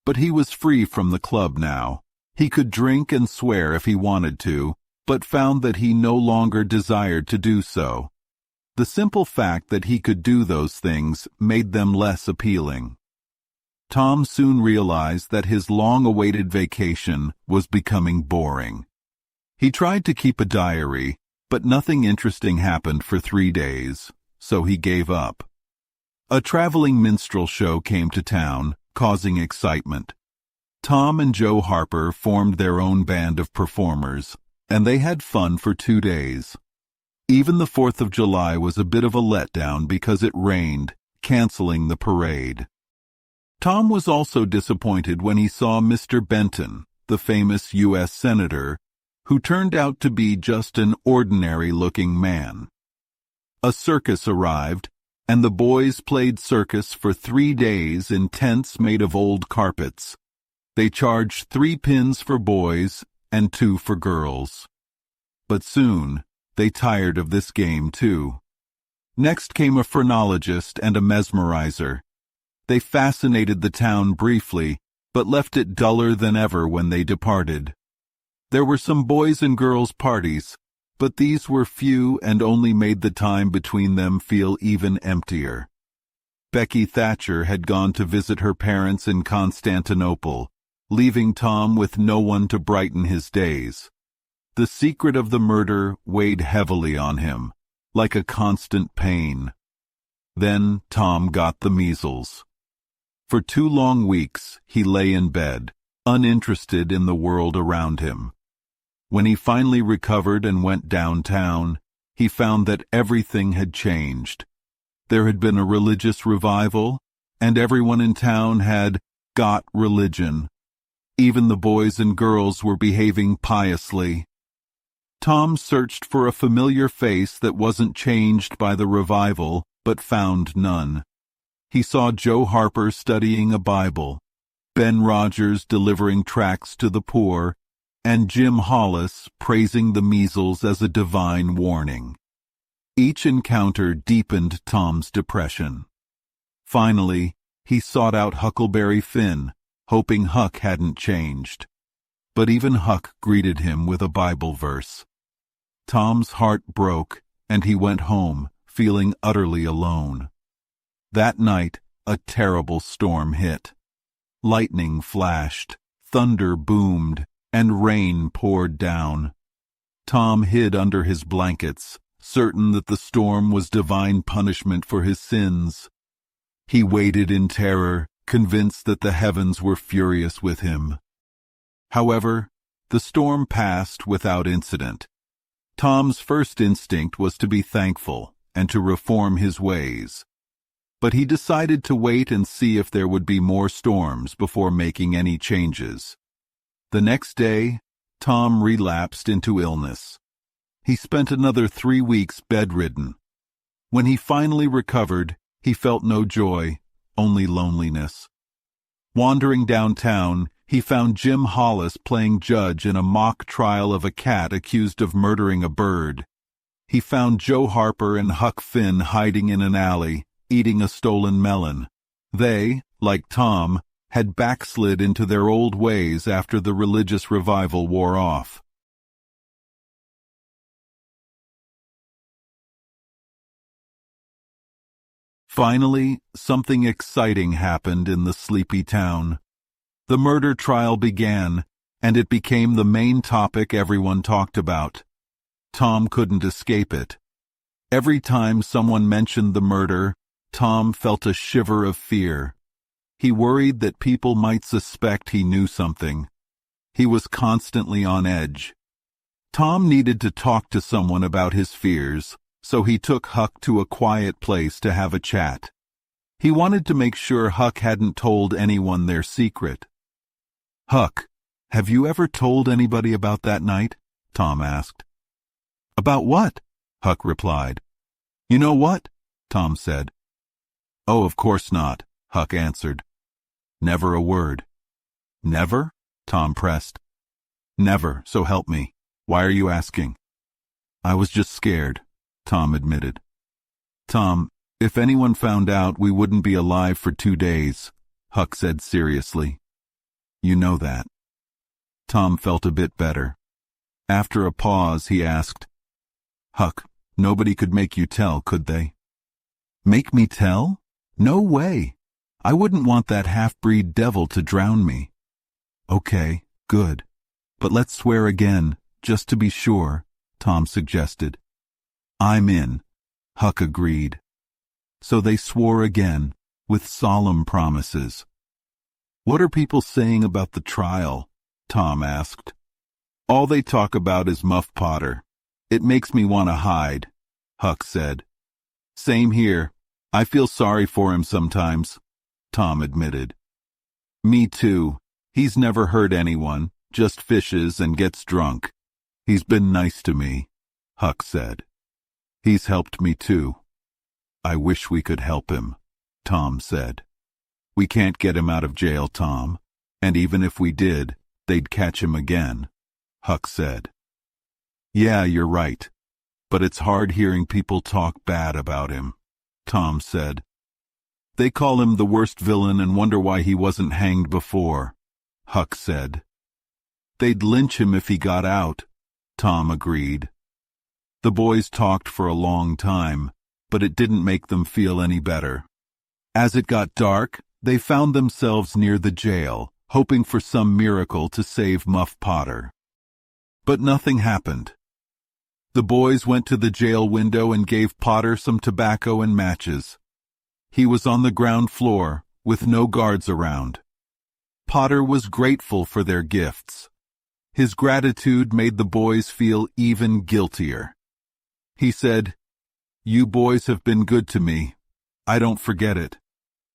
But he was free from the club now. He could drink and swear if he wanted to, but found that he no longer desired to do so. The simple fact that he could do those things made them less appealing. Tom soon realized that his long-awaited vacation was becoming boring. He tried to keep a diary, but nothing interesting happened for 3 days, so he gave up. A traveling minstrel show came to town, causing excitement. Tom and Joe Harper formed their own band of performers, and they had fun for 2 days. Even the 4th of July was a bit of a letdown because it rained, canceling the parade. Tom was also disappointed when he saw Mr. Benton, the famous U.S. Senator, who turned out to be just an ordinary-looking man. A circus arrived, and the boys played circus for 3 days in tents made of old carpets. They charged 3 pins for boys and 2 for girls. But soon, they tired of this game too. Next came a phrenologist and a mesmerizer. They fascinated the town briefly, but left it duller than ever when they departed. There were some boys and girls parties, but these were few and only made the time between them feel even emptier. Becky Thatcher had gone to visit her parents in Constantinople, leaving Tom with no one to brighten his days. The secret of the murder weighed heavily on him, like a constant pain. Then Tom got the measles. For 2 long weeks he lay in bed, uninterested in the world around him. When he finally recovered and went downtown, he found that everything had changed. There had been a religious revival, and everyone in town had got religion. Even the boys and girls were behaving piously. Tom searched for a familiar face that wasn't changed by the revival, but found none. He saw Joe Harper studying a Bible, Ben Rogers delivering tracts to the poor, and Jim Hollis praising the measles as a divine warning. Each encounter deepened Tom's depression. Finally, he sought out Huckleberry Finn, hoping Huck hadn't changed. But even Huck greeted him with a Bible verse. Tom's heart broke, and he went home, feeling utterly alone. That night, a terrible storm hit. Lightning flashed, thunder boomed, and rain poured down. Tom hid under his blankets, certain that the storm was divine punishment for his sins. He waited in terror, convinced that the heavens were furious with him. However, the storm passed without incident. Tom's first instinct was to be thankful and to reform his ways. But he decided to wait and see if there would be more storms before making any changes. The next day, Tom relapsed into illness. He spent another 3 weeks bedridden. When he finally recovered, he felt no joy, only loneliness. Wandering downtown, he found Jim Hollis playing judge in a mock trial of a cat accused of murdering a bird. He found Joe Harper and Huck Finn hiding in an alley, eating a stolen melon. They, like Tom, had backslid into their old ways after the religious revival wore off. Finally, something exciting happened in the sleepy town. The murder trial began, and it became the main topic everyone talked about. Tom couldn't escape it. Every time someone mentioned the murder, Tom felt a shiver of fear. He worried that people might suspect he knew something. He was constantly on edge. Tom needed to talk to someone about his fears, so he took Huck to a quiet place to have a chat. He wanted to make sure Huck hadn't told anyone their secret. "Huck, have you ever told anybody about that night?" Tom asked. "About what?" Huck replied. "You know what?" Tom said. "Oh, of course not," Huck answered. Never a word. Never? Tom pressed. Never, so help me. Why are you asking? I was just scared, Tom admitted. Tom, if anyone found out, we wouldn't be alive for 2 days, Huck said seriously. You know that. Tom felt a bit better. After a pause, he asked, Huck, nobody could make you tell, could they? Make me tell? No way. I wouldn't want that half-breed devil to drown me. Okay, good. But let's swear again, just to be sure, Tom suggested. I'm in, Huck agreed. So they swore again, with solemn promises. What are people saying about the trial? Tom asked. All they talk about is Muff Potter. It makes me want to hide, Huck said. Same here. I feel sorry for him sometimes, Tom admitted. Me too. He's never hurt anyone, just fishes and gets drunk. He's been nice to me, Huck said. He's helped me too. I wish we could help him, Tom said. We can't get him out of jail, Tom, and even if we did, they'd catch him again, Huck said. Yeah, you're right, but it's hard hearing people talk bad about him, Tom said. They call him the worst villain and wonder why he wasn't hanged before, Huck said. They'd lynch him if he got out, Tom agreed. The boys talked for a long time, but it didn't make them feel any better. As it got dark, they found themselves near the jail, hoping for some miracle to save Muff Potter. But nothing happened. The boys went to the jail window and gave Potter some tobacco and matches. He was on the ground floor, with no guards around. Potter was grateful for their gifts. His gratitude made the boys feel even guiltier. He said, You boys have been good to me. I don't forget it.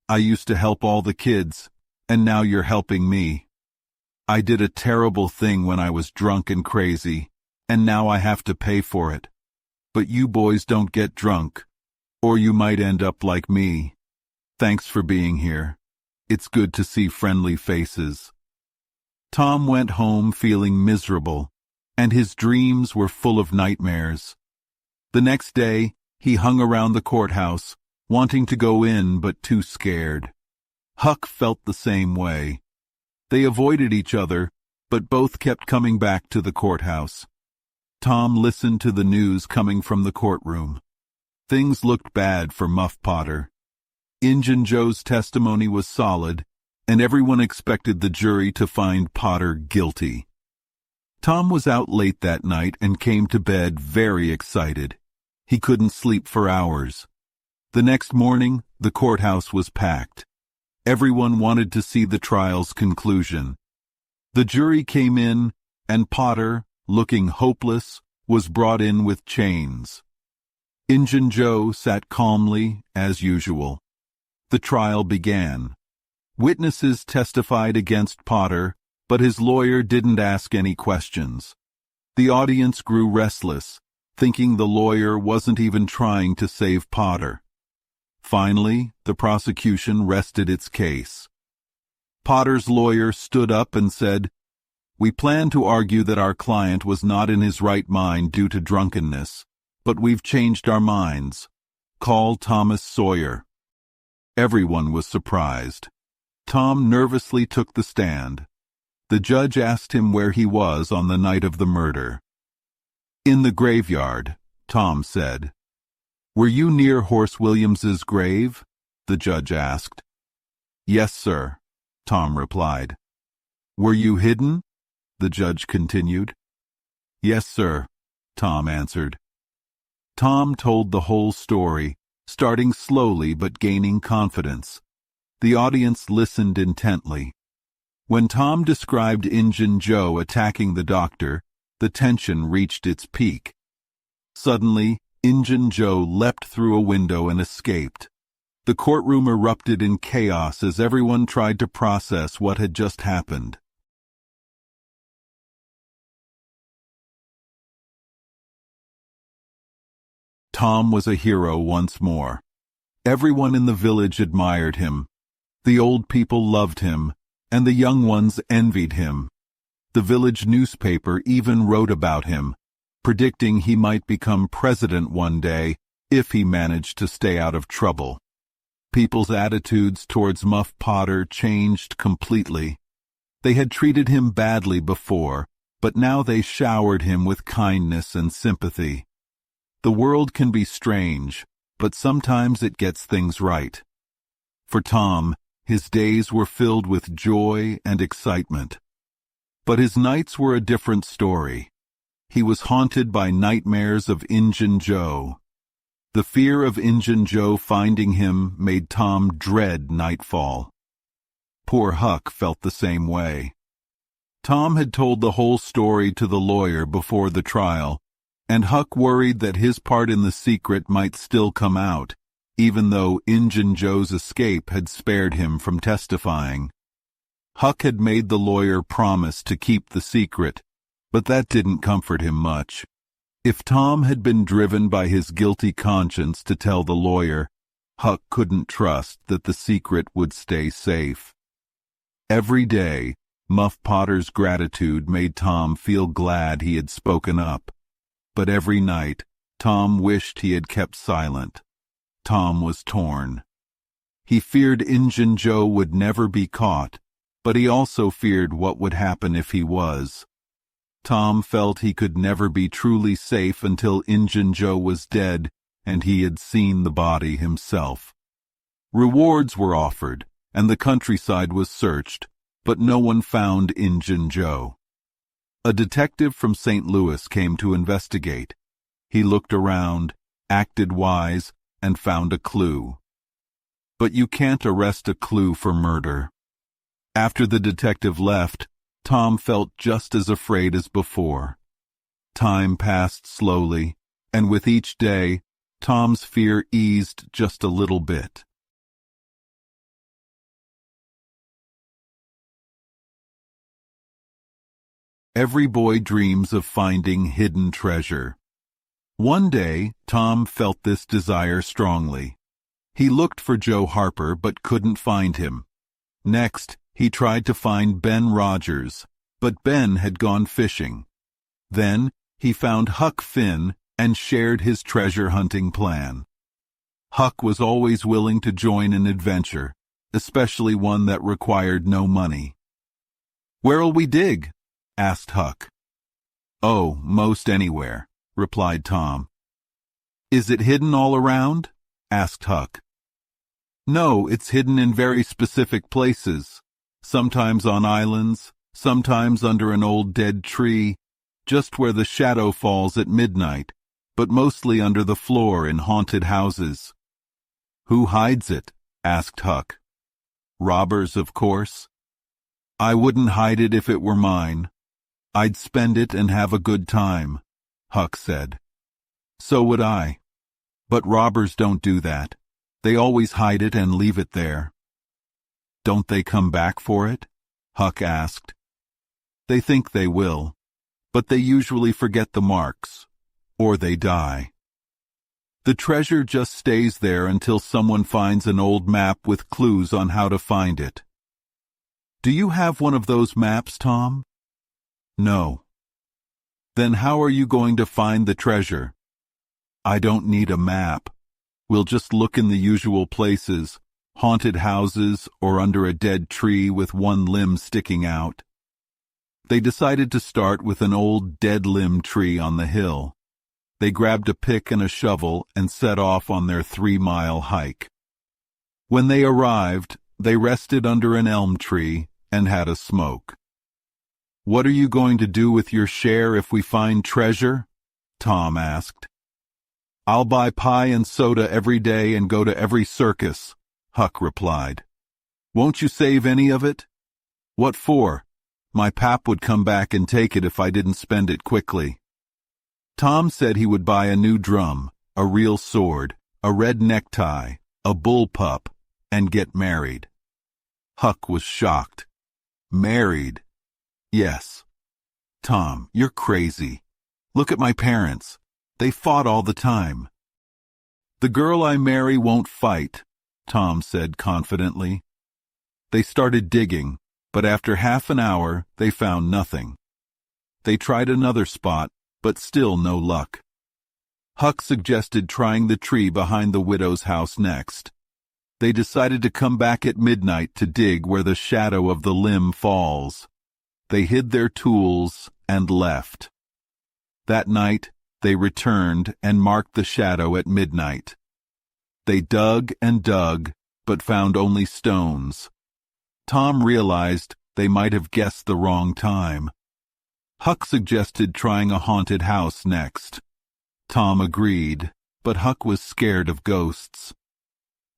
I used to help all the kids, and now you're helping me. I did a terrible thing when I was drunk and crazy, and now I have to pay for it. But you boys don't get drunk, or you might end up like me. Thanks for being here. It's good to see friendly faces. Tom went home feeling miserable, and his dreams were full of nightmares. The next day, he hung around the courthouse, wanting to go in but too scared. Huck felt the same way. They avoided each other, but both kept coming back to the courthouse. Tom listened to the news coming from the courtroom. Things looked bad for Muff Potter. Injun Joe's testimony was solid, and everyone expected the jury to find Potter guilty. Tom was out late that night and came to bed very excited. He couldn't sleep for hours. The next morning, the courthouse was packed. Everyone wanted to see the trial's conclusion. The jury came in, and Potter, looking hopeless, was brought in with chains. Injun Joe sat calmly, as usual. The trial began. Witnesses testified against Potter, but his lawyer didn't ask any questions. The audience grew restless, thinking the lawyer wasn't even trying to save Potter. Finally, the prosecution rested its case. Potter's lawyer stood up and said, We plan to argue that our client was not in his right mind due to drunkenness, but we've changed our minds. Call Thomas Sawyer. Everyone was surprised. Tom nervously took the stand. The judge asked him where he was on the night of the murder. In the graveyard, Tom said. Were you near Horse Williams's grave? The judge asked. Yes, sir, Tom replied. Were you hidden? The judge continued. Yes, sir, Tom answered. Tom told the whole story, starting slowly but gaining confidence. The audience listened intently. When Tom described Injun Joe attacking the doctor, the tension reached its peak. Suddenly, Injun Joe leapt through a window and escaped. The courtroom erupted in chaos as everyone tried to process what had just happened. Tom was a hero once more. Everyone in the village admired him. The old people loved him, and the young ones envied him. The village newspaper even wrote about him, predicting he might become president one day if he managed to stay out of trouble. People's attitudes towards Muff Potter changed completely. They had treated him badly before, but now they showered him with kindness and sympathy. The world can be strange, but sometimes it gets things right. For Tom, his days were filled with joy and excitement. But his nights were a different story. He was haunted by nightmares of Injun Joe. The fear of Injun Joe finding him made Tom dread nightfall. Poor Huck felt the same way. Tom had told the whole story to the lawyer before the trial, and Huck worried that his part in the secret might still come out, even though Injun Joe's escape had spared him from testifying. Huck had made the lawyer promise to keep the secret, but that didn't comfort him much. If Tom had been driven by his guilty conscience to tell the lawyer, Huck couldn't trust that the secret would stay safe. Every day, Muff Potter's gratitude made Tom feel glad he had spoken up. But every night, Tom wished he had kept silent. Tom was torn. He feared Injun Joe would never be caught, but he also feared what would happen if he was. Tom felt he could never be truly safe until Injun Joe was dead and he had seen the body himself. Rewards were offered, and the countryside was searched, but no one found Injun Joe. A detective from St. Louis came to investigate. He looked around, acted wise, and found a clue. But you can't arrest a clue for murder. After the detective left, Tom felt just as afraid as before. Time passed slowly, and with each day, Tom's fear eased just a little bit. Every boy dreams of finding hidden treasure. One day, Tom felt this desire strongly. He looked for Joe Harper but couldn't find him. Next, he tried to find Ben Rogers, but Ben had gone fishing. Then, he found Huck Finn and shared his treasure-hunting plan. Huck was always willing to join an adventure, especially one that required no money. "Where'll we dig?" asked Huck. "Oh, most anywhere," replied Tom. "Is it hidden all around?" asked Huck. "No, it's hidden in very specific places, sometimes on islands, sometimes under an old dead tree, just where the shadow falls at midnight, but mostly under the floor in haunted houses." "Who hides it?" asked Huck. "Robbers, of course. I wouldn't hide it if it were mine. I'd spend it and have a good time," Huck said. "So would I. But robbers don't do that. They always hide it and leave it there." "Don't they come back for it?" Huck asked. "They think they will, but they usually forget the marks, or they die. The treasure just stays there until someone finds an old map with clues on how to find it." "Do you have one of those maps, Tom?" "No." "Then how are you going to find the treasure?" "I don't need a map. We'll just look in the usual places, haunted houses or under a dead tree with one limb sticking out." They decided to start with an old dead-limb tree on the hill. They grabbed a pick and a shovel and set off on their 3-mile hike. When they arrived, they rested under an elm tree and had a smoke. "What are you going to do with your share if we find treasure?" Tom asked. "I'll buy pie and soda every day and go to every circus," Huck replied. "Won't you save any of it?" "What for? My pap would come back and take it if I didn't spend it quickly." Tom said he would buy a new drum, a real sword, a red necktie, a bullpup, and get married. Huck was shocked. "Married?" "Yes." "Tom, you're crazy. Look at my parents. They fought all the time." "The girl I marry won't fight," Tom said confidently. They started digging, but after half an hour, they found nothing. They tried another spot, but still no luck. Huck suggested trying the tree behind the widow's house next. They decided to come back at midnight to dig where the shadow of the limb falls. They hid their tools and left. That night, they returned and marked the shadow at midnight. They dug and dug, but found only stones. Tom realized they might have guessed the wrong time. Huck suggested trying a haunted house next. Tom agreed, but Huck was scared of ghosts.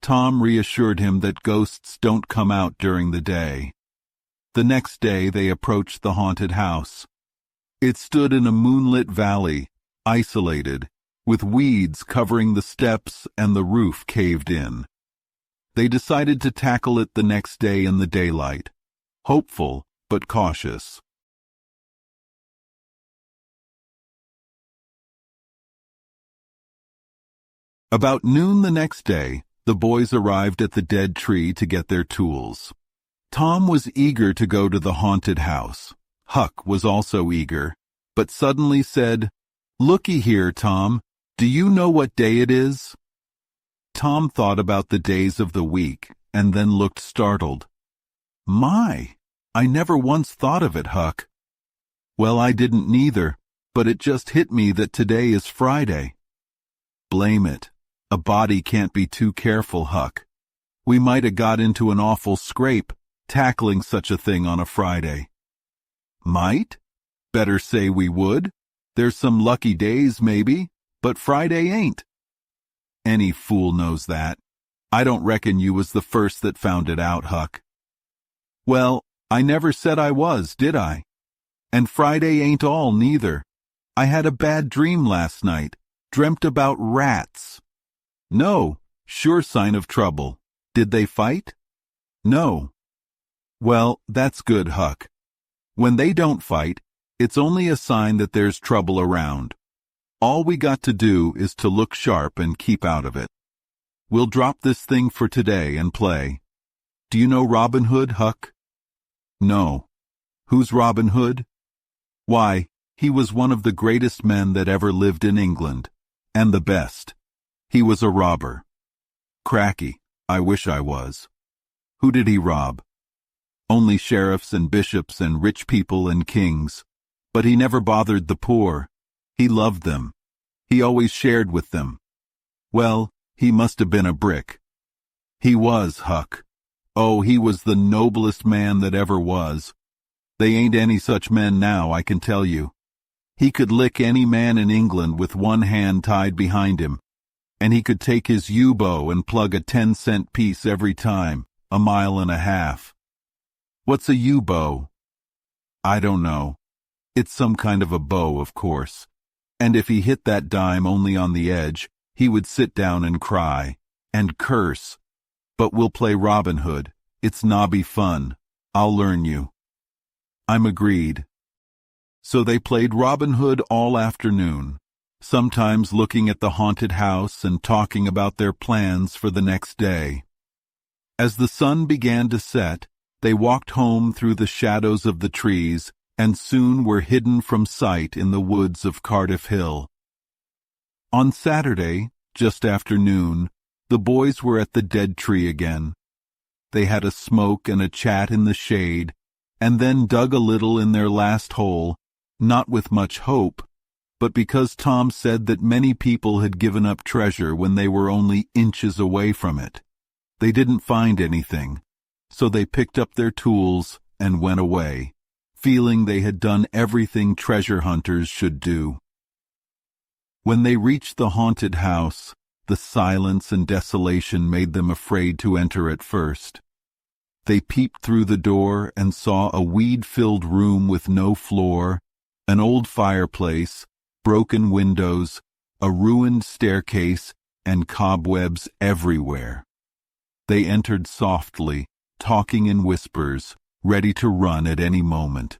Tom reassured him that ghosts don't come out during the day. The next day they approached the haunted house. It stood in a moonlit valley, isolated, with weeds covering the steps and the roof caved in. They decided to tackle it the next day in the daylight, hopeful but cautious. About noon the next day, the boys arrived at the dead tree to get their tools. Tom was eager to go to the haunted house. Huck was also eager, but suddenly said, "Looky here, Tom, do you know what day it is?" Tom thought about the days of the week and then looked startled. "My, I never once thought of it, Huck." "Well, I didn't neither, but it just hit me that today is Friday." "Blame it. A body can't be too careful, Huck. We might have got into an awful scrape, tackling such a thing on a Friday." "Might? Better say we would. There's some lucky days, maybe, but Friday ain't." "Any fool knows that. I don't reckon you was the first that found it out, Huck." "Well, I never said I was, did I? And Friday ain't all, neither. I had a bad dream last night, dreamt about rats." "No, sure sign of trouble. Did they fight?" "No." "Well, that's good, Huck. When they don't fight, it's only a sign that there's trouble around. All we got to do is to look sharp and keep out of it. We'll drop this thing for today and play. Do you know Robin Hood, Huck?" "No." "Who's Robin Hood?" "Why, he was one of the greatest men that ever lived in England, and the best. He was a robber." "Cracky, I wish I was." "Who did he rob?" "Only sheriffs and bishops and rich people and kings. But he never bothered the poor. He loved them. He always shared with them. Well, he must have been a brick." "He was, Huck. Oh, he was the noblest man that ever was. They ain't any such men now, I can tell you. He could lick any man in England with one hand tied behind him, and he could take his yew-bow and plug a 10-cent piece every time, a mile and a half." "What's a yew-bow?" "I don't know. It's some kind of a bow, of course. And if he hit that dime only on the edge, he would sit down and cry, and curse. But we'll play Robin Hood. It's nobby fun. I'll learn you." "I'm agreed." So they played Robin Hood all afternoon, sometimes looking at the haunted house and talking about their plans for the next day. As the sun began to set, they walked home through the shadows of the trees and soon were hidden from sight in the woods of Cardiff Hill. On Saturday, just after noon, the boys were at the dead tree again. They had a smoke and a chat in the shade, and then dug a little in their last hole, not with much hope, but because Tom said that many people had given up treasure when they were only inches away from it. They didn't find anything, so they picked up their tools and went away, feeling they had done everything treasure hunters should do. When they reached the haunted house, the silence and desolation made them afraid to enter at first. They peeped through the door and saw a weed-filled room with no floor, an old fireplace, broken windows, a ruined staircase, and cobwebs everywhere. They entered softly, talking in whispers, ready to run at any moment.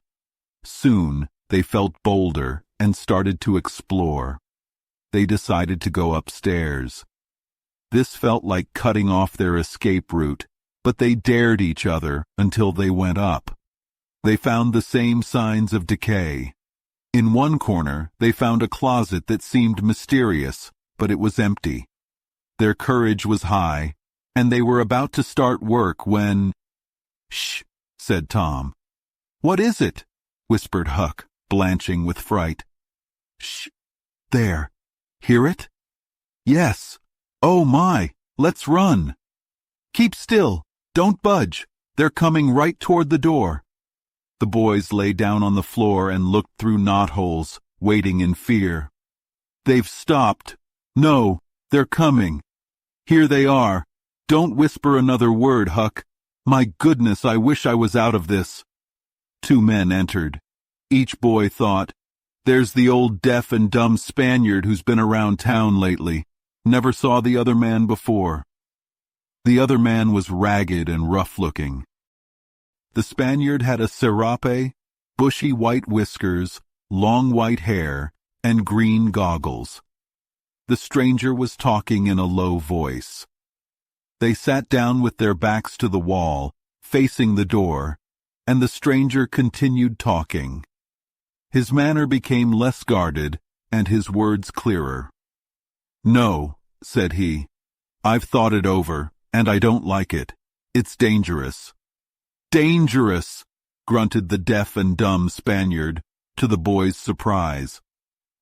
Soon they felt bolder and started to explore. They decided to go upstairs. This felt like cutting off their escape route, but they dared each other until they went up. They found the same signs of decay. In one corner, they found a closet that seemed mysterious, but it was empty. Their courage was high, and they were about to start work when— "Shh," said Tom. "What is it?" whispered Huck, blanching with fright. "Shh. There. Hear it?" "Yes. Oh my, let's run." "Keep still. Don't budge. They're coming right toward the door." The boys lay down on the floor and looked through knotholes, waiting in fear. "They've stopped. No, they're coming. Here they are. Don't whisper another word, Huck. My goodness, I wish I was out of this." 2 men entered. Each boy thought, "There's the old deaf and dumb Spaniard who's been around town lately. Never saw the other man before." The other man was ragged and rough-looking. The Spaniard had a serape, bushy white whiskers, long white hair, and green goggles. The stranger was talking in a low voice. They sat down with their backs to the wall, facing the door, and the stranger continued talking. His manner became less guarded, and his words clearer. "No," said he. "I've thought it over, and I don't like it. It's dangerous." "Dangerous!" grunted the deaf and dumb Spaniard, to the boys' surprise.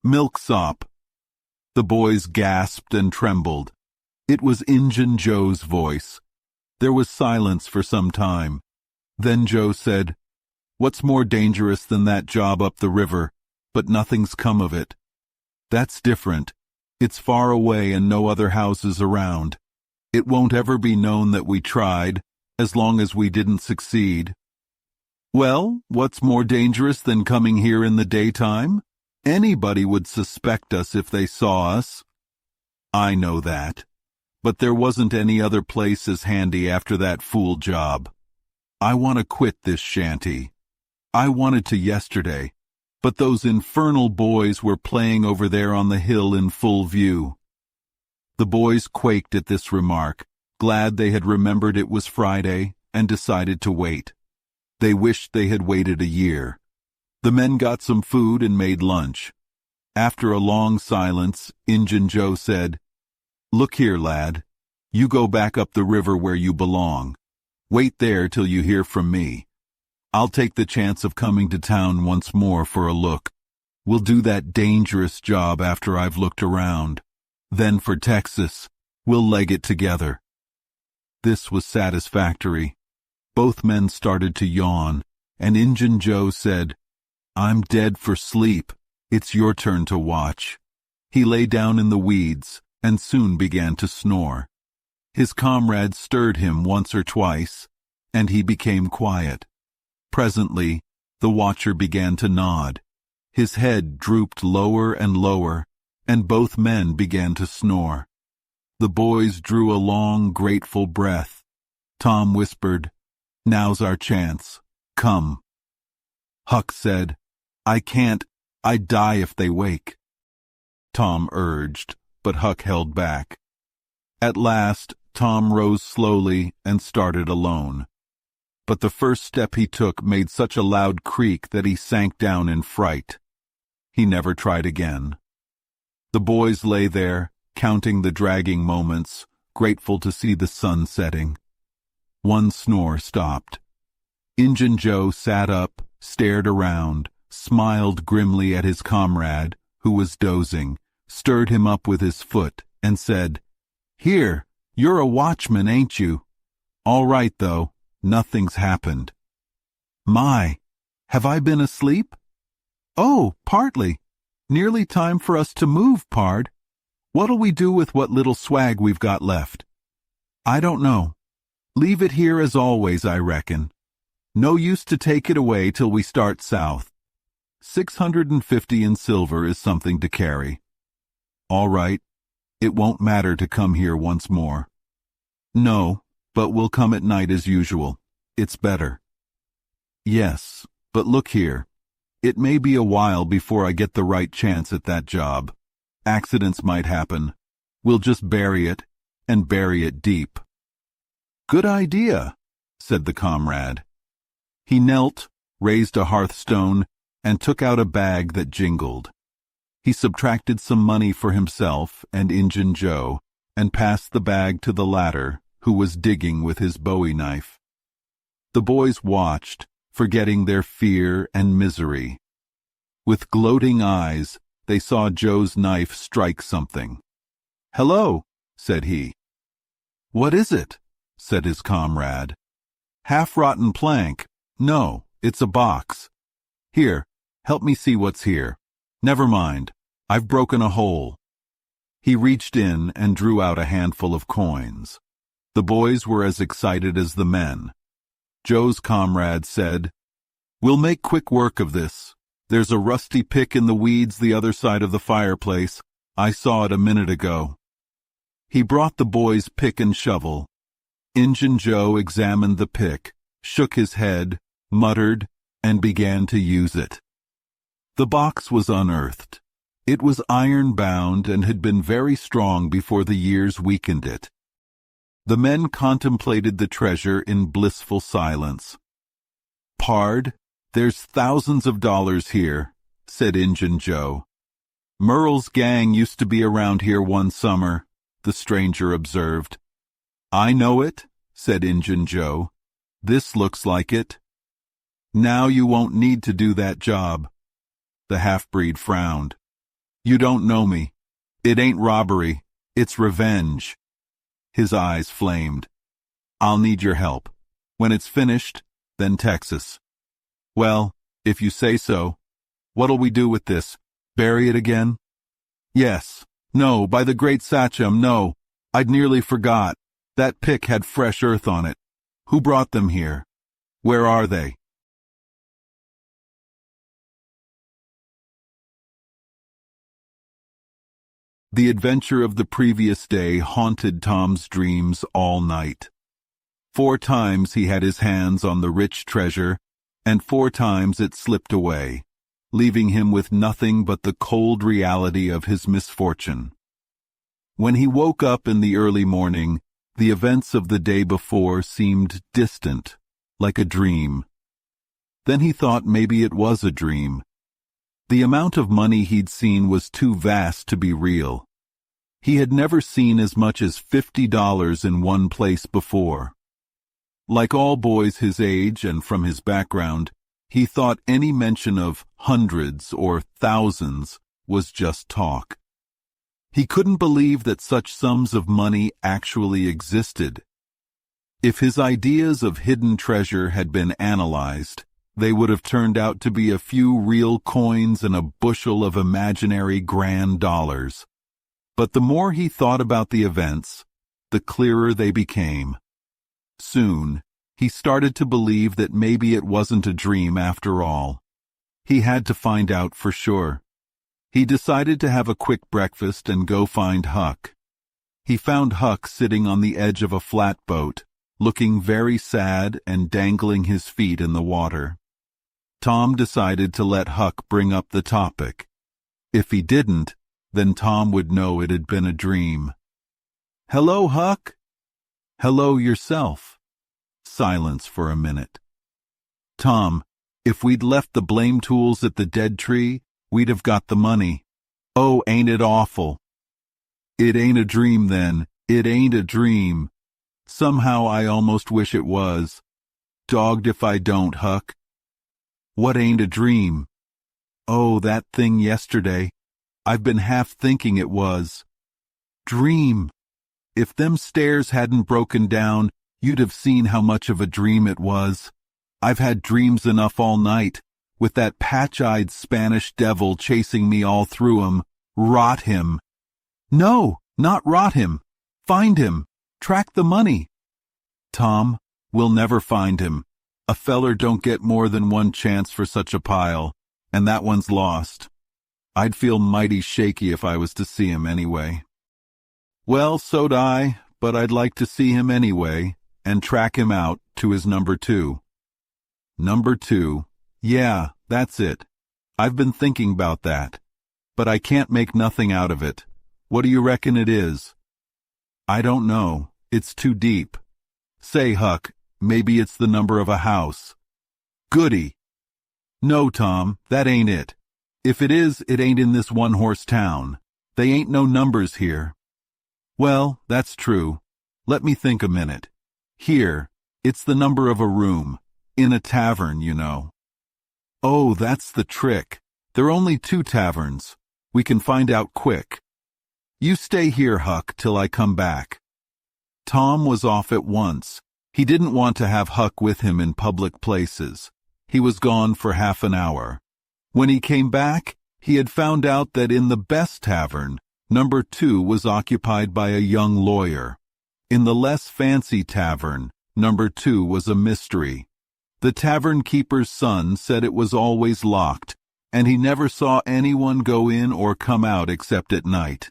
"Milksop." The boys gasped and trembled. It was Injun Joe's voice. There was silence for some time. Then Joe said, "What's more dangerous than that job up the river, but nothing's come of it? That's different. It's far away and no other houses around. It won't ever be known that we tried, as long as we didn't succeed." "Well, what's more dangerous than coming here in the daytime? Anybody would suspect us if they saw us." "I know that. But there wasn't any other place as handy after that fool job. I want to quit this shanty. I wanted to yesterday, but those infernal boys were playing over there on the hill in full view." The boys quaked at this remark, glad they had remembered it was Friday, and decided to wait. They wished they had waited a year. The men got some food and made lunch. After a long silence, Injun Joe said, "Look here, lad. You go back up the river where you belong. Wait there till you hear from me. I'll take the chance of coming to town once more for a look. We'll do that dangerous job after I've looked around. Then for Texas, we'll leg it together." This was satisfactory. Both men started to yawn, and Injun Joe said, "I'm dead for sleep. It's your turn to watch." He lay down in the weeds and soon began to snore. His comrades stirred him once or twice, and he became quiet. Presently, the watcher began to nod. His head drooped lower and lower, and both men began to snore. The boys drew a long, grateful breath. Tom whispered, "Now's our chance. Come." Huck said, "I can't. I'd die if they wake." Tom urged, but Huck held back. At last, Tom rose slowly and started alone. But the first step he took made such a loud creak that he sank down in fright. He never tried again. The boys lay there, counting the dragging moments, grateful to see the sun setting. One snore stopped. Injun Joe sat up, stared around, smiled grimly at his comrade, who was dozing, stirred him up with his foot, and said, "Here, you're a watchman, ain't you? All right, though, nothing's happened." "My, have I been asleep?" "Oh, partly. Nearly time for us to move, pard. What'll we do with what little swag we've got left?" "I don't know. Leave it here as always, I reckon. No use to take it away till we start south. 650 in silver is something to carry." "All right. It won't matter to come here once more." "No, but we'll come at night as usual. It's better." "Yes, but look here. It may be a while before I get the right chance at that job. Accidents might happen. We'll just bury it, and bury it deep." Good idea, said the comrade. He knelt, raised a hearthstone, and took out a bag that jingled. He subtracted some money for himself and Injun Joe, and passed the bag to the latter, who was digging with his bowie knife. The boys watched, forgetting their fear and misery. With gloating eyes, they saw Joe's knife strike something. "Hello," said he. "What is it?" said his comrade. "Half-rotten plank. No, it's a box. Here, help me see what's here. Never mind, I've broken a hole." He reached in and drew out a handful of coins. The boys were as excited as the men. Joe's comrade said, "We'll make quick work of this. There's a rusty pick in the weeds the other side of the fireplace. I saw it a minute ago." He brought the boys pick and shovel. Injun Joe examined the pick, shook his head, muttered, and began to use it. The box was unearthed. It was iron-bound and had been very strong before the years weakened it. The men contemplated the treasure in blissful silence. "Pard, there's thousands of dollars here," said Injun Joe. "Merle's gang used to be around here one summer," the stranger observed. "I know it," said Injun Joe. "This looks like it." "Now you won't need to do that job." The half-breed frowned. "You don't know me. It ain't robbery, it's revenge." His eyes flamed. "I'll need your help. When it's finished, then Texas." "Well, if you say so. What'll we do with this? Bury it again?" "Yes. No, by the great Sachem, no. I'd nearly forgot. That pick had fresh earth on it. Who brought them here? Where are they?" The adventure of the previous day haunted Tom's dreams all night. 4 times he had his hands on the rich treasure, and 4 times it slipped away, leaving him with nothing but the cold reality of his misfortune. When he woke up in the early morning, the events of the day before seemed distant, like a dream. Then he thought maybe it was a dream. The amount of money he'd seen was too vast to be real. He had never seen as much as $50 in one place before. Like all boys his age and from his background, he thought any mention of hundreds or thousands was just talk. He couldn't believe that such sums of money actually existed. If his ideas of hidden treasure had been analyzed, they would have turned out to be a few real coins and a bushel of imaginary grand dollars. But the more he thought about the events, the clearer they became. Soon, he started to believe that maybe it wasn't a dream after all. He had to find out for sure. He decided to have a quick breakfast and go find Huck. He found Huck sitting on the edge of a flatboat, looking very sad and dangling his feet in the water. Tom decided to let Huck bring up the topic. If he didn't, then Tom would know it had been a dream. "Hello, Huck." "Hello yourself." Silence for a minute. "Tom, if we'd left the blame tools at the dead tree, we'd have got the money. Oh, ain't it awful?" "It ain't a dream then. It ain't a dream. Somehow I almost wish it was. Dogged if I don't, Huck." "What ain't a dream?" "Oh, that thing yesterday. I've been half thinking it was." "Dream. If them stairs hadn't broken down, you'd have seen how much of a dream it was. I've had dreams enough all night, with that patch-eyed Spanish devil chasing me all through 'em. Rot him." "No, not rot him. Find him. Track the money." "Tom, we'll never find him. A feller don't get more than one chance for such a pile, and that one's lost. I'd feel mighty shaky if I was to see him anyway." "Well, so'd I, but I'd like to see him anyway, and track him out to his number 2. "Number 2. Yeah, that's it. I've been thinking about that. But I can't make nothing out of it. What do you reckon it is?" "I don't know. It's too deep." Say, Huck, maybe it's the number of a house. Goody. No, Tom, that ain't it. If it is, it ain't in this one-horse town. They ain't no numbers here. Well, that's true. Let me think a minute. Here, it's the number of a room. In a tavern, you know. Oh, that's the trick. There are only 2 taverns. We can find out quick. You stay here, Huck, till I come back. Tom was off at once. He didn't want to have Huck with him in public places. He was gone for half an hour. When he came back, he had found out that in the best tavern, number 2 was occupied by a young lawyer. In the less fancy tavern, number 2 was a mystery. The tavern keeper's son said it was always locked, and he never saw anyone go in or come out except at night.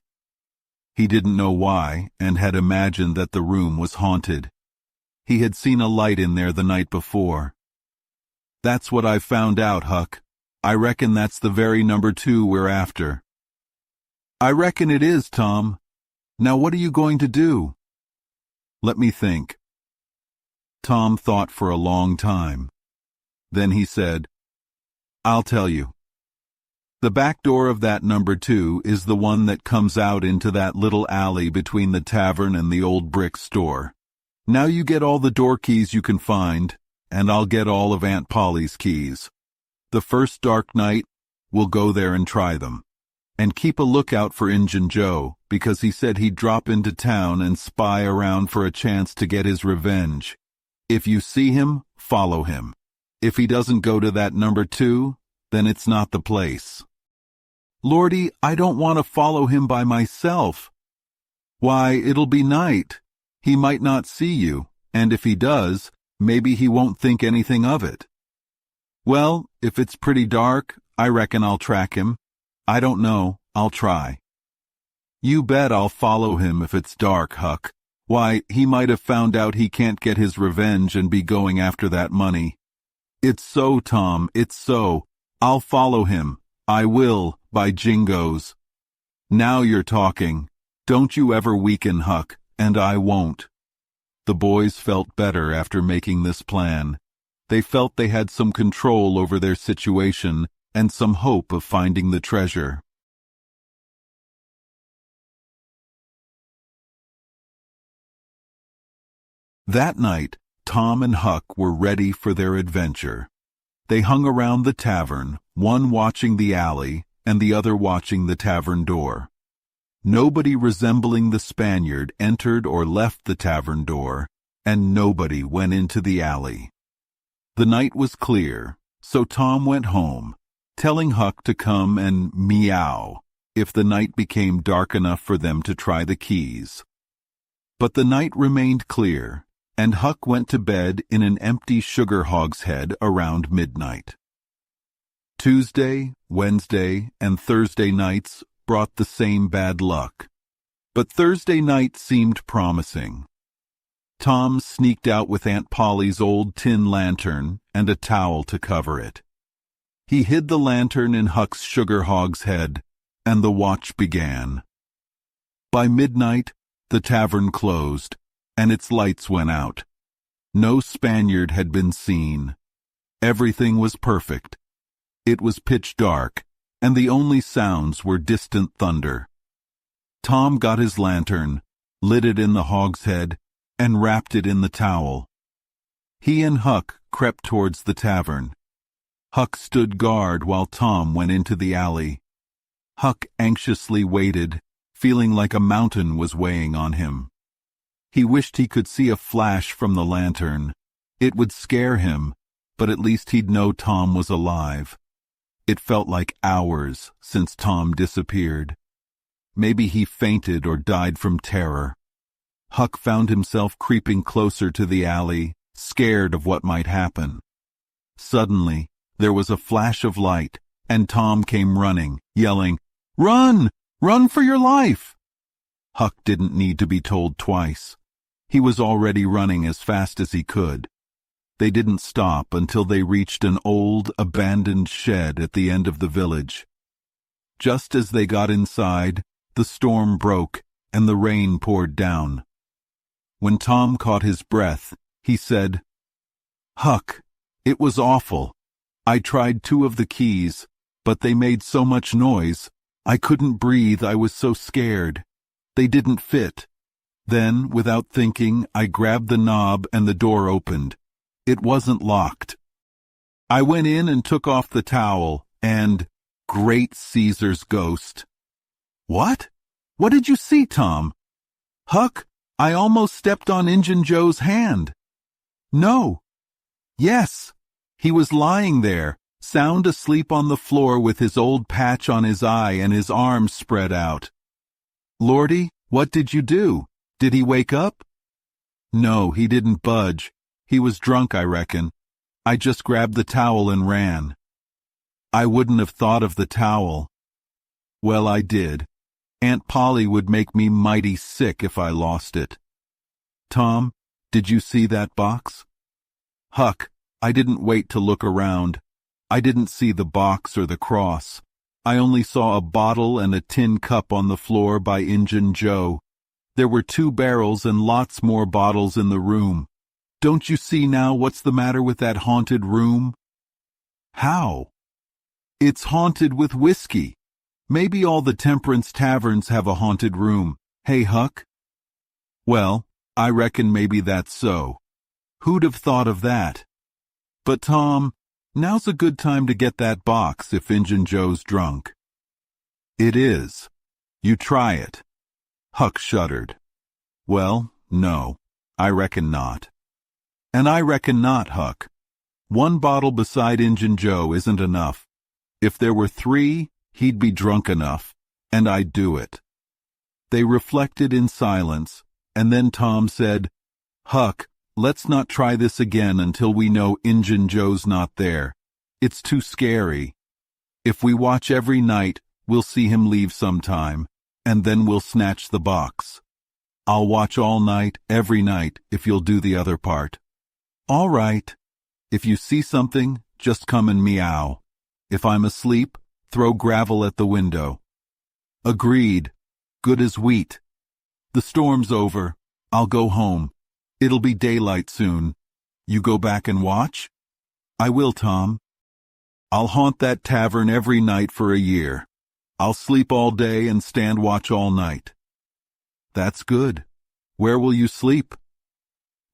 He didn't know why, and had imagined that the room was haunted. He had seen a light in there the night before. That's what I've found out, Huck. I reckon that's the very number 2 we're after. I reckon it is, Tom. Now what are you going to do? Let me think. Tom thought for a long time. Then he said, I'll tell you. The back door of that number 2 is the one that comes out into that little alley between the tavern and the old brick store. Now you get all the door keys you can find, and I'll get all of Aunt Polly's keys. The first dark night, we'll go there and try them. And keep a lookout for Injun Joe, because he said he'd drop into town and spy around for a chance to get his revenge. If you see him, follow him. If he doesn't go to that number 2, then it's not the place. Lordy, I don't want to follow him by myself. Why, it'll be night. He might not see you, and if he does, maybe he won't think anything of it. Well, if it's pretty dark, I reckon I'll track him. I don't know. I'll try. You bet I'll follow him if it's dark, Huck. Why, he might have found out he can't get his revenge and be going after that money. It's so, Tom, it's so. I'll follow him. I will, by jingoes. Now you're talking. Don't you ever weaken, Huck, and I won't. The boys felt better after making this plan. They felt they had some control over their situation and some hope of finding the treasure. That night, Tom and Huck were ready for their adventure. They hung around the tavern, one watching the alley and the other watching the tavern door. Nobody resembling the Spaniard entered or left the tavern door, and nobody went into the alley. The night was clear, so Tom went home, telling Huck to come and meow if the night became dark enough for them to try the keys. But the night remained clear, and Huck went to bed in an empty sugar hogshead around midnight. Tuesday, Wednesday, and Thursday nights brought the same bad luck, but Thursday night seemed promising. Tom sneaked out with Aunt Polly's old tin lantern and a towel to cover it. He hid the lantern in Huck's sugar hogshead, and the watch began. By midnight, the tavern closed, and its lights went out. No Spaniard had been seen. Everything was perfect. It was pitch dark, and the only sounds were distant thunder. Tom got his lantern, lit it in the hogshead, and wrapped it in the towel. He and Huck crept towards the tavern. Huck stood guard while Tom went into the alley. Huck anxiously waited, feeling like a mountain was weighing on him. He wished he could see a flash from the lantern. It would scare him, but at least he'd know Tom was alive. It felt like hours since Tom disappeared. Maybe he fainted or died from terror. Huck found himself creeping closer to the alley, scared of what might happen. Suddenly, there was a flash of light, and Tom came running, yelling, "Run! Run for your life!" Huck didn't need to be told twice. He was already running as fast as he could. They didn't stop until they reached an old, abandoned shed at the end of the village. Just as they got inside, the storm broke and the rain poured down. When Tom caught his breath, He said, "Huck, it was awful. I tried 2 of the keys, but they made so much noise. I couldn't breathe, I was so scared. They didn't fit. Then, without thinking, I grabbed the knob and the door opened. It wasn't locked. I went in and took off the towel, and great Caesar's ghost." "What? What did you see, Tom?" "Huck, I almost stepped on Injun Joe's hand." "No." "Yes. He was lying there, sound asleep on the floor with his old patch on his eye and his arms spread out." "Lordy, what did you do? Did he wake up?" "No, he didn't budge. He was drunk, I reckon. I just grabbed the towel and ran." "I wouldn't have thought of the towel." "Well, I did. Aunt Polly would make me mighty sick if I lost it." "Tom, did you see that box?" "Huck, I didn't wait to look around. I didn't see the box or the cross. I only saw a bottle and a tin cup on the floor by Injun Joe. There were 2 barrels and lots more bottles in the room. Don't you see now what's the matter with that haunted room?" "How?" "It's haunted with whiskey. Maybe all the temperance taverns have a haunted room. Hey, Huck?" "Well, I reckon maybe that's so. Who'd have thought of that? But, Tom, now's a good time to get that box if Injun Joe's drunk." "It is. You try it." Huck shuddered. "Well, no, I reckon not." "And I reckon not, Huck. 1 bottle beside Injun Joe isn't enough. If there were 3, he'd be drunk enough, and I'd do it." They reflected in silence, and then Tom said, "Huck, let's not try this again until we know Injun Joe's not there. It's too scary. If we watch every night, we'll see him leave sometime, and then we'll snatch the box. I'll watch all night, every night, if you'll do the other part." "All right. If you see something, just come and meow. If I'm asleep, throw gravel at the window." "Agreed. Good as wheat. The storm's over. I'll go home. It'll be daylight soon. You go back and watch?" "I will, Tom. I'll haunt that tavern every night for a year. I'll sleep all day and stand watch all night." "That's good. Where will you sleep?"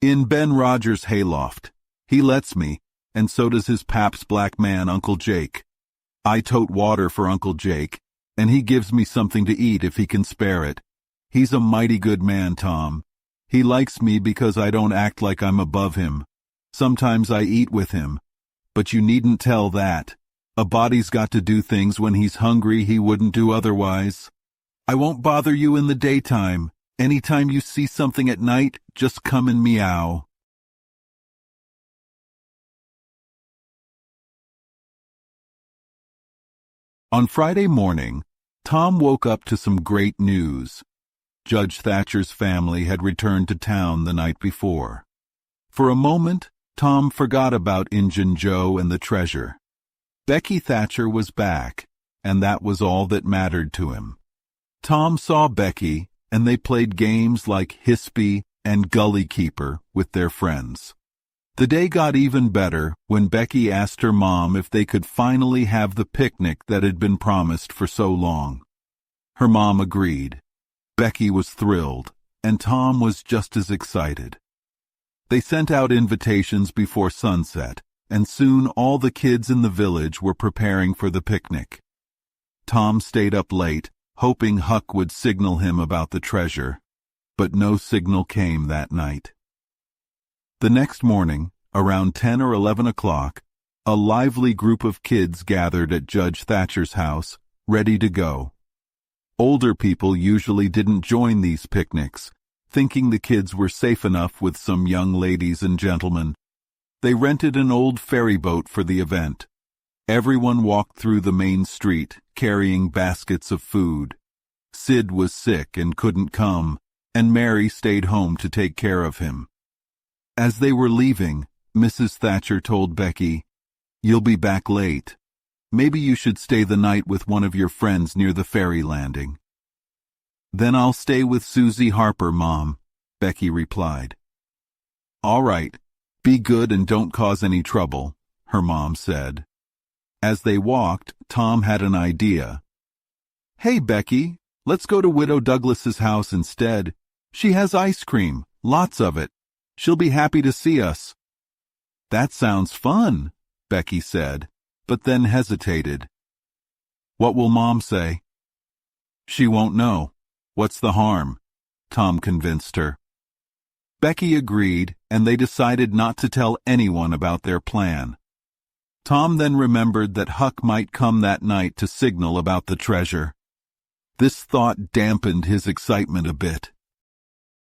"In Ben Rogers' hayloft. He lets me, and so does his pap's black man, Uncle Jake. I tote water for Uncle Jake, and he gives me something to eat if he can spare it. He's a mighty good man, Tom. He likes me because I don't act like I'm above him. Sometimes I eat with him, but you needn't tell that. A body's got to do things when he's hungry he wouldn't do otherwise. I won't bother you in the daytime. Anytime you see something at night, just come and meow." On Friday morning, Tom woke up to some great news. Judge Thatcher's family had returned to town the night before. For a moment, Tom forgot about Injun Joe and the treasure. Becky Thatcher was back, and that was all that mattered to him. Tom saw Becky, and they played games like Hispy and Gully Keeper with their friends. The day got even better when Becky asked her mom if they could finally have the picnic that had been promised for so long. Her mom agreed. Becky was thrilled, and Tom was just as excited. They sent out invitations before sunset, and soon all the kids in the village were preparing for the picnic. Tom stayed up late, hoping Huck would signal him about the treasure, but no signal came that night. The next morning, around 10 or 11 o'clock, a lively group of kids gathered at Judge Thatcher's house, ready to go. Older people usually didn't join these picnics, thinking the kids were safe enough with some young ladies and gentlemen. They rented an old ferry boat for the event. Everyone walked through the main street, carrying baskets of food. Sid was sick and couldn't come, and Mary stayed home to take care of him. As they were leaving, Mrs. Thatcher told Becky, "You'll be back late. Maybe you should stay the night with one of your friends near the ferry landing." "Then I'll stay with Susie Harper, Mom," Becky replied. All right, be good and don't cause any trouble, her mom said. As they walked, Tom had an idea. Hey, Becky, let's go to Widow Douglas's house instead. She has ice cream, lots of it. She'll be happy to see us. That sounds fun, Becky said, but then hesitated. What will Mom say? She won't know. What's the harm? Tom convinced her. Becky agreed, and they decided not to tell anyone about their plan. Tom then remembered that Huck might come that night to signal about the treasure. This thought dampened his excitement a bit.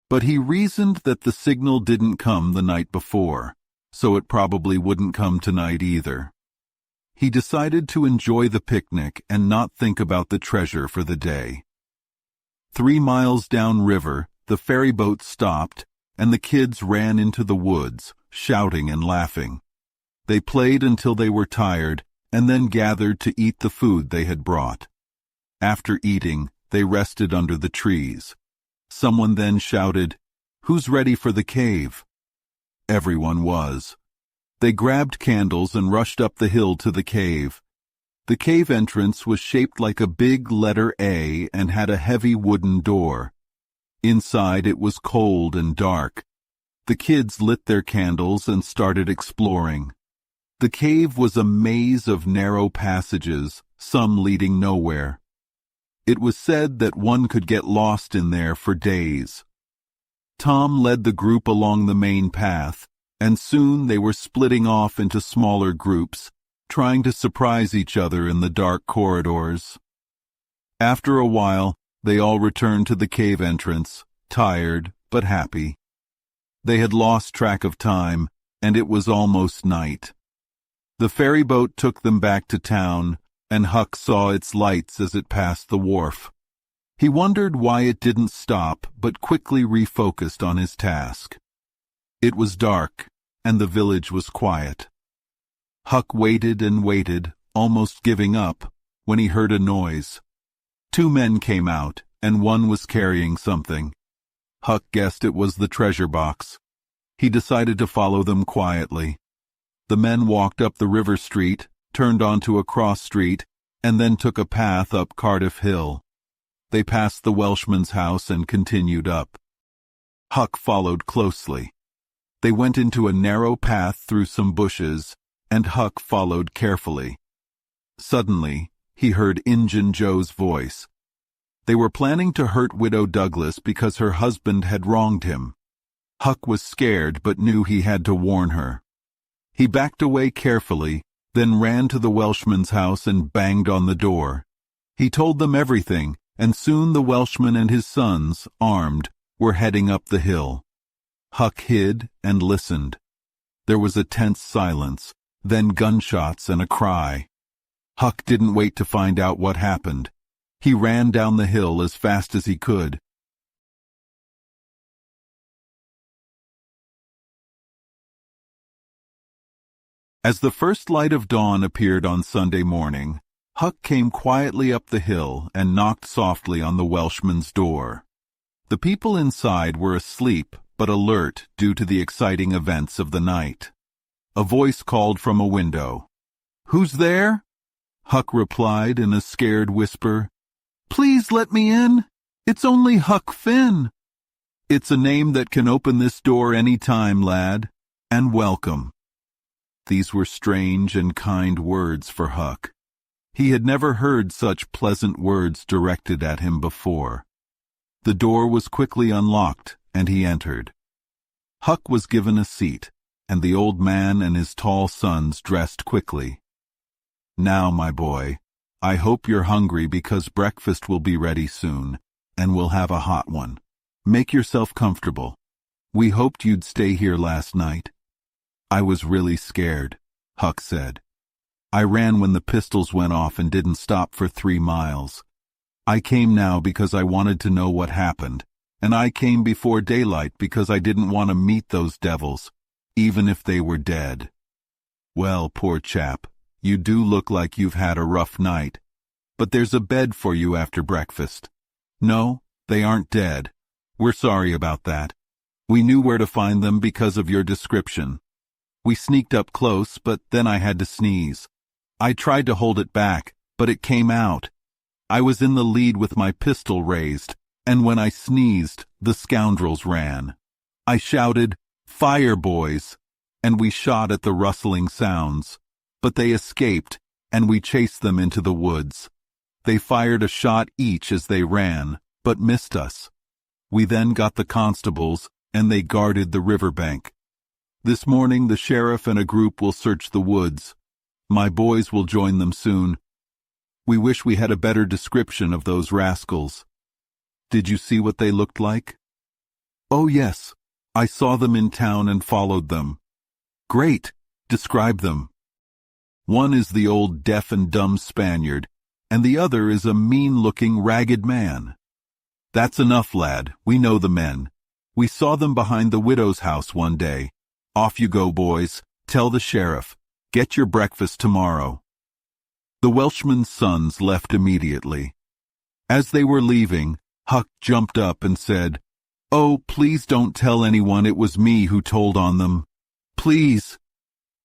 But he reasoned that the signal didn't come the night before, so it probably wouldn't come tonight either. He decided to enjoy the picnic and not think about the treasure for the day. 3 miles downriver, the ferry boat stopped, and the kids ran into the woods, shouting and laughing. They played until they were tired, and then gathered to eat the food they had brought. After eating, they rested under the trees. Someone then shouted, "Who's ready for the cave?" Everyone was. They grabbed candles and rushed up the hill to the cave. The cave entrance was shaped like a big letter A and had a heavy wooden door. Inside it was cold and dark. The kids lit their candles and started exploring. The cave was a maze of narrow passages, some leading nowhere. It was said that one could get lost in there for days. Tom led the group along the main path, and soon they were splitting off into smaller groups, trying to surprise each other in the dark corridors. After a while, they all returned to the cave entrance, tired but happy. They had lost track of time, and it was almost night. The ferry boat took them back to town, and Huck saw its lights as it passed the wharf. He wondered why it didn't stop, but quickly refocused on his task. It was dark, and the village was quiet. Huck waited and waited, almost giving up, when he heard a noise. 2 men came out, and one was carrying something. Huck guessed it was the treasure box. He decided to follow them quietly. The men walked up the river street, turned onto a cross street, and then took a path up Cardiff Hill. They passed the Welshman's house and continued up. Huck followed closely. They went into a narrow path through some bushes, and Huck followed carefully. Suddenly, he heard Injun Joe's voice. They were planning to hurt Widow Douglas because her husband had wronged him. Huck was scared but knew he had to warn her. He backed away carefully, then ran to the Welshman's house and banged on the door. He told them everything, and soon the Welshman and his sons, armed, were heading up the hill. Huck hid and listened. There was a tense silence, then gunshots and a cry. Huck didn't wait to find out what happened. He ran down the hill as fast as he could. As the first light of dawn appeared on Sunday morning, Huck came quietly up the hill and knocked softly on the Welshman's door. The people inside were asleep but alert due to the exciting events of the night. A voice called from a window. "Who's there?" Huck replied in a scared whisper. "Please let me in. It's only Huck Finn." "It's a name that can open this door any time, lad, and welcome." These were strange and kind words for Huck. He had never heard such pleasant words directed at him before. The door was quickly unlocked, and he entered. Huck was given a seat, and the old man and his tall sons dressed quickly. "Now, my boy, I hope you're hungry because breakfast will be ready soon, and we'll have a hot one. Make yourself comfortable. We hoped you'd stay here last night." "I was really scared," Huck said. "I ran when the pistols went off and didn't stop for 3 miles. I came now because I wanted to know what happened, and I came before daylight because I didn't want to meet those devils, even if they were dead." "Well, poor chap, you do look like you've had a rough night, but there's a bed for you after breakfast. No, they aren't dead. We're sorry about that. We knew where to find them because of your description. We sneaked up close, but then I had to sneeze. I tried to hold it back, but it came out. I was in the lead with my pistol raised, and when I sneezed, the scoundrels ran. I shouted, "Fire, boys!" and we shot at the rustling sounds. But they escaped, and we chased them into the woods. They fired a shot each as they ran, but missed us. We then got the constables, and they guarded the riverbank. This morning the sheriff and a group will search the woods. My boys will join them soon. We wish we had a better description of those rascals. Did you see what they looked like? Oh yes, I saw them in town and followed them. Great, describe them. One is the old deaf and dumb Spaniard, and the other is a mean-looking, ragged man. That's enough, lad, we know the men. We saw them behind the widow's house one day. Off you go, boys. Tell the sheriff. Get your breakfast tomorrow. The Welshman's sons left immediately. As they were leaving, Huck jumped up and said, "Oh, please don't tell anyone it was me who told on them. Please."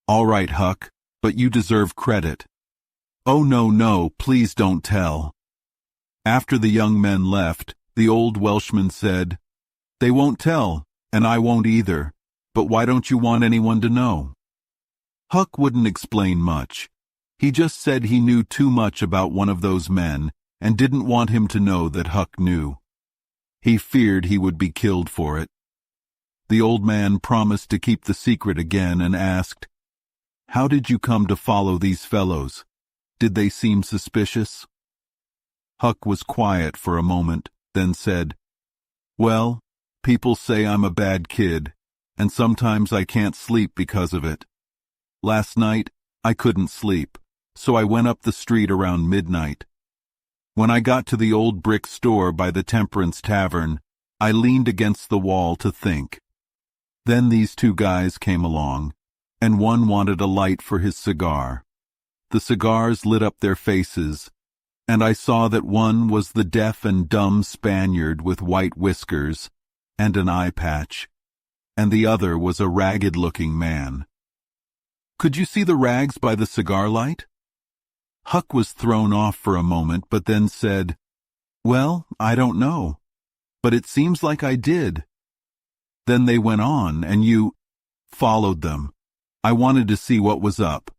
"All right, Huck, but you deserve credit." "Oh, no, please don't tell." After the young men left, the old Welshman said, "They won't tell, and I won't either, but why don't you want anyone to know?" Huck wouldn't explain much. He just said he knew too much about one of those men and didn't want him to know that Huck knew. He feared he would be killed for it. The old man promised to keep the secret again and asked, "How did you come to follow these fellows? Did they seem suspicious?" Huck was quiet for a moment, then said, "Well, people say I'm a bad kid, and sometimes I can't sleep because of it. Last night, I couldn't sleep, so I went up the street around midnight. When I got to the old brick store by the Temperance Tavern, I leaned against the wall to think. Then these two guys came along, and one wanted a light for his cigar. The cigars lit up their faces, and I saw that one was the deaf and dumb Spaniard with white whiskers and an eye patch, and the other was a ragged-looking man. Could you see the rags by the cigar light?" Huck was thrown off for a moment, but then said, "Well, I don't know, but it seems like I did." "Then they went on, and you—" "Followed them. I wanted to see what was up.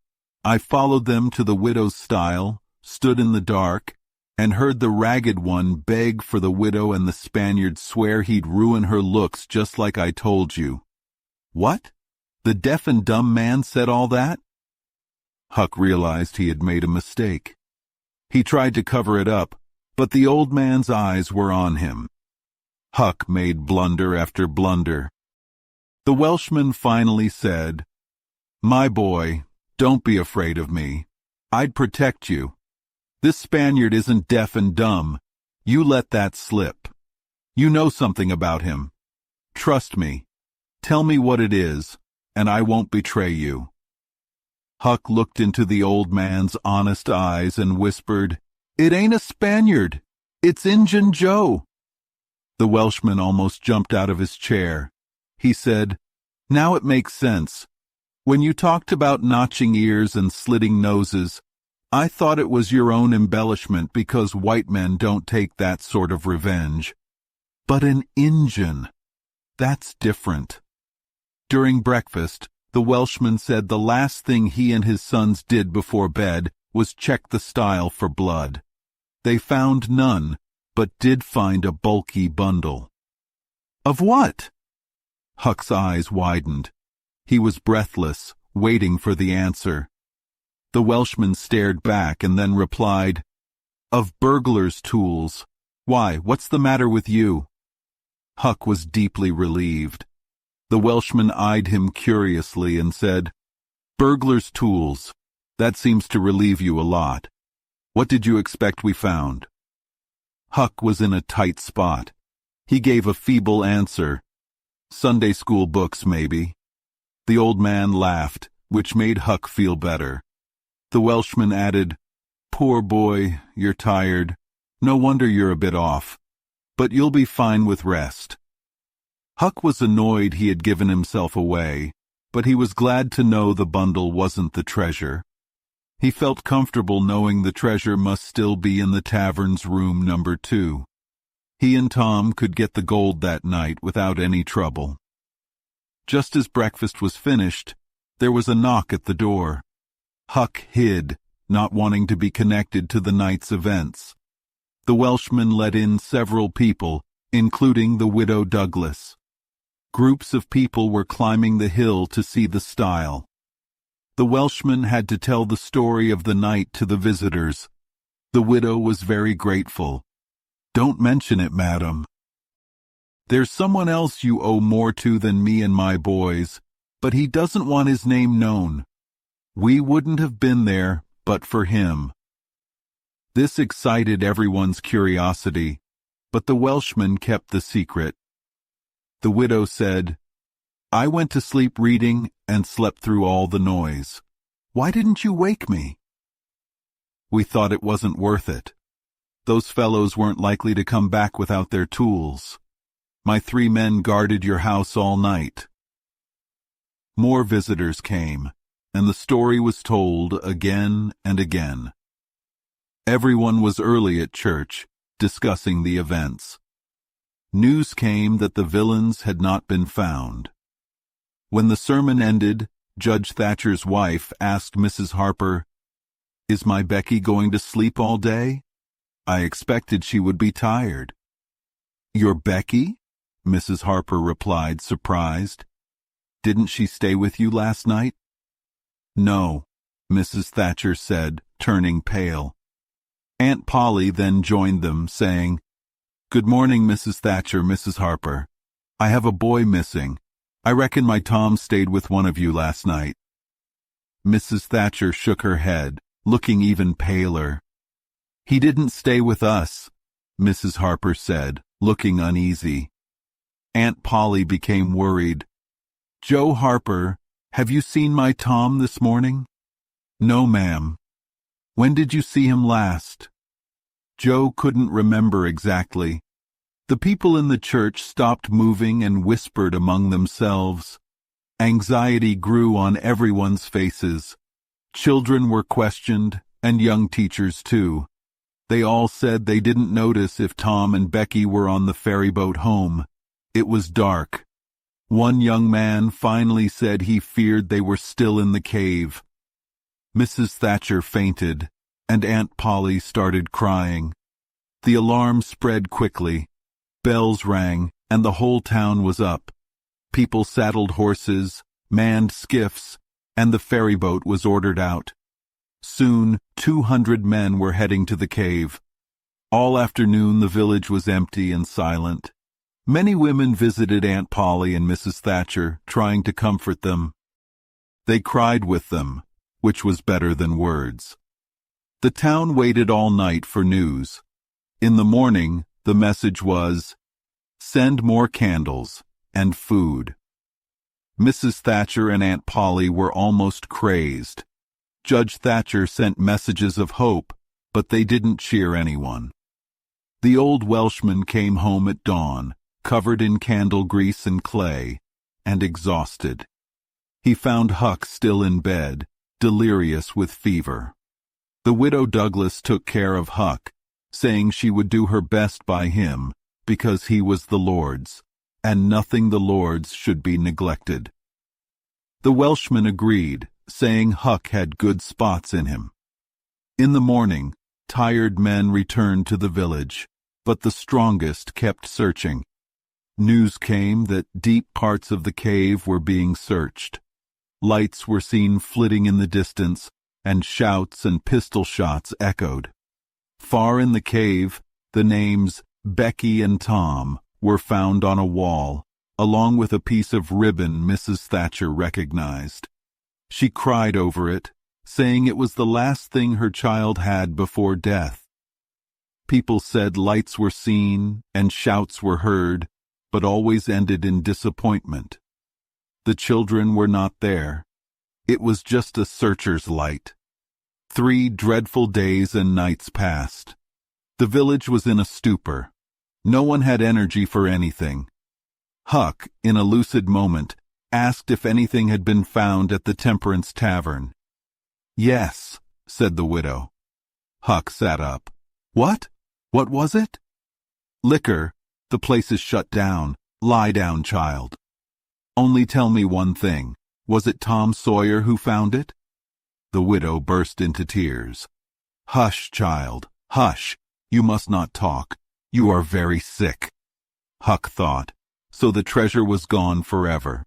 I followed them to the widow's stile, stood in the dark, and heard the ragged one beg for the widow and the Spaniard swear he'd ruin her looks just like I told you." "What? The deaf and dumb man said all that?" Huck realized he had made a mistake. He tried to cover it up, but the old man's eyes were on him. Huck made blunder after blunder. The Welshman finally said, "My boy, don't be afraid of me. I'd protect you. This Spaniard isn't deaf and dumb. You let that slip. You know something about him. Trust me. Tell me what it is, and I won't betray you." Huck looked into the old man's honest eyes and whispered, "It ain't a Spaniard. It's Injun Joe." The Welshman almost jumped out of his chair. He said, "Now it makes sense. When you talked about notching ears and slitting noses, I thought it was your own embellishment because white men don't take that sort of revenge. But an Injun, that's different." During breakfast, the Welshman said the last thing he and his sons did before bed was check the stile for blood. They found none, but did find a bulky bundle. "Of what?" Huck's eyes widened. He was breathless, waiting for the answer. The Welshman stared back and then replied, "Of burglars' tools. Why, what's the matter with you?" Huck was deeply relieved. The Welshman eyed him curiously and said, "Burglars' tools. That seems to relieve you a lot. What did you expect we found?" Huck was in a tight spot. He gave a feeble answer. "Sunday school books, maybe." The old man laughed, which made Huck feel better. The Welshman added, "Poor boy, you're tired. No wonder you're a bit off. But you'll be fine with rest." Huck was annoyed he had given himself away, but he was glad to know the bundle wasn't the treasure. He felt comfortable knowing the treasure must still be in the tavern's room number 2. He and Tom could get the gold that night without any trouble. Just as breakfast was finished, there was a knock at the door. Huck hid, not wanting to be connected to the night's events. The Welshman let in several people, including the widow Douglas. Groups of people were climbing the hill to see the style. The Welshman had to tell the story of the night to the visitors. The widow was very grateful. "Don't mention it, madam. There's someone else you owe more to than me and my boys, but he doesn't want his name known. We wouldn't have been there but for him." This excited everyone's curiosity, but the Welshman kept the secret. The widow said, "I went to sleep reading and slept through all the noise. Why didn't you wake me?" "We thought it wasn't worth it. Those fellows weren't likely to come back without their tools. My 3 men guarded your house all night." More visitors came, and the story was told again and again. Everyone was early at church, discussing the events. News came that the villains had not been found. When the sermon ended, Judge Thatcher's wife asked Mrs. Harper, "Is my Becky going to sleep all day? I expected she would be tired." "Your Becky?" Mrs. Harper replied, surprised. "Didn't she stay with you last night?" "No," Mrs. Thatcher said, turning pale. Aunt Polly then joined them, saying, "Good morning, Mrs. Thatcher, Mrs. Harper. I have a boy missing. I reckon my Tom stayed with one of you last night." Mrs. Thatcher shook her head, looking even paler. "He didn't stay with us," Mrs. Harper said, looking uneasy. Aunt Polly became worried. "Joe Harper, have you seen my Tom this morning?" "No, ma'am." "When did you see him last?" Joe couldn't remember exactly. The people in the church stopped moving and whispered among themselves. Anxiety grew on everyone's faces. Children were questioned, and young teachers too. They all said they didn't notice if Tom and Becky were on the ferryboat home. It was dark. One young man finally said he feared they were still in the cave. Mrs. Thatcher fainted, and Aunt Polly started crying. The alarm spread quickly. Bells rang, and the whole town was up. People saddled horses, manned skiffs, and the ferryboat was ordered out. Soon, 200 men were heading to the cave. All afternoon the village was empty and silent. Many women visited Aunt Polly and Mrs. Thatcher, trying to comfort them. They cried with them, which was better than words. The town waited all night for news. In the morning, the message was, "Send more candles and food." Mrs. Thatcher and Aunt Polly were almost crazed. Judge Thatcher sent messages of hope, but they didn't cheer anyone. The old Welshman came home at dawn, covered in candle grease and clay, and exhausted. He found Huck still in bed, delirious with fever. The widow Douglas took care of Huck, saying she would do her best by him, because he was the Lord's, and nothing the Lord's should be neglected. The Welshman agreed, saying Huck had good spots in him. In the morning, tired men returned to the village, but the strongest kept searching. News came that deep parts of the cave were being searched. Lights were seen flitting in the distance, and shouts and pistol shots echoed. Far in the cave, the names Becky and Tom were found on a wall, along with a piece of ribbon Mrs. Thatcher recognized. She cried over it, saying it was the last thing her child had before death. People said lights were seen and shouts were heard, but always ended in disappointment. The children were not there. It was just a searcher's light. 3 dreadful days and nights passed. The village was in a stupor. No one had energy for anything. Huck, in a lucid moment, asked if anything had been found at the Temperance Tavern. "Yes," said the widow. Huck sat up. "What? What was it?" "Liquor. The place is shut down. Lie down, child. Only tell me one thing. Was it Tom Sawyer who found it?" The widow burst into tears. "Hush, child, hush. You must not talk. You are very sick." Huck thought, so the treasure was gone forever.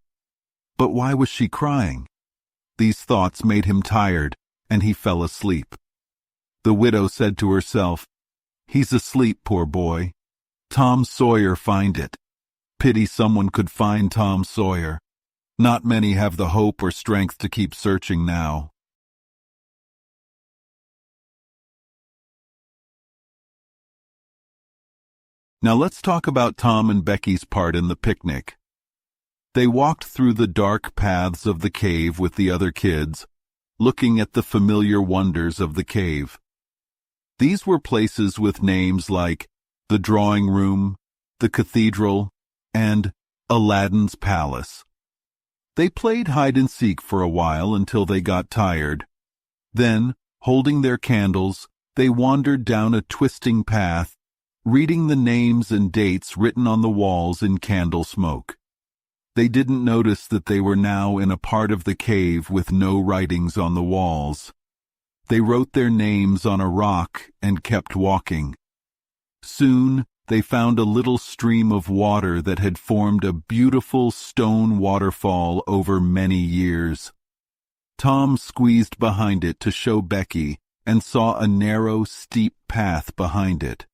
But why was she crying? These thoughts made him tired, and he fell asleep. The widow said to herself, "He's asleep, poor boy. Tom Sawyer find it. Pity someone could find Tom Sawyer. Not many have the hope or strength to keep searching now." Now let's talk about Tom and Becky's part in the picnic. They walked through the dark paths of the cave with the other kids, looking at the familiar wonders of the cave. These were places with names like the drawing room, the cathedral, and Aladdin's palace. They played hide-and-seek for a while until they got tired. Then, holding their candles, they wandered down a twisting path, reading the names and dates written on the walls in candle smoke. They didn't notice that they were now in a part of the cave with no writings on the walls. They wrote their names on a rock and kept walking. Soon, they found a little stream of water that had formed a beautiful stone waterfall over many years. Tom squeezed behind it to show Becky and saw a narrow, steep path behind it.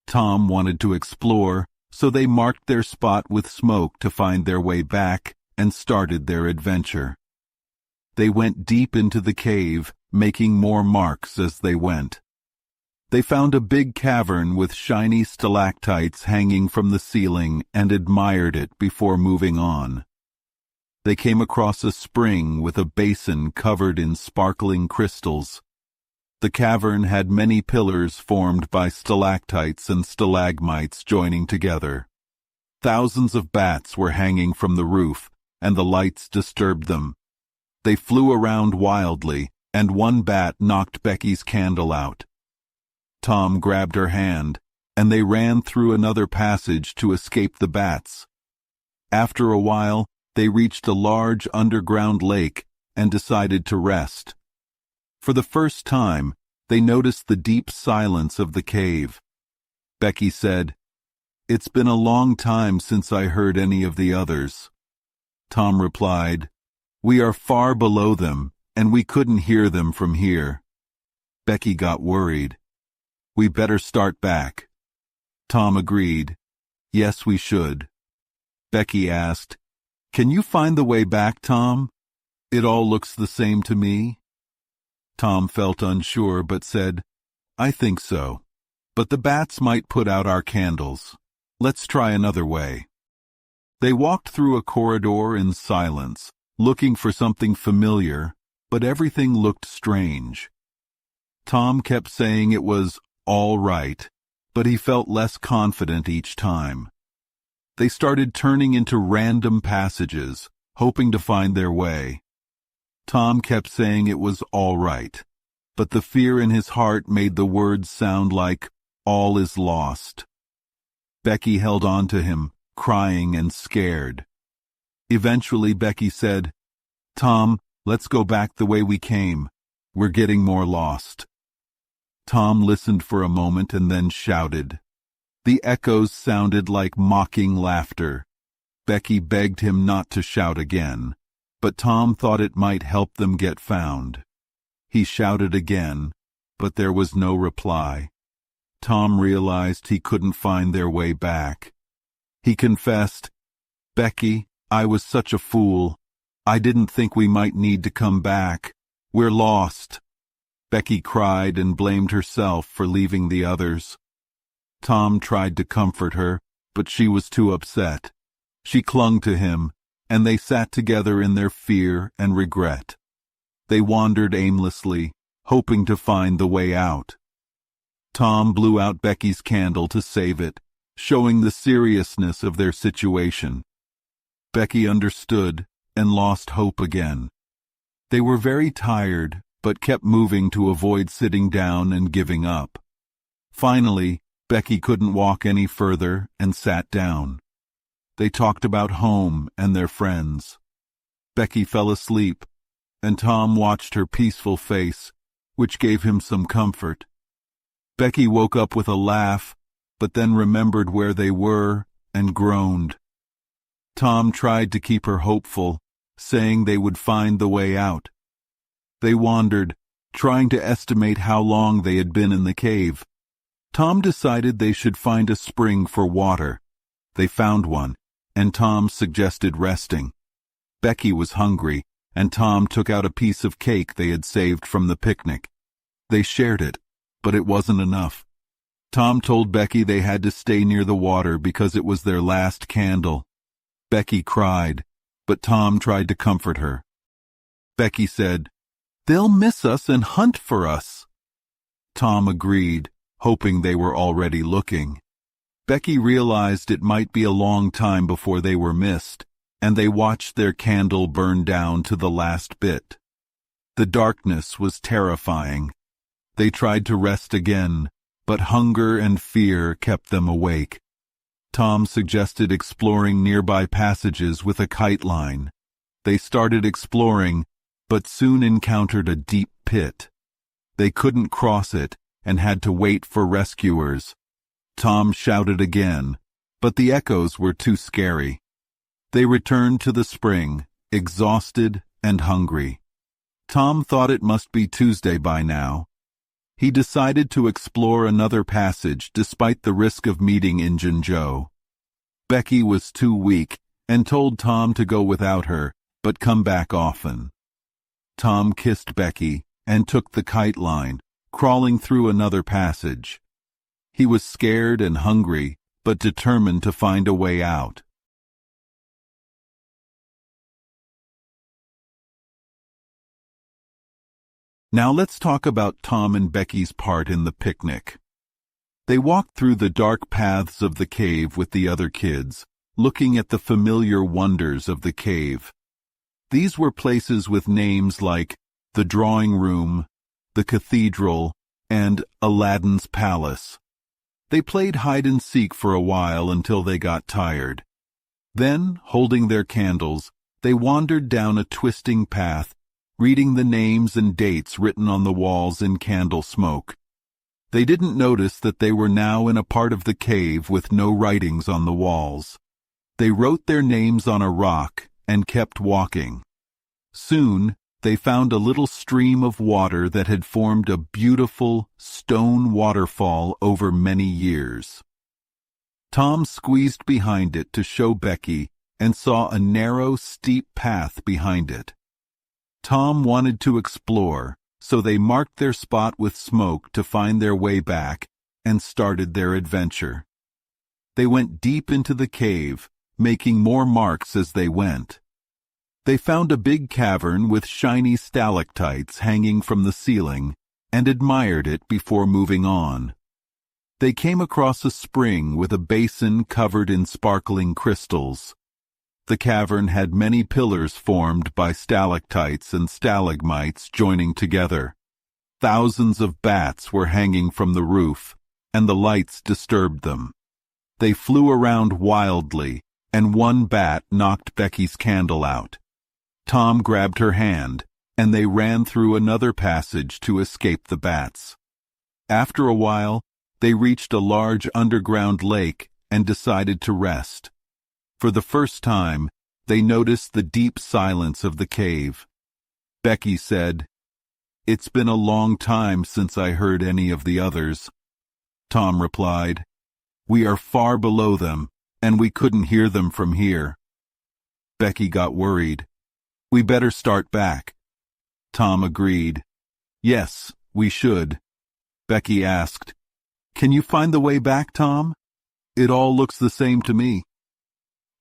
Tom wanted to explore, so they marked their spot with smoke to find their way back and started their adventure. They went deep into the cave, making more marks as they went. They found a big cavern with shiny stalactites hanging from the ceiling and admired it before moving on. They came across a spring with a basin covered in sparkling crystals. The cavern had many pillars formed by stalactites and stalagmites joining together. Thousands of bats were hanging from the roof, and the lights disturbed them. They flew around wildly, and one bat knocked Becky's candle out. Tom grabbed her hand, and they ran through another passage to escape the bats. After a while, they reached a large underground lake and decided to rest. For the first time, they noticed the deep silence of the cave. Becky said, "It's been a long time since I heard any of the others." Tom replied, "We are far below them, and we couldn't hear them from here." Becky got worried. "We better start back." Tom agreed. "Yes, we should." Becky asked, "Can you find the way back, Tom? It all looks the same to me." Tom felt unsure but said, "I think so. But the bats might put out our candles. Let's try another way." They walked through a corridor in silence, looking for something familiar, but everything looked strange. Tom kept saying it was all right, but he felt less confident each time. They started turning into random passages, hoping to find their way. Tom kept saying it was all right, but the fear in his heart made the words sound like all is lost. Becky held on to him, crying and scared. Eventually Becky said, "Tom, let's go back the way we came. We're getting more lost." Tom listened for a moment and then shouted. The echoes sounded like mocking laughter. Becky begged him not to shout again, but Tom thought it might help them get found. He shouted again, but there was no reply. Tom realized he couldn't find their way back. He confessed, "Becky, I was such a fool. I didn't think we might need to come back. We're lost." Becky cried and blamed herself for leaving the others. Tom tried to comfort her, but she was too upset. She clung to him, and they sat together in their fear and regret. They wandered aimlessly, hoping to find the way out. Tom blew out Becky's candle to save it. showing the seriousness of their situation. Becky understood and lost hope again. They were very tired, but kept moving to avoid sitting down and giving up. Finally, Becky couldn't walk any further and sat down. They talked about home and their friends. Becky fell asleep, and Tom watched her peaceful face, which gave him some comfort. Becky woke up with a laugh, but then remembered where they were and groaned. Tom tried to keep her hopeful, saying they would find the way out. They wandered, trying to estimate how long they had been in the cave. Tom decided they should find a spring for water. They found one, and Tom suggested resting. Becky was hungry, and Tom took out a piece of cake they had saved from the picnic. They shared it, but it wasn't enough. Tom told Becky they had to stay near the water because it was their last candle. Becky cried, but Tom tried to comfort her. Becky said, "They'll miss us and hunt for us." Tom agreed, hoping they were already looking. Becky realized it might be a long time before they were missed, and they watched their candle burn down to the last bit. The darkness was terrifying. They tried to rest again, but hunger and fear kept them awake. Tom suggested exploring nearby passages with a kite line. They started exploring, but soon encountered a deep pit. They couldn't cross it and had to wait for rescuers. Tom shouted again, but the echoes were too scary. They returned to the spring, exhausted and hungry. Tom thought it must be Tuesday by now. He decided to explore another passage despite the risk of meeting Injun Joe. Becky was too weak and told Tom to go without her, but come back often. Tom kissed Becky and took the kite line, crawling through another passage. He was scared and hungry, but determined to find a way out. Now let's talk about Tom and Becky's part in the picnic. They walked through the dark paths of the cave with the other kids, looking at the familiar wonders of the cave. These were places with names like the drawing room, the cathedral, and Aladdin's palace. They played hide-and-seek for a while until they got tired. Then, holding their candles, they wandered down a twisting path, reading the names and dates written on the walls in candle smoke. They didn't notice that they were now in a part of the cave with no writings on the walls. They wrote their names on a rock and kept walking. Soon, they found a little stream of water that had formed a beautiful stone waterfall over many years. Tom squeezed behind it to show Becky and saw a narrow, steep path behind it. Tom wanted to explore, so they marked their spot with smoke to find their way back and started their adventure. They went deep into the cave, making more marks as they went. They found a big cavern with shiny stalactites hanging from the ceiling and admired it before moving on. They came across a spring with a basin covered in sparkling crystals. The cavern had many pillars formed by stalactites and stalagmites joining together. Thousands of bats were hanging from the roof, and the lights disturbed them. They flew around wildly, and one bat knocked Becky's candle out. Tom grabbed her hand, and they ran through another passage to escape the bats. After a while, they reached a large underground lake and decided to rest. For the first time, they noticed the deep silence of the cave. Becky said, "It's been a long time since I heard any of the others." Tom replied, "We are far below them, and we couldn't hear them from here." Becky got worried. "We better start back." Tom agreed. "Yes, we should." Becky asked, "Can you find the way back, Tom? It all looks the same to me."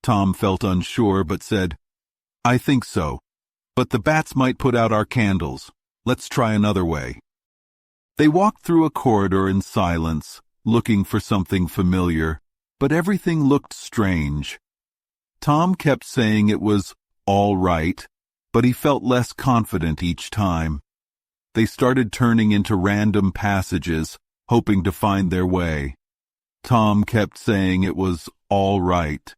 Tom felt unsure but said, "I think so, but the bats might put out our candles. Let's try another way." They walked through a corridor in silence, looking for something familiar. but everything looked strange. Tom kept saying it was all right, but he felt less confident each time. They started turning into random passages, hoping to find their way. Tom kept saying it was all right,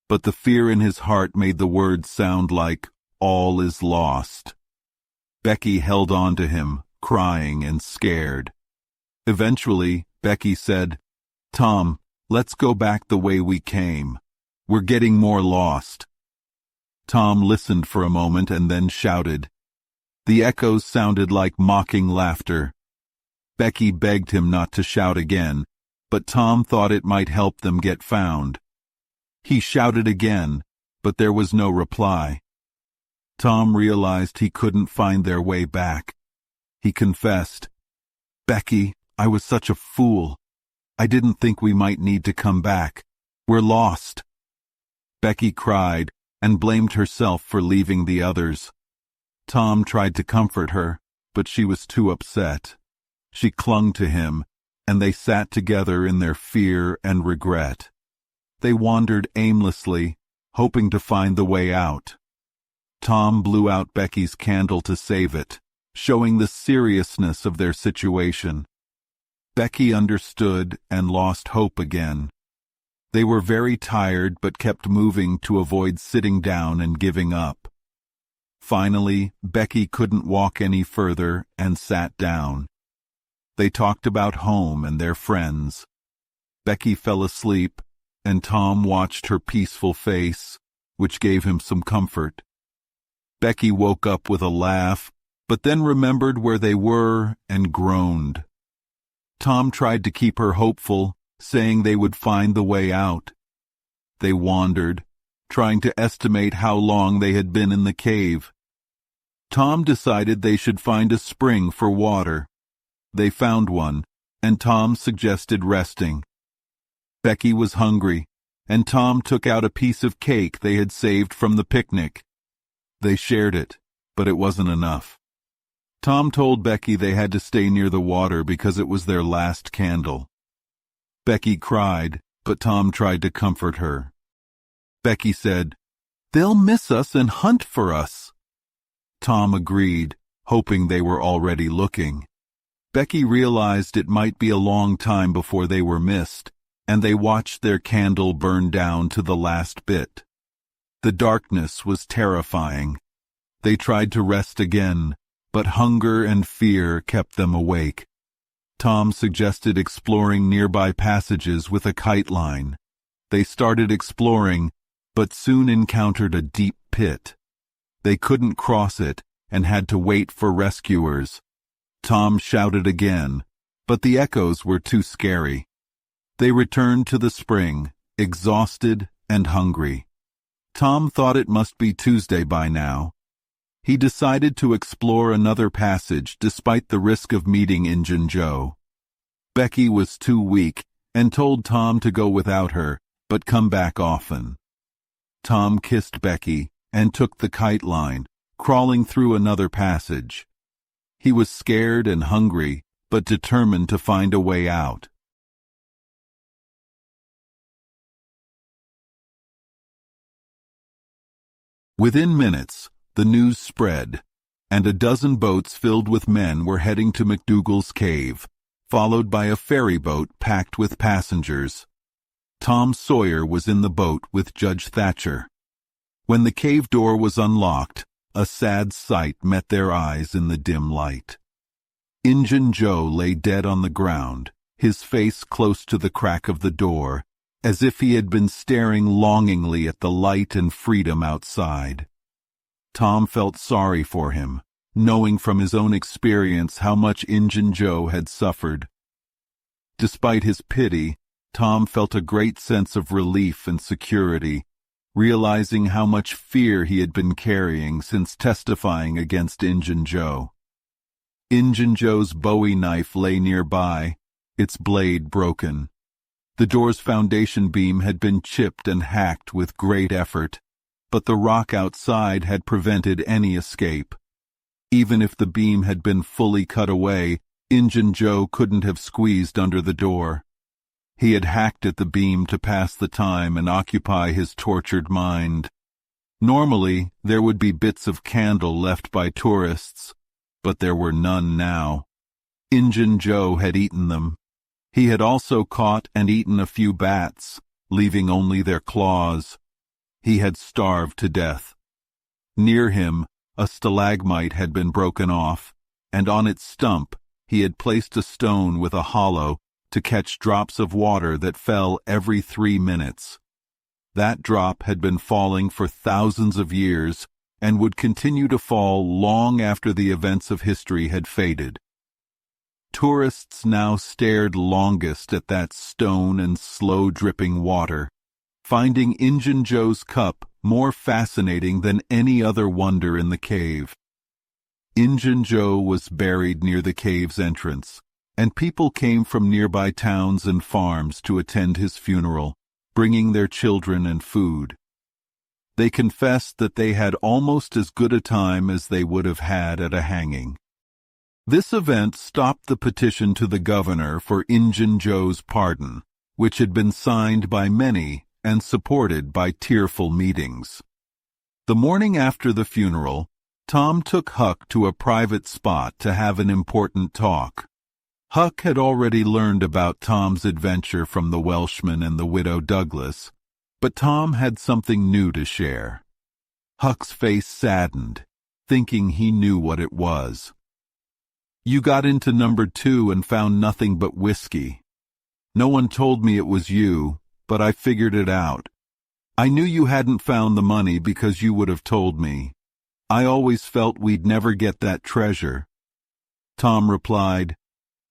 but the fear in his heart made the words sound like all is lost. Becky held on to him, crying and scared. Eventually, Becky said, "Tom, let's go back the way we came. We're getting more lost." Tom listened for a moment and then shouted. The echoes sounded like mocking laughter. Becky begged him not to shout again, but Tom thought it might help them get found. He shouted again, but there was no reply. Tom realized he couldn't find their way back. He confessed, "Becky, I was such a fool. I didn't think we might need to come back. We're lost." Becky cried and blamed herself for leaving the others. Tom tried to comfort her, but she was too upset. She clung to him, and they sat together in their fear and regret. They wandered aimlessly, hoping to find the way out. Tom blew out Becky's candle to save it, showing the seriousness of their situation. Becky understood and lost hope again. They were very tired but kept moving to avoid sitting down and giving up. Finally, Becky couldn't walk any further and sat down. They talked about home and their friends. Becky fell asleep, and Tom watched her peaceful face, which gave him some comfort. Becky woke up with a laugh, but then remembered where they were and groaned. Tom tried to keep her hopeful, saying they would find the way out. They wandered, trying to estimate how long they had been in the cave. Tom decided they should find a spring for water. They found one, and Tom suggested resting. Becky was hungry, and Tom took out a piece of cake they had saved from the picnic. They shared it, but it wasn't enough. Tom told Becky they had to stay near the water because it was their last candle. Becky cried, but Tom tried to comfort her. Becky said, "They'll miss us and hunt for us." Tom agreed, hoping they were already looking. Becky realized it might be a long time before they were missed, and they watched their candle burn down to the last bit. The darkness was terrifying. They tried to rest again, but hunger and fear kept them awake. Tom suggested exploring nearby passages with a kite line. They started exploring, but soon encountered a deep pit. They couldn't cross it and had to wait for rescuers. Tom shouted again, but the echoes were too scary. They returned to the spring, exhausted and hungry. Tom thought it must be Tuesday by now. He decided to explore another passage despite the risk of meeting Injun Joe. Becky was too weak and told Tom to go without her, but come back often. Tom kissed Becky and took the kite line, crawling through another passage. He was scared and hungry, but determined to find a way out. Within minutes, the news spread, and a dozen boats filled with men were heading to McDougal's cave, followed by a ferry boat packed with passengers. Tom Sawyer was in the boat with Judge Thatcher. When the cave door was unlocked, a sad sight met their eyes in the dim light. Injun Joe lay dead on the ground, his face close to the crack of the door, as if he had been staring longingly at the light and freedom outside. Tom felt sorry for him, knowing from his own experience how much Injun Joe had suffered. Despite his pity, Tom felt a great sense of relief and security, realizing how much fear he had been carrying since testifying against Injun Joe. Injun Joe's Bowie knife lay nearby, its blade broken. The door's foundation beam had been chipped and hacked with great effort, but the rock outside had prevented any escape. Even if the beam had been fully cut away, Injun Joe couldn't have squeezed under the door. He had hacked at the beam to pass the time and occupy his tortured mind. Normally, there would be bits of candle left by tourists, but there were none now. Injun Joe had eaten them. He had also caught and eaten a few bats, leaving only their claws. He had starved to death. Near him, a stalagmite had been broken off, and on its stump he had placed a stone with a hollow to catch drops of water that fell every 3 minutes. That drop had been falling for thousands of years and would continue to fall long after the events of history had faded. Tourists now stared longest at that stone and slow-dripping water, finding Injun Joe's cup more fascinating than any other wonder in the cave. Injun Joe was buried near the cave's entrance, and people came from nearby towns and farms to attend his funeral, bringing their children and food. They confessed that they had almost as good a time as they would have had at a hanging. This event stopped the petition to the governor for Injun Joe's pardon, which had been signed by many and supported by tearful meetings. The morning after the funeral, Tom took Huck to a private spot to have an important talk. Huck had already learned about Tom's adventure from the Welshman and the widow Douglas, but Tom had something new to share. Huck's face saddened, thinking he knew what it was. "You got into number 2 and found nothing but whiskey. No one told me it was you, but I figured it out. I knew you hadn't found the money because you would have told me. I always felt we'd never get that treasure." Tom replied,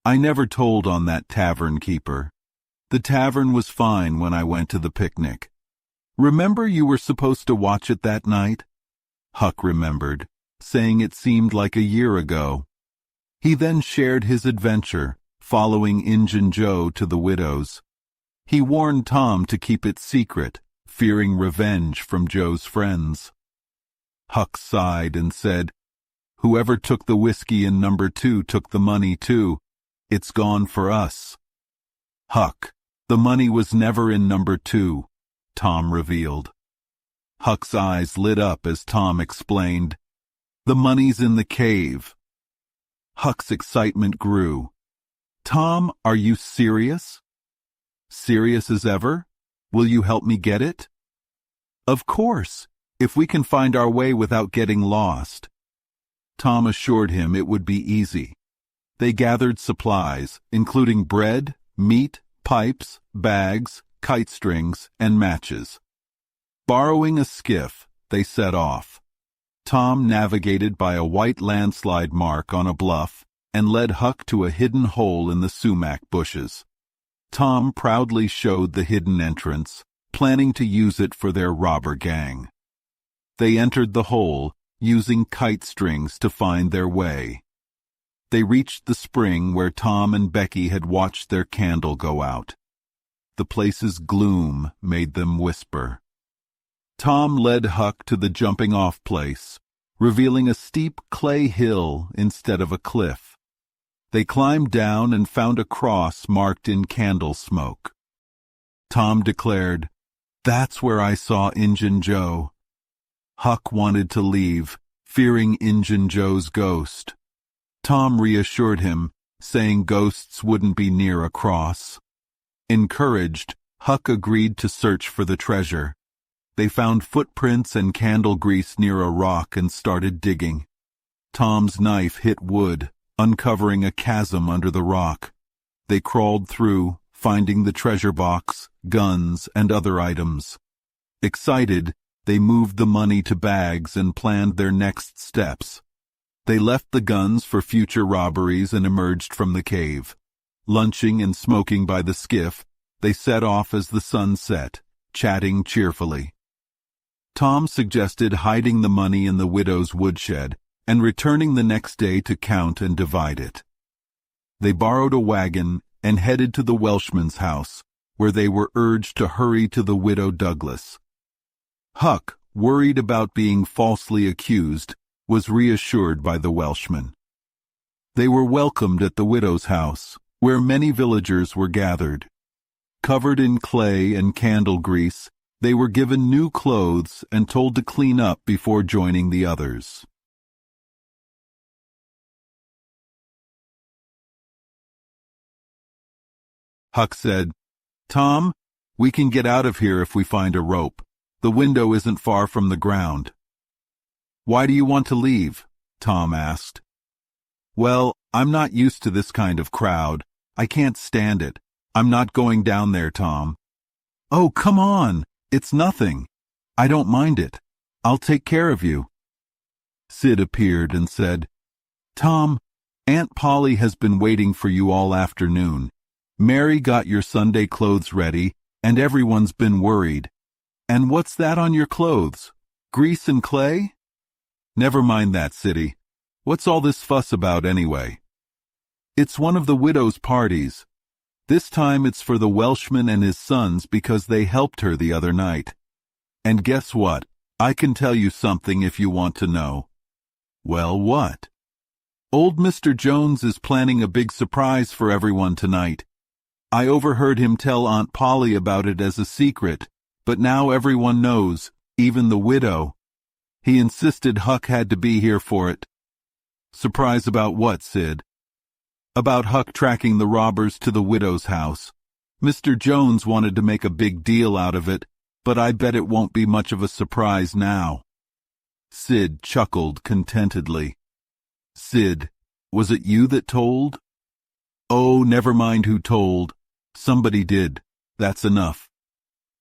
"I never told on that tavern keeper. The tavern was fine when I went to the picnic. Remember you were supposed to watch it that night?" Huck remembered, saying it seemed like a year ago. He then shared his adventure, following Injun Joe to the widow's. He warned Tom to keep it secret, fearing revenge from Joe's friends. Huck sighed and said, "Whoever took the whiskey in number 2 took the money too. It's gone for us." "Huck, the money was never in number 2, Tom revealed. Huck's eyes lit up as Tom explained, "The money's in the cave." Huck's excitement grew. "Tom, are you serious?" "Serious as ever? Will you help me get it?" "Of course, if we can find our way without getting lost." Tom assured him it would be easy. They gathered supplies, including bread, meat, pipes, bags, kite strings, and matches. Borrowing a skiff, they set off. Tom navigated by a white landslide mark on a bluff and led Huck to a hidden hole in the sumac bushes. Tom proudly showed the hidden entrance, planning to use it for their robber gang. They entered the hole, using kite strings to find their way. They reached the spring where Tom and Becky had watched their candle go out. The place's gloom made them whisper. Tom led Huck to the jumping-off place, revealing a steep clay hill instead of a cliff. They climbed down and found a cross marked in candle smoke. Tom declared, "That's where I saw Injun Joe." Huck wanted to leave, fearing Injun Joe's ghost. Tom reassured him, saying ghosts wouldn't be near a cross. Encouraged, Huck agreed to search for the treasure. They found footprints and candle grease near a rock and started digging. Tom's knife hit wood, uncovering a chasm under the rock. They crawled through, finding the treasure box, guns, and other items. Excited, they moved the money to bags and planned their next steps. They left the guns for future robberies and emerged from the cave. Lunching and smoking by the skiff, they set off as the sun set, chatting cheerfully. Tom suggested hiding the money in the widow's woodshed and returning the next day to count and divide it. They borrowed a wagon and headed to the Welshman's house, where they were urged to hurry to the widow Douglas. Huck, worried about being falsely accused, was reassured by the Welshman. They were welcomed at the widow's house, where many villagers were gathered. Covered in clay and candle grease, they were given new clothes and told to clean up before joining the others. Huck said, "Tom, we can get out of here if we find a rope. The window isn't far from the ground." "Why do you want to leave?" Tom asked. "Well, I'm not used to this kind of crowd. I can't stand it. I'm not going down there, Tom." "Oh, come on. It's nothing. I don't mind it. I'll take care of you." Sid appeared and said, "Tom, Aunt Polly has been waiting for you all afternoon. Mary got your Sunday clothes ready, and everyone's been worried. And what's that on your clothes? Grease and clay?" "Never mind that, Siddy. What's all this fuss about anyway?" "It's one of the widow's parties. This time it's for the Welshman and his sons because they helped her the other night. And guess what? I can tell you something if you want to know." "Well, what?" "Old Mr. Jones is planning a big surprise for everyone tonight. I overheard him tell Aunt Polly about it as a secret, but now everyone knows, even the widow. He insisted Huck had to be here for it." "Surprise about what, Sid?" "About Huck tracking the robbers to the widow's house. Mr. Jones wanted to make a big deal out of it, but I bet it won't be much of a surprise now." Sid chuckled contentedly. "Sid, was it you that told?" "Oh, never mind who told. Somebody did. That's enough."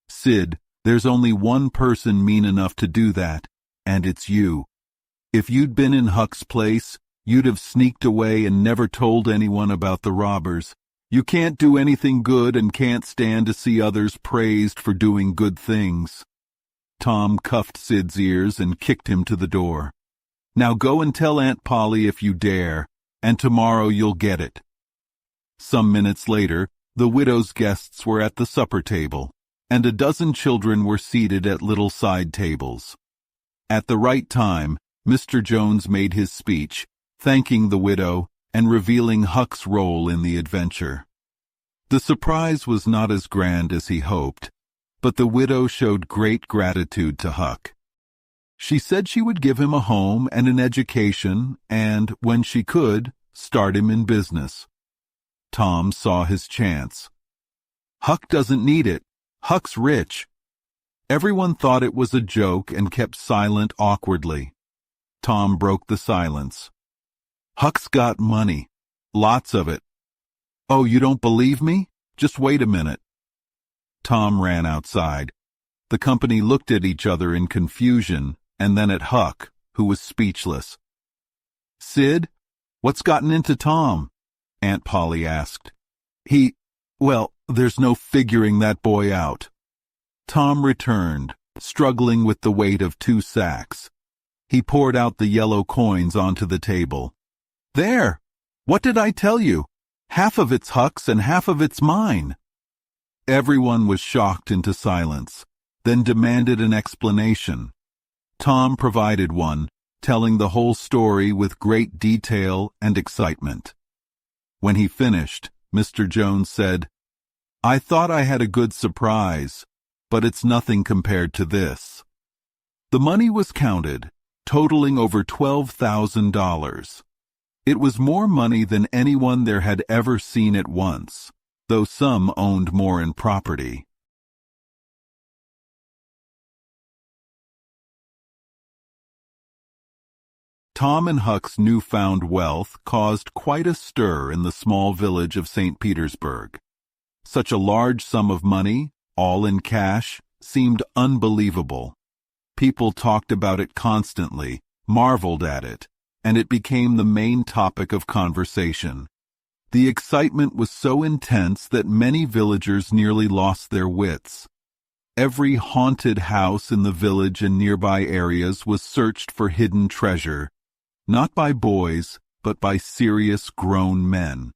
"Sid, there's only one person mean enough to do that, and it's you. If you'd been in Huck's place, you'd have sneaked away and never told anyone about the robbers. You can't do anything good and can't stand to see others praised for doing good things." Tom cuffed Sid's ears and kicked him to the door. "Now go and tell Aunt Polly if you dare, and tomorrow you'll get it." Some minutes later, the widow's guests were at the supper table, and a dozen children were seated at little side tables. At the right time, Mr. Jones made his speech, thanking the widow and revealing Huck's role in the adventure. The surprise was not as grand as he hoped, but the widow showed great gratitude to Huck. She said she would give him a home and an education and, when she could, start him in business. Tom saw his chance. "Huck doesn't need it. Huck's rich." Everyone thought it was a joke and kept silent awkwardly. Tom broke the silence. "Huck's got money. Lots of it." "Oh, you don't believe me? Just wait a minute." Tom ran outside. The company looked at each other in confusion, and then at Huck, who was speechless. "Sid, what's gotten into Tom?" Aunt Polly asked. Well, there's no figuring that boy out." Tom returned, struggling with the weight of 2 sacks. He poured out the yellow coins onto the table. "There! What did I tell you? Half of it's Huck's and half of it's mine." Everyone was shocked into silence, then demanded an explanation. Tom provided one, telling the whole story with great detail and excitement. When he finished, Mr. Jones said, "I thought I had a good surprise, but it's nothing compared to this." The money was counted, totaling over $12,000. It was more money than anyone there had ever seen at once, though some owned more in property. Tom and Huck's newfound wealth caused quite a stir in the small village of St. Petersburg. Such a large sum of money, all in cash, seemed unbelievable. People talked about it constantly, marveled at it, and it became the main topic of conversation. The excitement was so intense that many villagers nearly lost their wits. Every haunted house in the village and nearby areas was searched for hidden treasure, not by boys, but by serious grown men.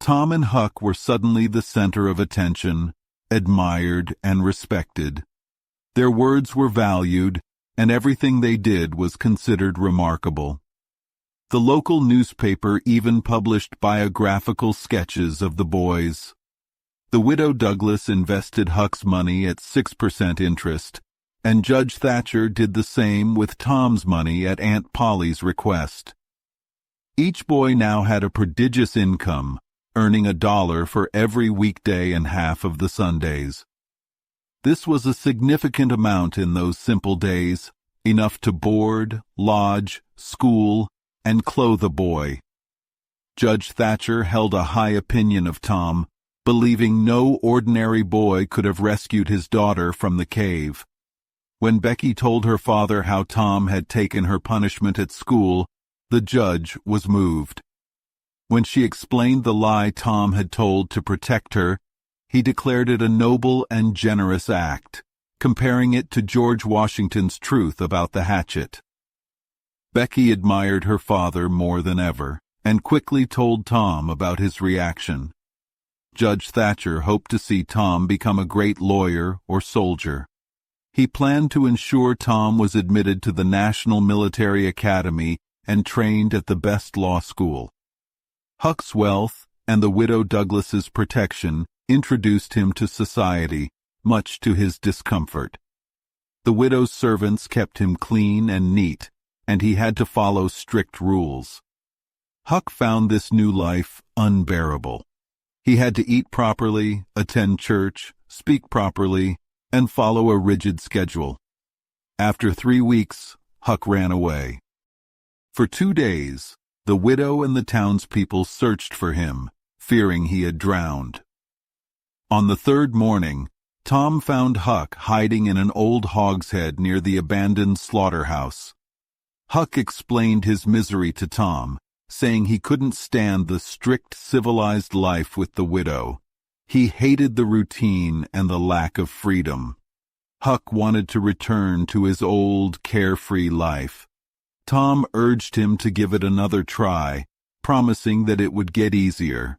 Tom and Huck were suddenly the center of attention, admired and respected. Their words were valued, and everything they did was considered remarkable. The local newspaper even published biographical sketches of the boys. The widow Douglas invested Huck's money at 6% interest, and Judge Thatcher did the same with Tom's money at Aunt Polly's request. Each boy now had a prodigious income, earning $1 for every weekday and half of the Sundays. This was a significant amount in those simple days, enough to board, lodge, school, and clothe a boy. Judge Thatcher held a high opinion of Tom, believing no ordinary boy could have rescued his daughter from the cave. When Becky told her father how Tom had taken her punishment at school, the judge was moved. When she explained the lie Tom had told to protect her, he declared it a noble and generous act, comparing it to George Washington's truth about the hatchet. Becky admired her father more than ever, and quickly told Tom about his reaction. Judge Thatcher hoped to see Tom become a great lawyer or soldier. He planned to ensure Tom was admitted to the National Military Academy and trained at the best law school. Huck's wealth and the widow Douglas's protection introduced him to society, much to his discomfort. The widow's servants kept him clean and neat, and he had to follow strict rules. Huck found this new life unbearable. He had to eat properly, attend church, speak properly, and follow a rigid schedule. After 3 weeks, Huck ran away. For 2 days, the widow and the townspeople searched for him, fearing he had drowned. On the 3rd morning, Tom found Huck hiding in an old hogshead near the abandoned slaughterhouse. Huck explained his misery to Tom, saying he couldn't stand the strict civilized life with the widow. He hated the routine and the lack of freedom. Huck wanted to return to his old, carefree life. Tom urged him to give it another try, promising that it would get easier.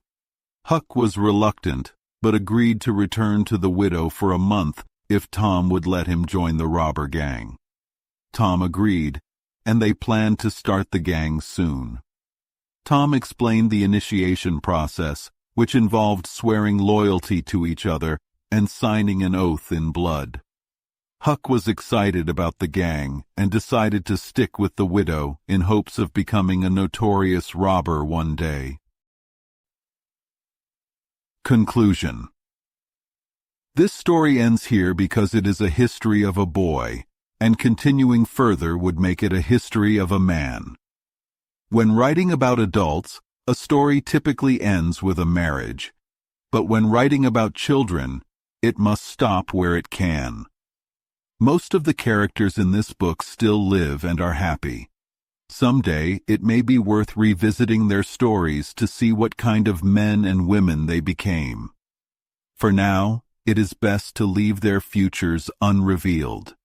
Huck was reluctant, but agreed to return to the widow for a month if Tom would let him join the robber gang. Tom agreed, and they planned to start the gang soon. Tom explained the initiation process, which involved swearing loyalty to each other and signing an oath in blood. Huck was excited about the gang and decided to stick with the widow in hopes of becoming a notorious robber one day. Conclusion. This story ends here because it is a history of a boy, and continuing further would make it a history of a man. When writing about adults, a story typically ends with a marriage, but when writing about children, it must stop where it can. Most of the characters in this book still live and are happy. Someday, it may be worth revisiting their stories to see what kind of men and women they became. For now, it is best to leave their futures unrevealed.